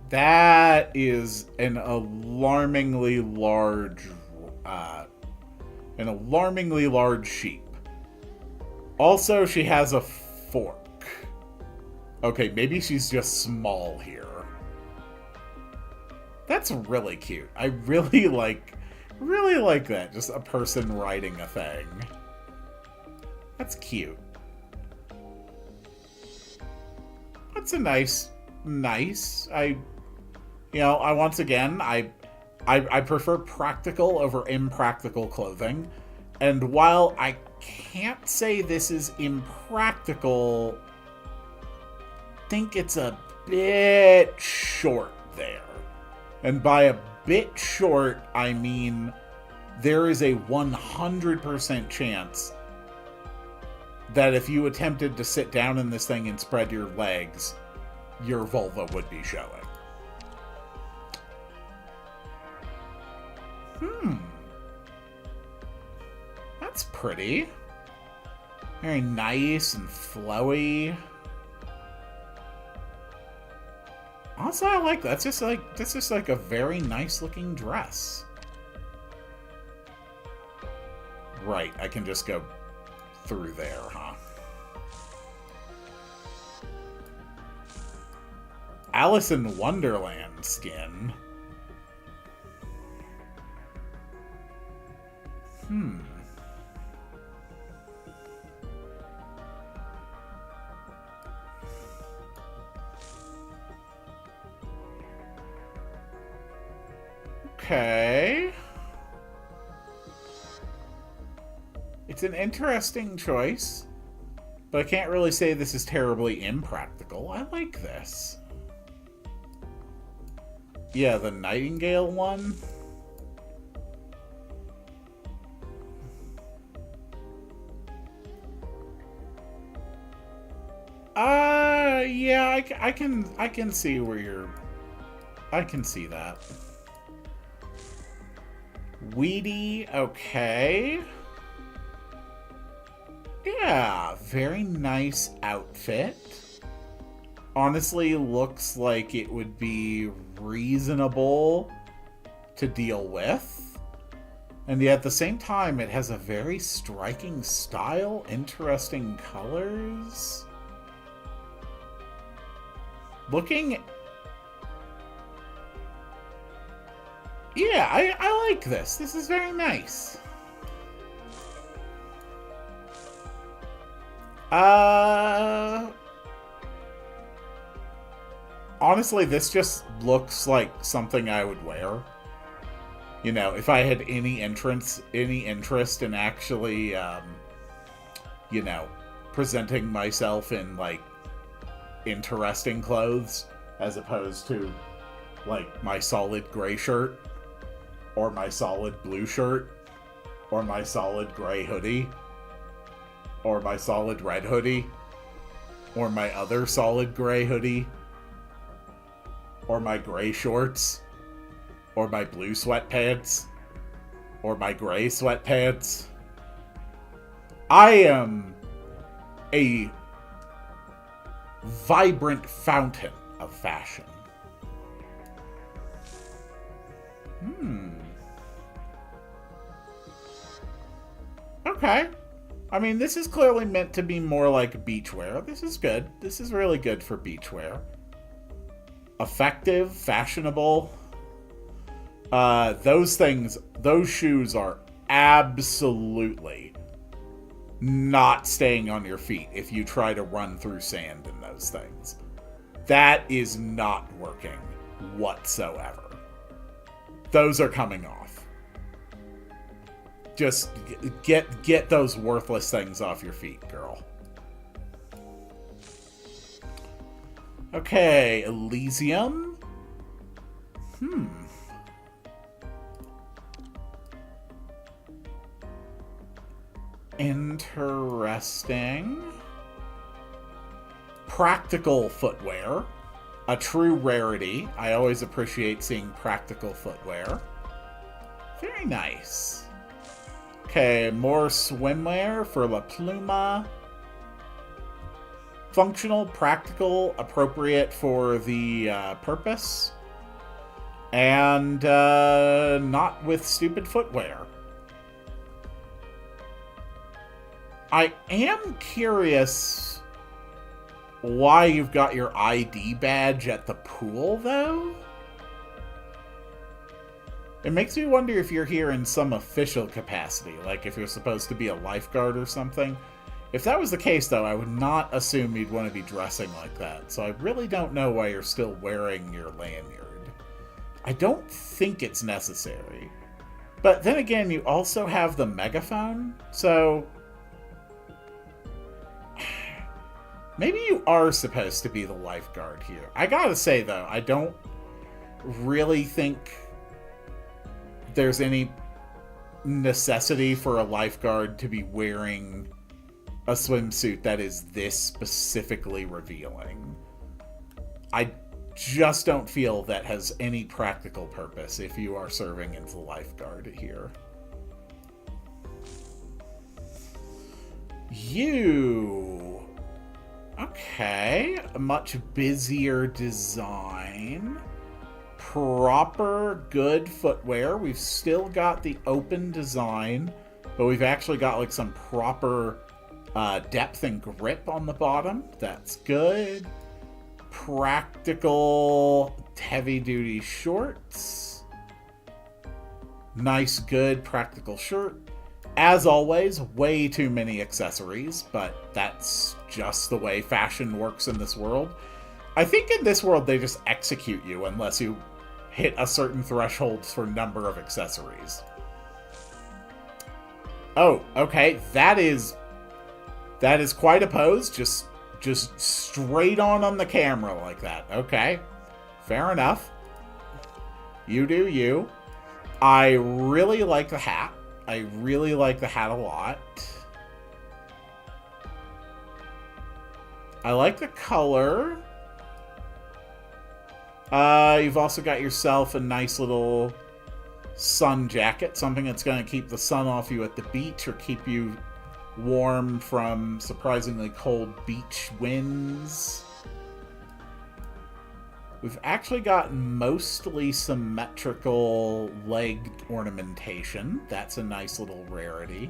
That is an alarmingly large sheep. Also, she has a fork. Okay, maybe she's just small here. That's really cute. I really like that. Just a person riding a thing. That's cute. That's a nice. Once again, I prefer practical over impractical clothing. And while I can't say this is impractical, I think it's a bit short there. And by a bit short, I mean there is a 100% chance that if you attempted to sit down in this thing and spread your legs, your vulva would be showing. That's pretty. Very nice and flowy. Also, I like that. That's just like a very nice looking dress. Right, I can just go through there, huh? Alice in Wonderland skin. Okay. It's an interesting choice, but I can't really say this is terribly impractical. I like this. Yeah, the Nightingale one. Yeah, I can see where you're... I can see that. Weedy, okay. Yeah, very nice outfit. Honestly, looks like it would be reasonable to deal with. And yet at the same time, it has a very striking style, interesting colors. Looking... Yeah, I like this. This is very nice. Honestly, this just looks like something I would wear. You know, if I had any interest in actually, you know, presenting myself in, like, interesting clothes, as opposed to, like, my solid gray shirt, or my solid blue shirt, or my solid gray hoodie, or my solid red hoodie, or my other solid gray hoodie, or my gray shorts, or my blue sweatpants, or my gray sweatpants. I am a vibrant fountain of fashion. Okay. I mean, this is clearly meant to be more like beachwear. This is good. This is really good for beachwear. Effective, fashionable. Those shoes are absolutely not staying on your feet if you try to run through sand in those things. That is not working whatsoever. Those are coming off. Just get those worthless things off your feet, girl. Okay, Elysium. Interesting. Practical footwear. A true rarity. I always appreciate seeing practical footwear. Very nice. Okay, more swimwear for La Pluma. Functional, practical, appropriate for the purpose. And not with stupid footwear. I am curious why you've got your ID badge at the pool, though. It makes me wonder if you're here in some official capacity, like if you're supposed to be a lifeguard or something. If that was the case, though, I would not assume you'd want to be dressing like that, so I really don't know why you're still wearing your lanyard. I don't think it's necessary. But then again, you also have the megaphone, so maybe you are supposed to be the lifeguard here. I gotta say, though, I don't really think there's any necessity for a lifeguard to be wearing a swimsuit that is this specifically revealing. I just don't feel that has any practical purpose if you are serving as the lifeguard here. You... Okay, a much busier design. Proper, good footwear. We've still got the open design, but we've actually got like some proper depth and grip on the bottom. That's good. Practical, heavy-duty shorts. Nice, good, practical shirt. As always, way too many accessories, but that's just the way fashion works in this world. I think in this world they just execute you unless you hit a certain threshold for number of accessories. Oh, okay, that is quite a pose. Just straight on the camera like that. Okay, fair enough. You do you. I really like the hat. I really like the hat a lot. I like the color. You've also got yourself a nice little sun jacket, something that's going to keep the sun off you at the beach or keep you warm from surprisingly cold beach winds. We've actually got mostly symmetrical leg ornamentation. That's a nice little rarity.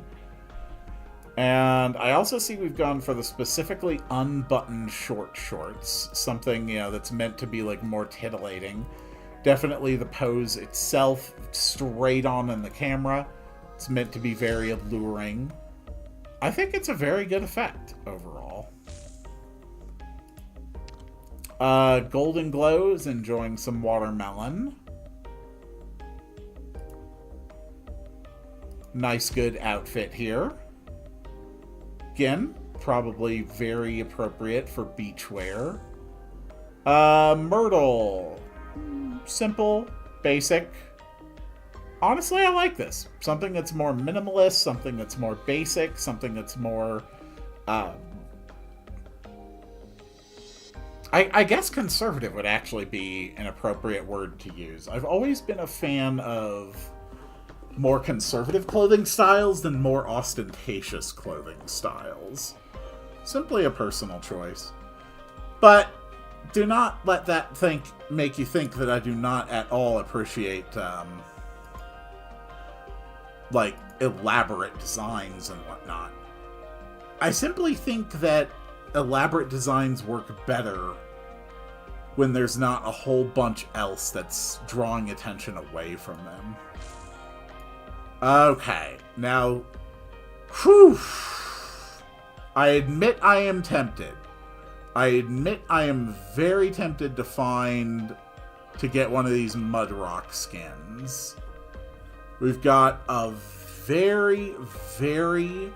And I also see we've gone for the specifically unbuttoned short shorts. Something, you know, that's meant to be like more titillating. Definitely the pose itself, straight on in the camera. It's meant to be very alluring. I think it's a very good effect overall. Golden Glow is enjoying some watermelon. Nice, good outfit here. Again, probably very appropriate for beach wear. Myrtle. Simple, basic. Honestly, I like this. Something that's more minimalist, something that's more basic, something that's more... I guess conservative would actually be an appropriate word to use. I've always been a fan of more conservative clothing styles than more ostentatious clothing styles. Simply a personal choice. But do not let that make you think that I do not at all appreciate like elaborate designs and whatnot. I simply think that elaborate designs work better when there's not a whole bunch else that's drawing attention away from them. Okay, now, whew, I admit I am tempted. I admit I am very tempted to get one of these Mudrock skins. We've got a very, very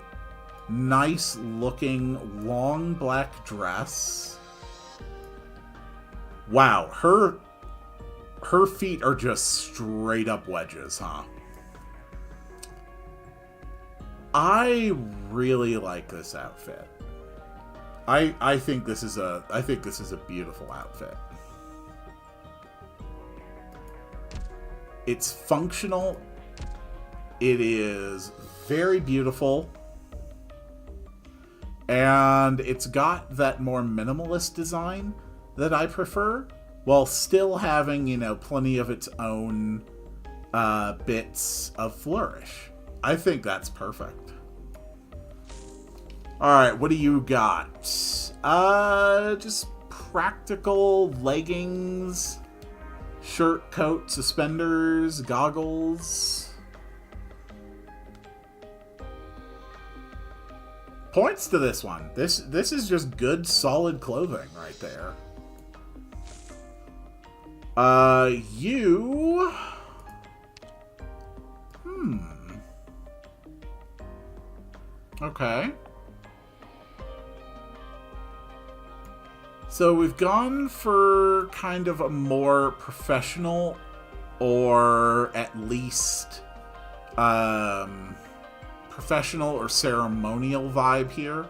nice looking long black dress. Wow, her feet are just straight up wedges, huh? I really like this outfit. I think this is a beautiful outfit. It's functional. It is very beautiful. And it's got that more minimalist design that I prefer, while still having, you know, plenty of its own bits of flourish. I think that's perfect. Alright, what do you got? Just practical leggings, shirt, coat, suspenders, goggles. Points to this one. This is just good, solid clothing right there. You... Okay. So we've gone for kind of a more professional, or at least professional or ceremonial vibe here.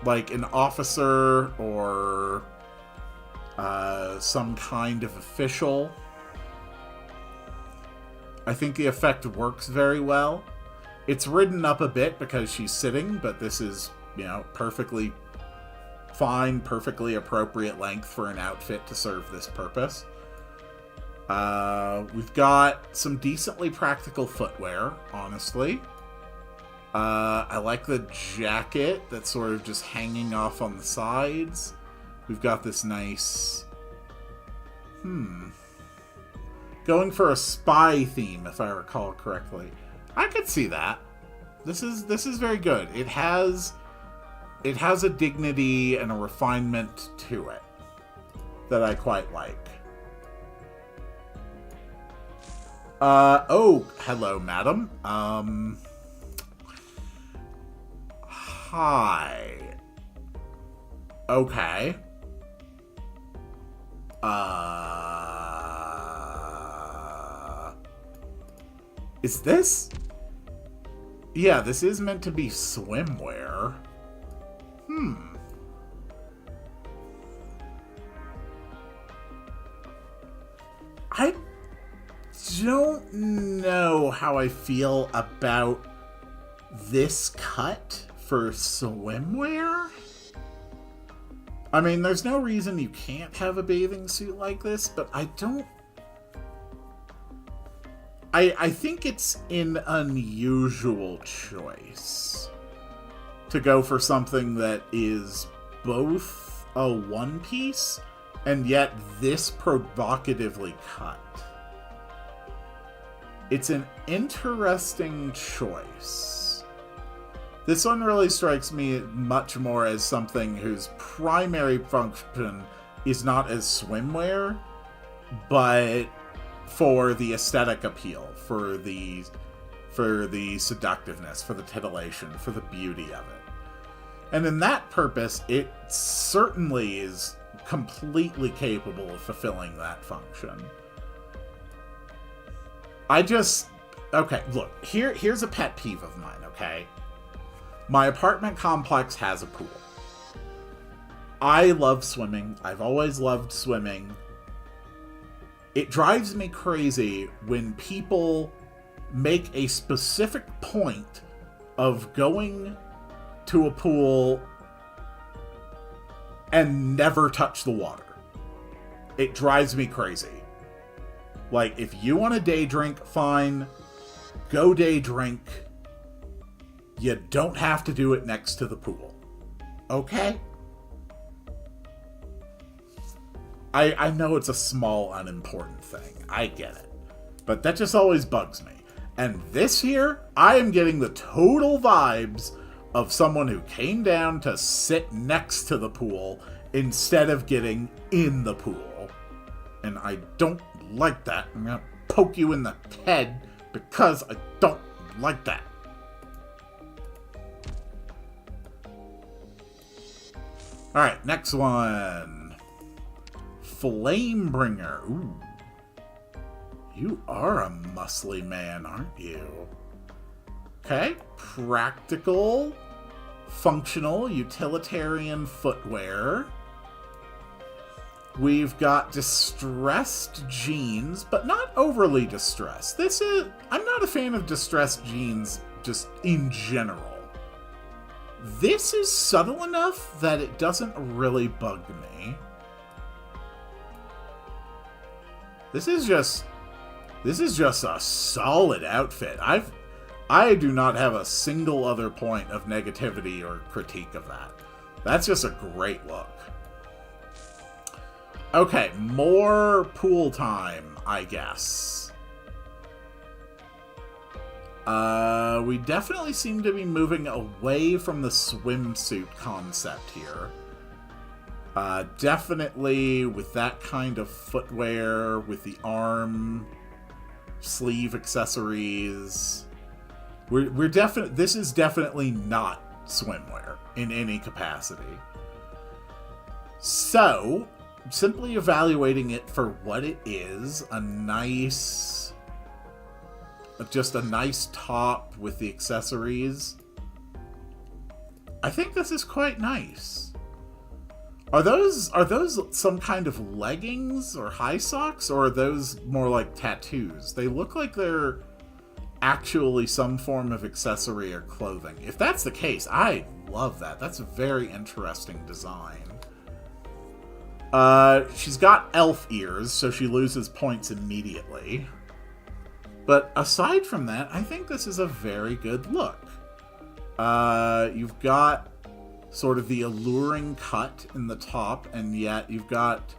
Like an officer or some kind of official. I think the effect works very well. It's ridden up a bit because she's sitting, but this is, you know, perfectly fine, perfectly appropriate length for an outfit to serve this purpose. We've got some decently practical footwear, honestly. I like the jacket that's sort of just hanging off on the sides. We've got this nice... Going for a spy theme, if I recall correctly. I could see that. This is very good. It has a dignity and a refinement to it that I quite like. Oh, hello, madam. Hi. Okay. Is this? Yeah, this is meant to be swimwear. I don't know how I feel about this cut for swimwear. I mean, there's no reason you can't have a bathing suit like this, but I don't... I think it's an unusual choice to go for something that is both a one piece and yet this provocatively cut. It's an interesting choice. This one really strikes me much more as something whose primary function is not as swimwear, but for the aesthetic appeal, for the seductiveness, for the titillation, for the beauty of it. And in that purpose, it certainly is completely capable of fulfilling that function. Okay, look, here's a pet peeve of mine, okay? My apartment complex has a pool. I love swimming. I've always loved swimming. It drives me crazy when people make a specific point of going to a pool and never touch the water. It drives me crazy. Like, if you want a day drink, fine. Go day drink. You don't have to do it next to the pool. Okay? I know it's a small, unimportant thing. I get it. But that just always bugs me. And this here, I am getting the total vibes of someone who came down to sit next to the pool instead of getting in the pool. And I don't like that. I'm gonna poke you in the head because I don't like that. Alright, next one. Flamebringer. Ooh. You are a muscly man, aren't you? Okay. Practical, functional, utilitarian footwear. We've got distressed jeans, but not overly distressed. I'm not a fan of distressed jeans just in general. This is subtle enough that it doesn't really bug me. This is just a solid outfit. I do not have a single other point of negativity or critique of that. That's just a great look. Okay, more pool time, I guess. We definitely seem to be moving away from the swimsuit concept here. Definitely with that kind of footwear, with the arm, sleeve accessories. We're definitely, this is definitely not swimwear in any capacity. So, simply evaluating it for what it is, just a nice top with the accessories. I think this is quite nice. Are those some kind of leggings or high socks, or are those more like tattoos? They look like they're actually some form of accessory or clothing. If that's the case, I love that. That's a very interesting design. She's got elf ears, so she loses points immediately. But aside from that, I think this is a very good look. You've got sort of the alluring cut in the top, and yet you've got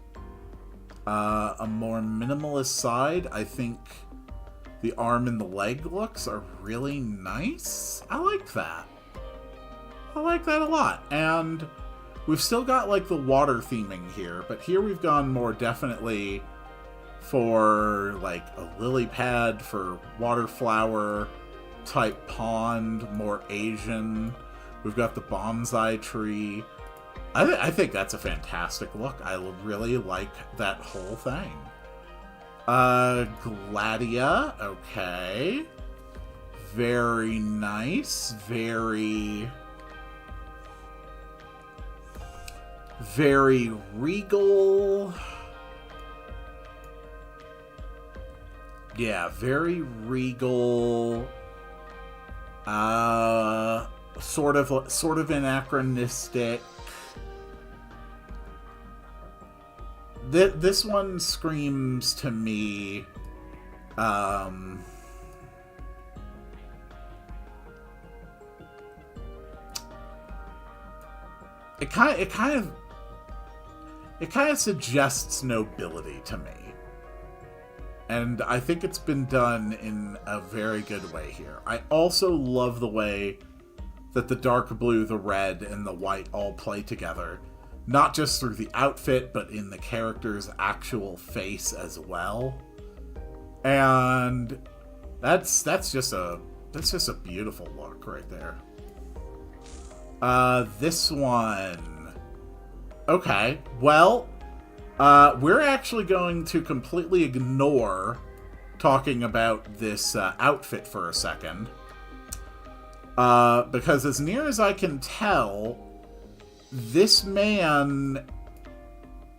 a more minimalist side. I think the arm and the leg looks are really nice. I like that. I like that a lot. And we've still got like the water theming here, but here we've gone more definitely for like a lily pad, for water flower type pond, more Asian. We've got the bonsai tree. I think that's a fantastic look. I really like that whole thing. Gladia, okay. Very nice. Very regal. Yeah, very regal. Sort of anachronistic. This one screams to me, it kind of suggests nobility to me. And I think it's been done in a very good way here. I also love the way that the dark blue, the red, and the white all play together. Not just through the outfit, but in the character's actual face as well. And that's just a beautiful look right there. This one. Okay, well, we're actually going to completely ignore talking about this outfit for a second. Because as near as I can tell, this man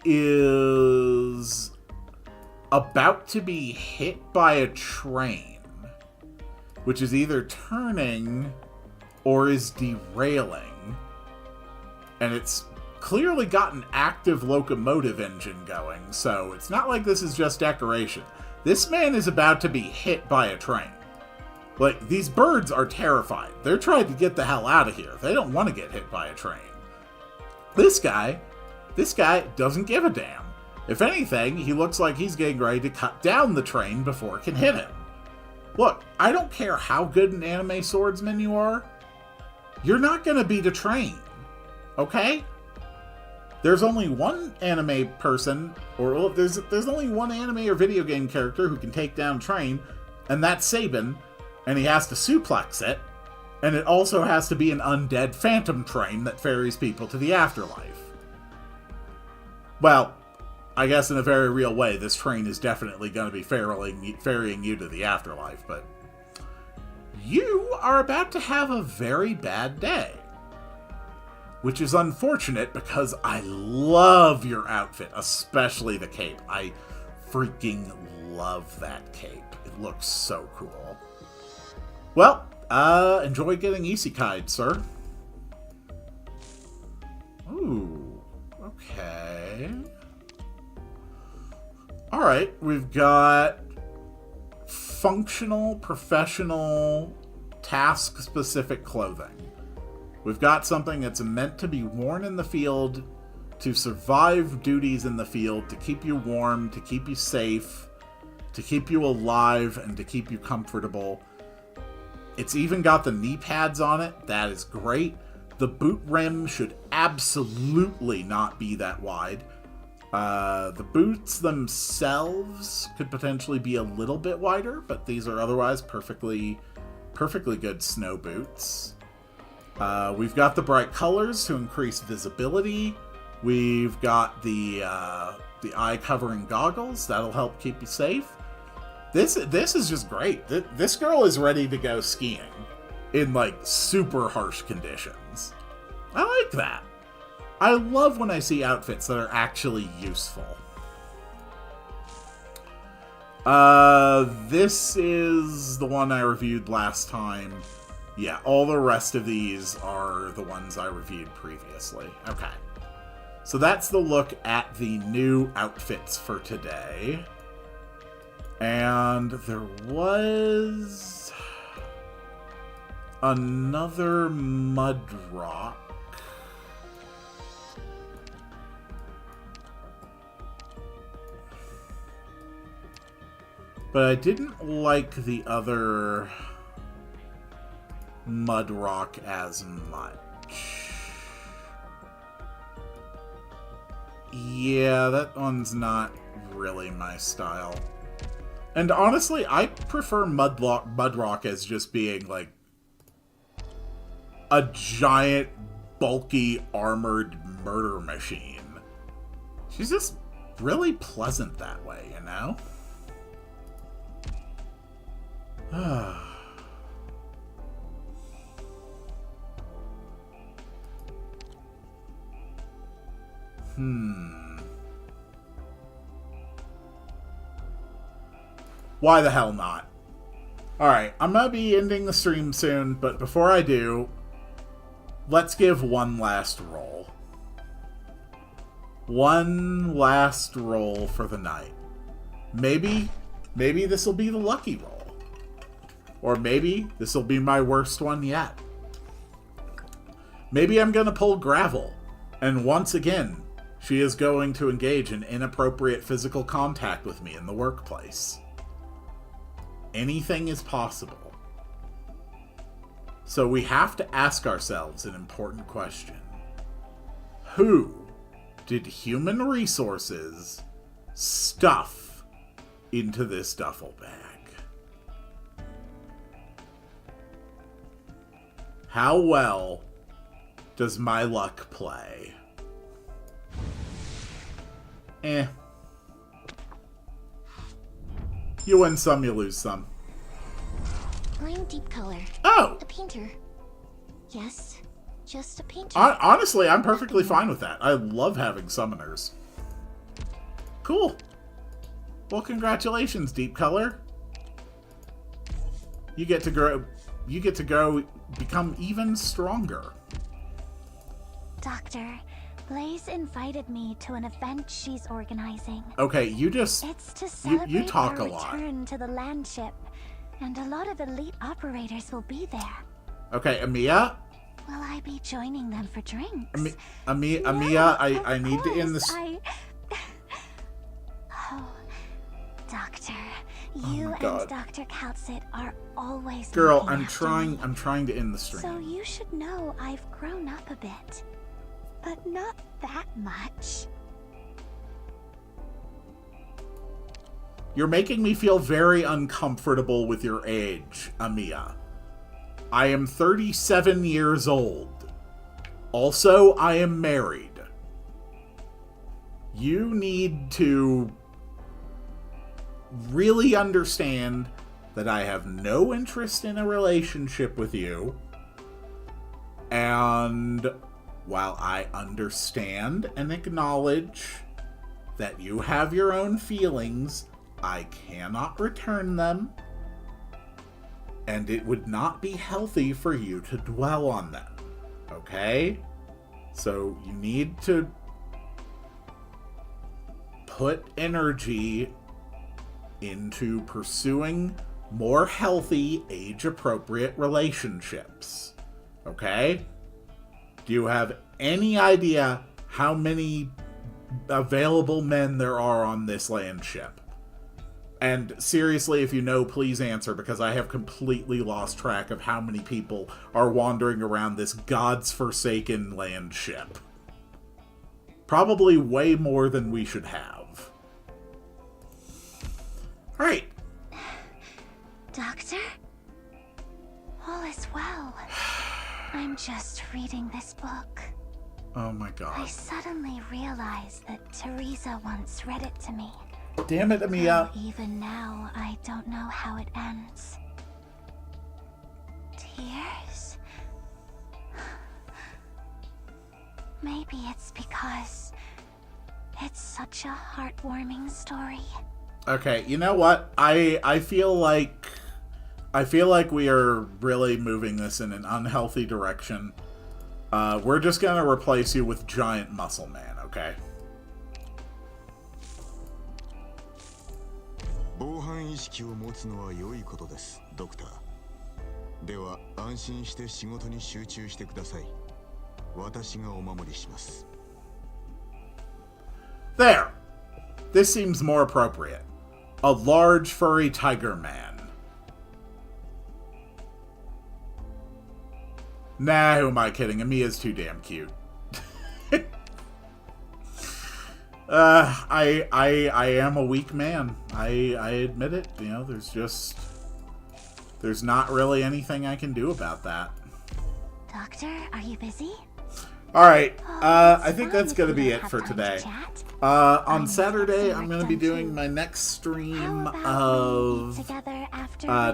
is about to be hit by a train, which is either turning or is derailing. And it's clearly got an active locomotive engine going, so it's not like this is just decoration. This man is about to be hit by a train. Like, these birds are terrified. They're trying to get the hell out of here. They don't want to get hit by a train. This guy doesn't give a damn. If anything, he looks like he's getting ready to cut down the train before it can hit him. Look, I don't care how good an anime swordsman you are. You're not going to beat a train. Okay? There's only one anime person, or there's only one anime or video game character who can take down a train, and that's Sabin, and he has to suplex it, and it also has to be an undead phantom train that ferries people to the afterlife. Well, I guess in a very real way, this train is definitely going to be ferrying you to the afterlife, but you are about to have a very bad day. Which is unfortunate because I love your outfit, especially the cape. I freaking love that cape. It looks so cool. Well, enjoy getting isekai'd, sir. Ooh, okay. Alright, we've got functional, professional, task-specific clothing. We've got something that's meant to be worn in the field, to survive duties in the field, to keep you warm, to keep you safe, to keep you alive, and to keep you comfortable. It's even got the knee pads on it. That is great. The boot rim should absolutely not be that wide. The boots themselves could potentially be a little bit wider, but these are otherwise perfectly good snow boots. We've got the bright colors to increase visibility. We've got the eye-covering goggles. That'll help keep you safe. This is just great. This girl is ready to go skiing in, like, super harsh conditions. I like that. I love when I see outfits that are actually useful. This is the one I reviewed last time. Yeah, all the rest of these are the ones I reviewed previously. Okay. So that's the look at the new outfits for today. And there was another mud rock. But I didn't like the other mud rock as much. Yeah, that one's not really my style. And honestly, I prefer mud rock as just being like a giant, bulky, armored murder machine. She's just really pleasant that way, you know? Why the hell not? Alright, I'm gonna be ending the stream soon, but before I do, let's give one last roll. One last roll for the night. Maybe this will be the lucky roll. Or maybe this will be my worst one yet. Maybe I'm gonna pull gravel, and once again, she is going to engage in inappropriate physical contact with me in the workplace. Anything is possible. So we have to ask ourselves an important question. Who did human resources stuff into this duffel bag? How well does my luck play? You win some, you lose some. I'm Deep Color. Oh! A painter. Yes, just a painter. Honestly, I'm perfectly fine with that. I love having summoners. Cool. Well, congratulations, Deep Color. You get to grow, become even stronger. Doctor, Blaze invited me to an event she's organizing. Okay, you just... It's to celebrate you talk our a lot. return to the landship, and a lot of elite operators will be there. Okay, Amiya? Will I be joining them for drinks? Amiya, I need to end this... Oh, Doctor, you and Dr. Kaltsit are always Girl, looking after me. I'm trying to end the stream. So you should know I've grown up a bit. But not that much. You're making me feel very uncomfortable with your age, Amiya. I am 37 years old. Also, I am married. You need to really understand that I have no interest in a relationship with you. And while I understand and acknowledge that you have your own feelings, I cannot return them, and it would not be healthy for you to dwell on them, okay? So you need to put energy into pursuing more healthy, age-appropriate relationships, okay? Do you have any idea how many available men there are on this landship? And seriously, if you know, please answer, because I have completely lost track of how many people are wandering around this God's forsaken land ship. Probably way more than we should have. Alright. Doctor? All is well. I'm just reading this book. Oh my god. I suddenly realized that Teresa once read it to me. Damn it, Amiya. Though even now, I don't know how it ends. Tears? Maybe it's because it's such a heartwarming story. Okay, you know what? I feel like we are really moving this in an unhealthy direction. We're just gonna replace you with Giant Muscle Man, okay? 防犯意識を持つのは良いことです、ドクター。では安心して仕事に集中してください。私がお守りします。There! This seems more appropriate. A large furry tiger man. Nah, who am I kidding? Amiya's too damn cute. I am a weak man. I admit it. You know, there's not really anything I can do about that. Doctor, are you busy? Alright, I think that's gonna be it for today. On Saturday, I'm gonna be doing my next stream of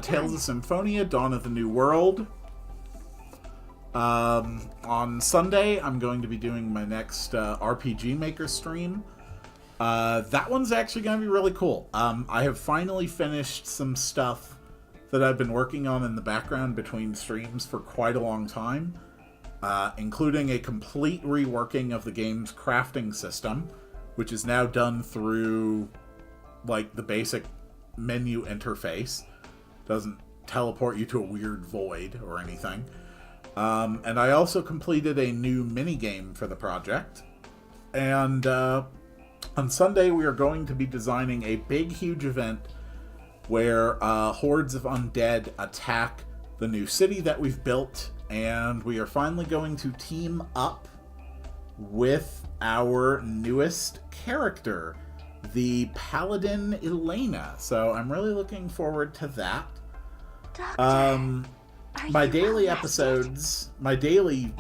Tales of Symphonia, Dawn of the New World. On Sunday, I'm going to be doing my next RPG Maker stream. That one's actually going to be really cool. I have finally finished some stuff that I've been working on in the background between streams for quite a long time, including a complete reworking of the game's crafting system, which is now done through, like, the basic menu interface. Doesn't teleport you to a weird void or anything. And I also completed a new minigame for the project. And on Sunday, we are going to be designing a big, huge event where hordes of undead attack the new city that we've built. And we are finally going to team up with our newest character, the Paladin Elena. So I'm really looking forward to that. My daily episodes, my daily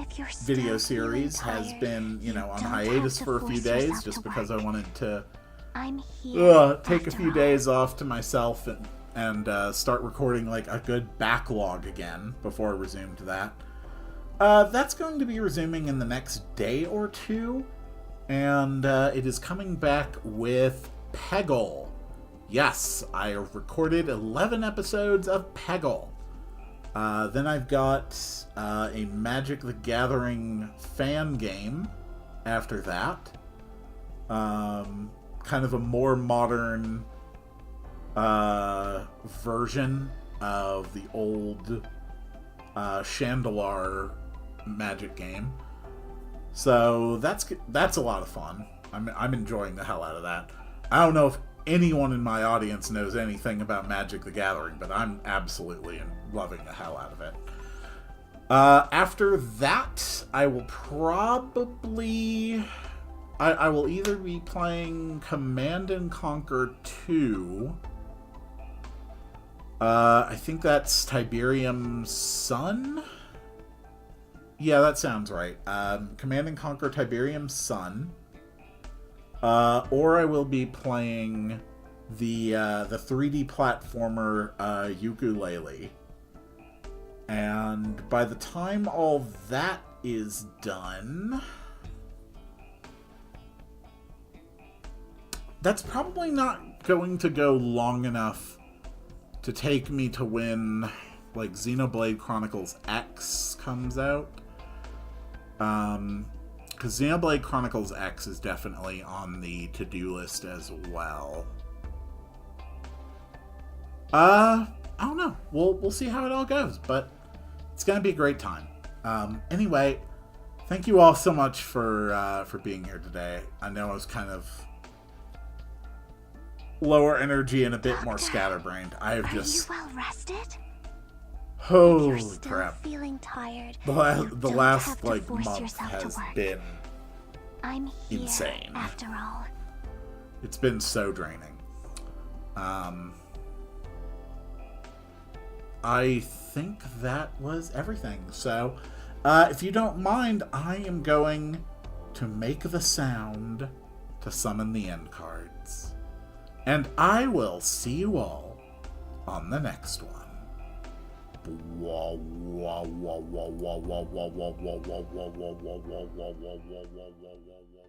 video series has been, you know, on hiatus for a few days just because I wanted to take a few days off to myself and start recording like a good backlog again before I resumed that. That's going to be resuming in the next day or two, and it is coming back with Peggle. Yes, I have recorded 11 episodes of Peggle. Then I've got a Magic the Gathering fan game after that. Kind of a more modern version of the old Chandelar Magic game. So that's a lot of fun. I'm enjoying the hell out of that. I don't know if anyone in my audience knows anything about Magic the Gathering, but I'm absolutely loving the hell out of it. After that, I will probably... I will either be playing Command & Conquer 2. I think that's Tiberium's Son? Yeah, that sounds right. Command & Conquer Tiberium's Son. Or I will be playing the 3D platformer Ukulele. And by the time all that is done, that's probably not going to go long enough to take me to when, like, Xenoblade Chronicles X comes out. Because Xenoblade Chronicles X is definitely on the to-do list as well. I don't know. We'll see how it all goes, but it's gonna be a great time. Anyway, thank you all so much for being here today. I know I was kind of lower energy and a bit more scatterbrained. I have Are you just... well rested? Holy If you're still crap. feeling tired, The you last don't have to like, force month yourself to has work. been I'm here, insane. after all. It's been so draining. I think that was everything. So, if you don't mind, I am going to make the sound to summon the end cards. And I will see you all on the next one. Wah, wah, wah, wah, wah, wah, wah, wah, wah, wah, wah, wah, wah, wah, wah, wah, wah, wah, wah, wah.